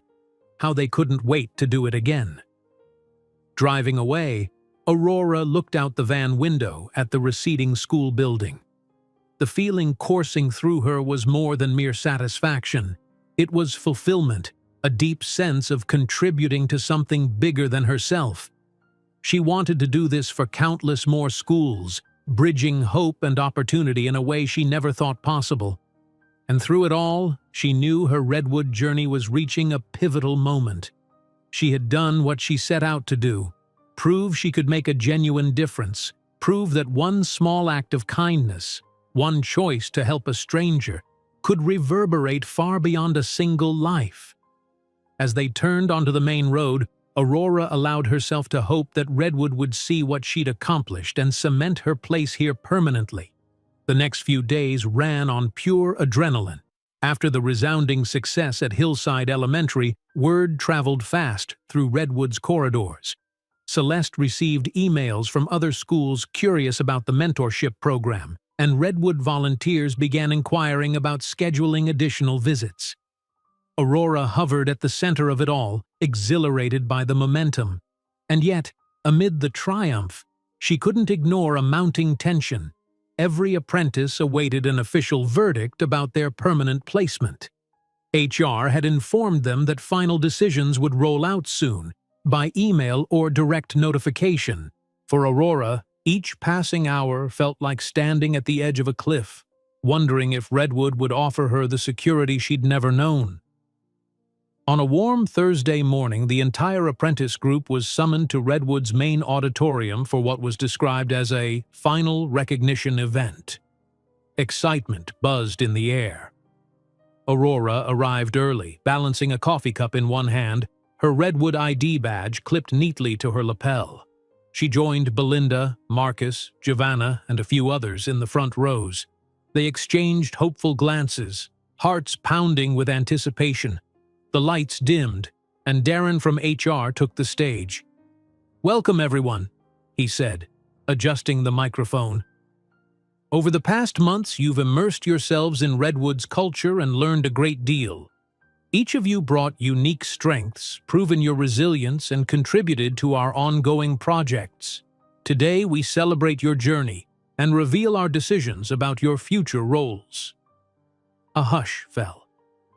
how they couldn't wait to do it again. Driving away, Aurora looked out the van window at the receding school building. The feeling coursing through her was more than mere satisfaction. It was fulfillment, a deep sense of contributing to something bigger than herself. She wanted to do this for countless more schools, bridging hope and opportunity in a way she never thought possible. And through it all, she knew her Redwood journey was reaching a pivotal moment. She had done what she set out to do, prove she could make a genuine difference, prove that one small act of kindness, one choice to help a stranger, could reverberate far beyond a single life. As they turned onto the main road, Aurora allowed herself to hope that Redwood would see what she'd accomplished and cement her place here permanently. The next few days ran on pure adrenaline. After the resounding success at Hillside Elementary, word traveled fast through Redwood's corridors. Celeste received emails from other schools curious about the mentorship program, and Redwood volunteers began inquiring about scheduling additional visits. Aurora hovered at the center of it all, exhilarated by the momentum. And yet, amid the triumph, she couldn't ignore a mounting tension. Every apprentice awaited an official verdict about their permanent placement. HR had informed them that final decisions would roll out soon, by email or direct notification. For Aurora, each passing hour felt like standing at the edge of a cliff, wondering if Redwood would offer her the security she'd never known. On a warm Thursday morning, the entire apprentice group was summoned to Redwood's main auditorium for what was described as a final recognition event. Excitement buzzed in the air. Aurora arrived early, balancing a coffee cup in one hand, her Redwood ID badge clipped neatly to her lapel. She joined Belinda, Marcus, Giovanna, and a few others in the front rows. They exchanged hopeful glances, hearts pounding with anticipation. The lights dimmed, and Darren from HR took the stage. "Welcome, everyone," he said, adjusting the microphone. "Over the past months, you've immersed yourselves in Redwood's culture and learned a great deal. Each of you brought unique strengths, proven your resilience, and contributed to our ongoing projects. Today, we celebrate your journey and reveal our decisions about your future roles." A hush fell.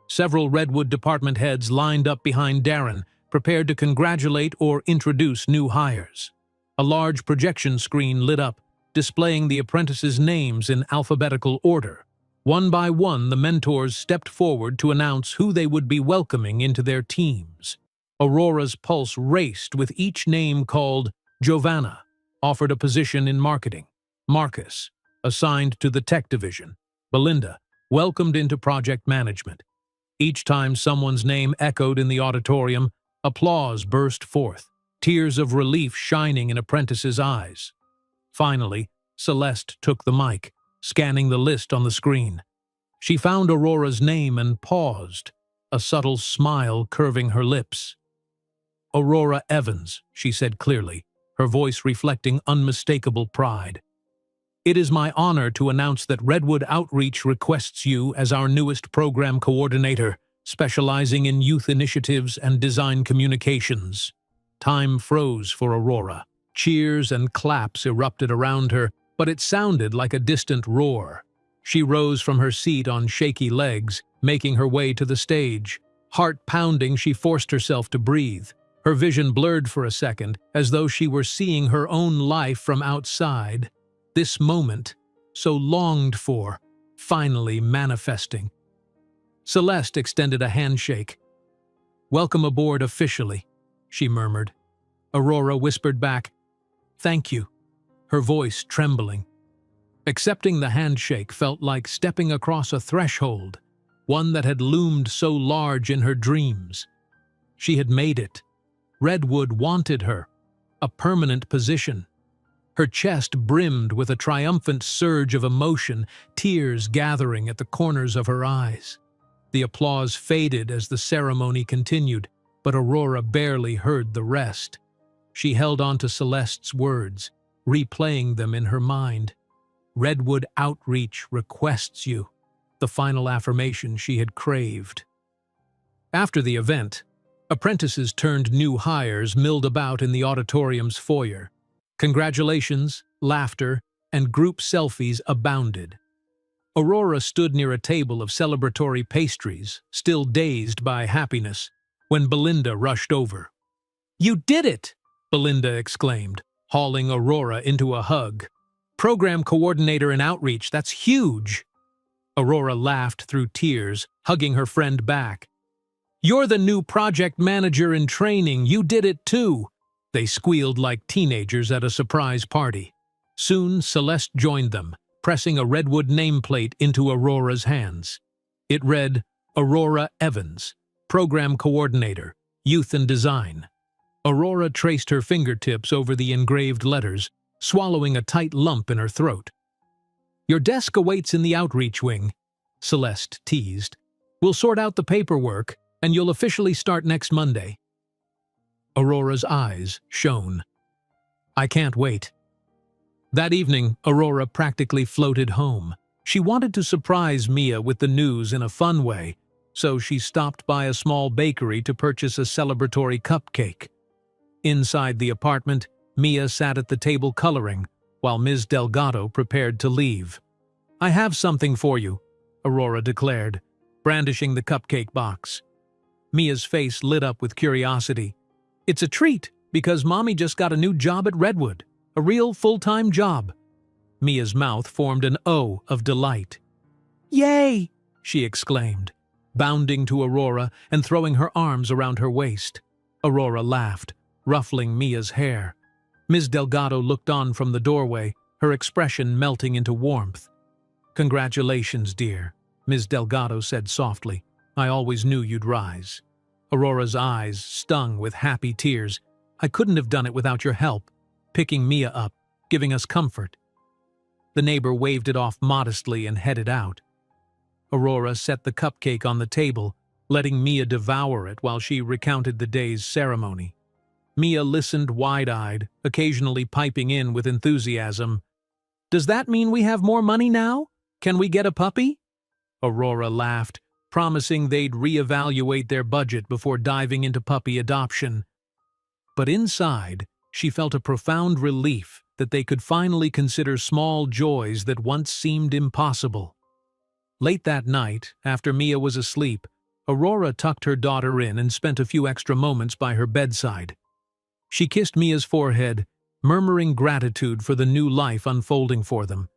Several Redwood department heads lined up behind Darren, prepared to congratulate or introduce new hires. A large projection screen lit up, displaying the apprentices' names in alphabetical order. One by one, the mentors stepped forward to announce who they would be welcoming into their teams. Aurora's pulse raced with each name called. Giovanna, offered a position in marketing. Marcus, assigned to the tech division. Belinda, welcomed into project management. Each time someone's name echoed in the auditorium, applause burst forth, tears of relief shining in apprentices' eyes. Finally, Celeste took the mic, scanning the list on the screen. She found Aurora's name and paused, a subtle smile curving her lips. "Aurora Evans," she said clearly, her voice reflecting unmistakable pride. "It is my honor to announce that Redwood Outreach requests you as our newest program coordinator, specializing in youth initiatives and design communications." Time froze for Aurora. Cheers and claps erupted around her, but it sounded like a distant roar. She rose from her seat on shaky legs, making her way to the stage. Heart pounding, she forced herself to breathe. Her vision blurred for a second, as though she were seeing her own life from outside. This moment, so longed for, finally manifesting. Celeste extended a handshake. "Welcome aboard officially," she murmured. Aurora whispered back, "Thank you," her voice trembling. Accepting the handshake felt like stepping across a threshold, one that had loomed so large in her dreams. She had made it. Redwood wanted her, a permanent position. Her chest brimmed with a triumphant surge of emotion, tears gathering at the corners of her eyes. The applause faded as the ceremony continued, but Aurora barely heard the rest. She held on to Celeste's words. replaying them in her mind. Redwood Outreach requests you, the final affirmation she had craved. After the event, apprentices turned new hires milled about in the auditorium's foyer. Congratulations, laughter, and group selfies abounded. Aurora stood near a table of celebratory pastries, still dazed by happiness, when Belinda rushed over. "You did it!" Belinda exclaimed, hauling Aurora into a hug. "Program coordinator in outreach, that's huge!" Aurora laughed through tears, hugging her friend back. "You're the new project manager in training, you did it too!" They squealed like teenagers at a surprise party. Soon Celeste joined them, pressing a Redwood nameplate into Aurora's hands. It read, "Aurora Evans, Program Coordinator, Youth and Design." Aurora traced her fingertips over the engraved letters, swallowing a tight lump in her throat. "Your desk awaits in the outreach wing," Celeste teased. "We'll sort out the paperwork, and you'll officially start next Monday." Aurora's eyes shone. "I can't wait." That evening, Aurora practically floated home. She wanted to surprise Mia with the news in a fun way, so she stopped by a small bakery to purchase a celebratory cupcake. Inside the apartment, Mia sat at the table coloring, while Ms. Delgado prepared to leave. "I have something for you," Aurora declared, brandishing the cupcake box. Mia's face lit up with curiosity. "It's a treat, because Mommy just got a new job at Redwood. A real full-time job." Mia's mouth formed an O of delight. "Yay!" she exclaimed, bounding to Aurora and throwing her arms around her waist. Aurora laughed, ruffling Mia's hair. Ms. Delgado looked on from the doorway, her expression melting into warmth. "Congratulations, dear," Ms. Delgado said softly. "I always knew you'd rise." Aurora's eyes stung with happy tears. "I couldn't have done it without your help, picking Mia up, giving us comfort." The neighbor waved it off modestly and headed out. Aurora set the cupcake on the table, letting Mia devour it while she recounted the day's ceremony. Mia listened wide-eyed, occasionally piping in with enthusiasm. "Does that mean we have more money now? Can we get a puppy?" Aurora laughed, promising they'd reevaluate their budget before diving into puppy adoption. But inside, she felt a profound relief that they could finally consider small joys that once seemed impossible. Late that night, after Mia was asleep, Aurora tucked her daughter in and spent a few extra moments by her bedside. She kissed Mia's forehead, murmuring gratitude for the new life unfolding for them.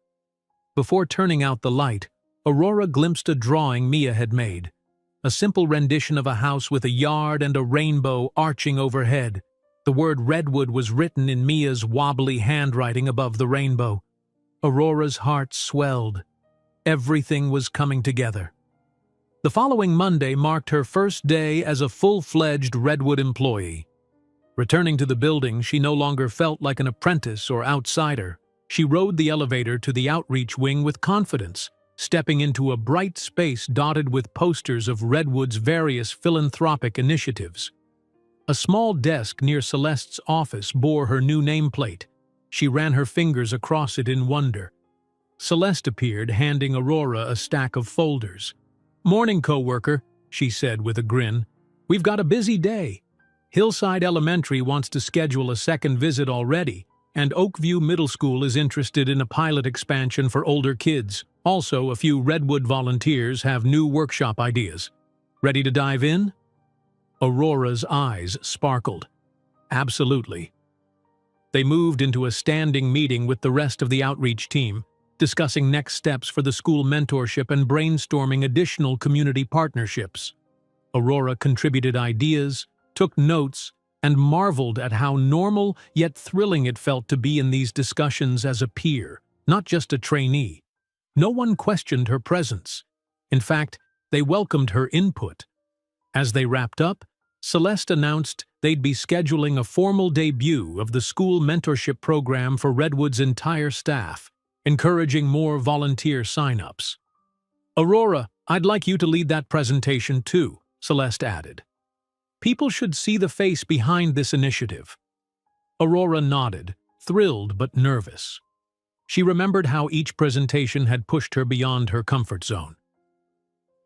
Before turning out the light, Aurora glimpsed a drawing Mia had made, a simple rendition of a house with a yard and a rainbow arching overhead. The word Redwood was written in Mia's wobbly handwriting above the rainbow. Aurora's heart swelled. Everything was coming together. The following Monday marked her first day as a full-fledged Redwood employee. Returning to the building, she no longer felt like an apprentice or outsider. She rode the elevator to the outreach wing with confidence, stepping into a bright space dotted with posters of Redwood's various philanthropic initiatives. A small desk near Celeste's office bore her new nameplate. She ran her fingers across it in wonder. Celeste appeared, handing Aurora a stack of folders. "Morning, coworker," she said with a grin. "We've got a busy day. Hillside Elementary wants to schedule a second visit already, and Oakview Middle School is interested in a pilot expansion for older kids. Also, a few Redwood volunteers have new workshop ideas. Ready to dive in?" Aurora's eyes sparkled. "Absolutely." They moved into a standing meeting with the rest of the outreach team, discussing next steps for the school mentorship and brainstorming additional community partnerships. Aurora contributed ideas, took notes, and marveled at how normal yet thrilling it felt to be in these discussions as a peer, not just a trainee. No one questioned her presence. In fact, they welcomed her input. As they wrapped up, Celeste announced they'd be scheduling a formal debut of the school mentorship program for Redwood's entire staff, encouraging more volunteer sign-ups. "Aurora, I'd like you to lead that presentation too," Celeste added. "People should see the face behind this initiative." Aurora nodded, thrilled but nervous. She remembered how each presentation had pushed her beyond her comfort zone.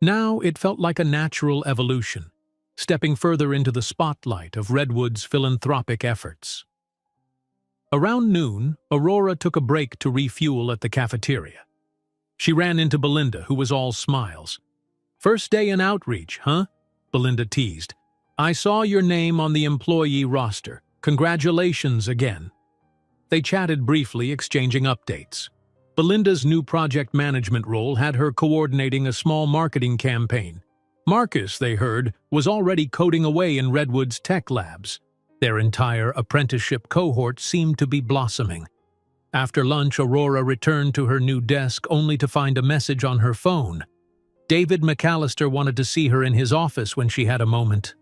Now it felt like a natural evolution, stepping further into the spotlight of Redwood's philanthropic efforts. Around noon, Aurora took a break to refuel at the cafeteria. She ran into Belinda, who was all smiles. "First day in outreach, huh?" Belinda teased. "I saw your name on the employee roster. Congratulations again." They chatted briefly, exchanging updates. Belinda's new project management role had her coordinating a small marketing campaign. Marcus, they heard, was already coding away in Redwood's tech labs. Their entire apprenticeship cohort seemed to be blossoming. After lunch, Aurora returned to her new desk only to find a message on her phone. David McAllister wanted to see her in his office when she had a moment.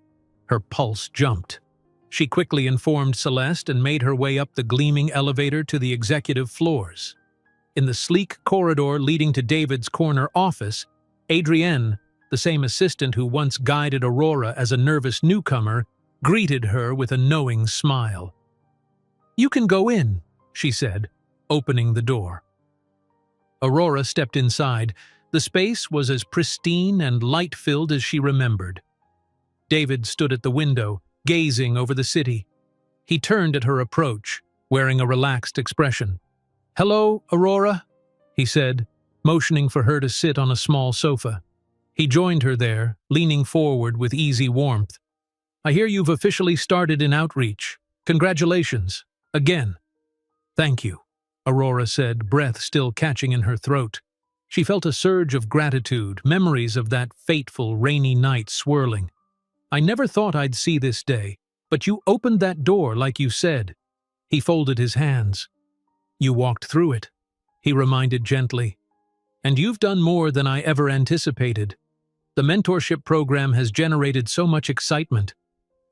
Her pulse jumped. She quickly informed Celeste and made her way up the gleaming elevator to the executive floors. In the sleek corridor leading to David's corner office, Adrienne, the same assistant who once guided Aurora as a nervous newcomer, greeted her with a knowing smile. "You can go in," she said, opening the door. Aurora stepped inside. The space was as pristine and light-filled as she remembered. David stood at the window, gazing over the city. He turned at her approach, wearing a relaxed expression. "Hello, Aurora," he said, motioning for her to sit on a small sofa. He joined her there, leaning forward with easy warmth. "I hear you've officially started in outreach. Congratulations. Again." "Thank you," Aurora said, breath still catching in her throat. She felt a surge of gratitude, memories of that fateful, rainy night swirling. "I never thought I'd see this day, but you opened that door like you said." He folded his hands. "You walked through it," he reminded gently. "And you've done more than I ever anticipated. The mentorship program has generated so much excitement.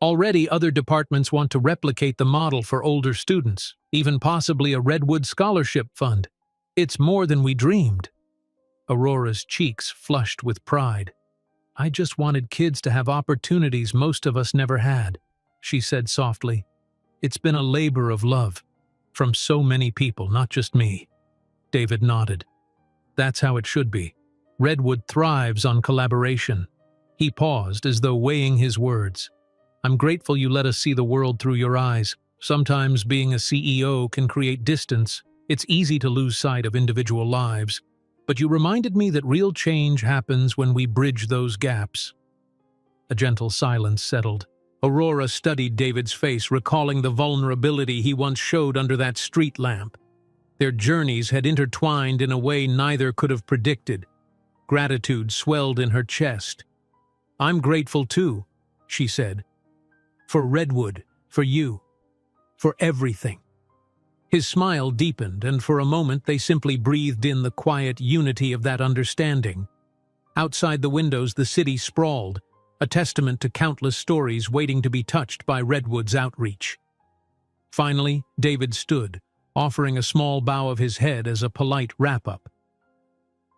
Already other departments want to replicate the model for older students, even possibly a Redwood Scholarship Fund. It's more than we dreamed." Aurora's cheeks flushed with pride. "I just wanted kids to have opportunities most of us never had," she said softly. "It's been a labor of love, from so many people, not just me." David nodded. "That's how it should be. Redwood thrives on collaboration." He paused as though weighing his words. "I'm grateful you let us see the world through your eyes. Sometimes being a CEO can create distance. It's easy to lose sight of individual lives. But you reminded me that real change happens when we bridge those gaps." A gentle silence settled. Aurora studied David's face, recalling the vulnerability he once showed under that street lamp. Their journeys had intertwined in a way neither could have predicted. Gratitude swelled in her chest. "I'm grateful too," she said. "For Redwood, for you, for everything." His smile deepened, and for a moment they simply breathed in the quiet unity of that understanding. Outside the windows, the city sprawled, a testament to countless stories waiting to be touched by Redwood's outreach. Finally, David stood, offering a small bow of his head as a polite wrap-up.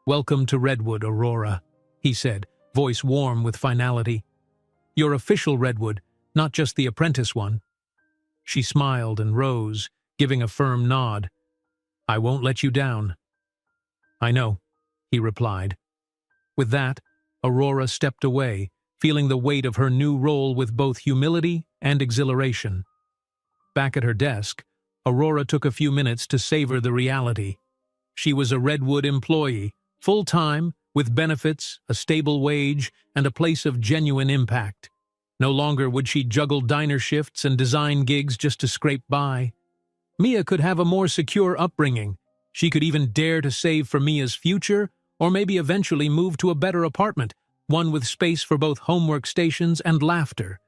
"Welcome to Redwood, Aurora," he said, voice warm with finality. "Your official Redwood, not just the apprentice one." She smiled and rose, giving a firm nod. "I won't let you down." "I know," he replied. With that, Aurora stepped away, feeling the weight of her new role with both humility and exhilaration. Back at her desk, Aurora took a few minutes to savor the reality. She was a Redwood employee, full-time, with benefits, a stable wage, and a place of genuine impact. No longer would she juggle diner shifts and design gigs just to scrape by. Mia could have a more secure upbringing. She could even dare to save for Mia's future, or maybe eventually move to a better apartment, one with space for both homework stations and laughter.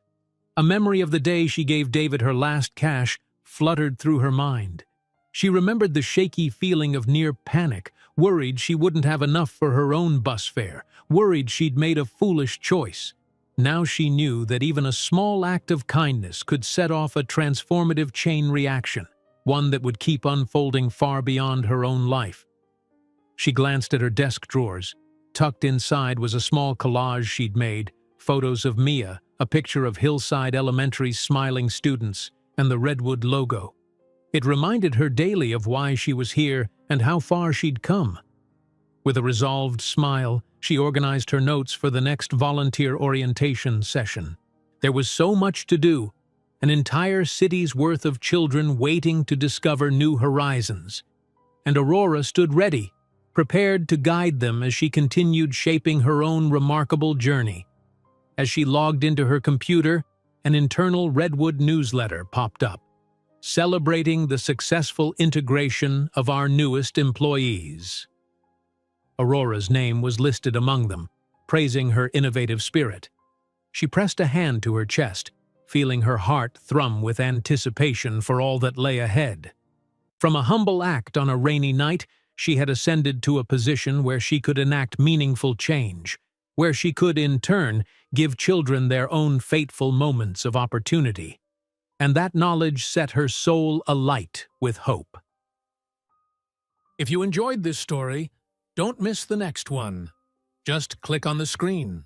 A memory of the day she gave David her last cash fluttered through her mind. She remembered the shaky feeling of near panic, worried she wouldn't have enough for her own bus fare, worried she'd made a foolish choice. Now she knew that even a small act of kindness could set off a transformative chain reaction, one that would keep unfolding far beyond her own life. She glanced at her desk drawers. Tucked inside was a small collage she'd made, photos of Mia, a picture of Hillside Elementary's smiling students, and the Redwood logo. It reminded her daily of why she was here and how far she'd come. With a resolved smile, she organized her notes for the next volunteer orientation session. There was so much to do, an entire city's worth of children waiting to discover new horizons. And Aurora stood ready, prepared to guide them as she continued shaping her own remarkable journey. As she logged into her computer, an internal Redwood newsletter popped up, celebrating the successful integration of our newest employees. Aurora's name was listed among them, praising her innovative spirit. She pressed a hand to her chest, feeling her heart thrum with anticipation for all that lay ahead. From a humble act on a rainy night, she had ascended to a position where she could enact meaningful change, where she could, in turn, give children their own fateful moments of opportunity. And that knowledge set her soul alight with hope. If you enjoyed this story, don't miss the next one. Just click on the screen.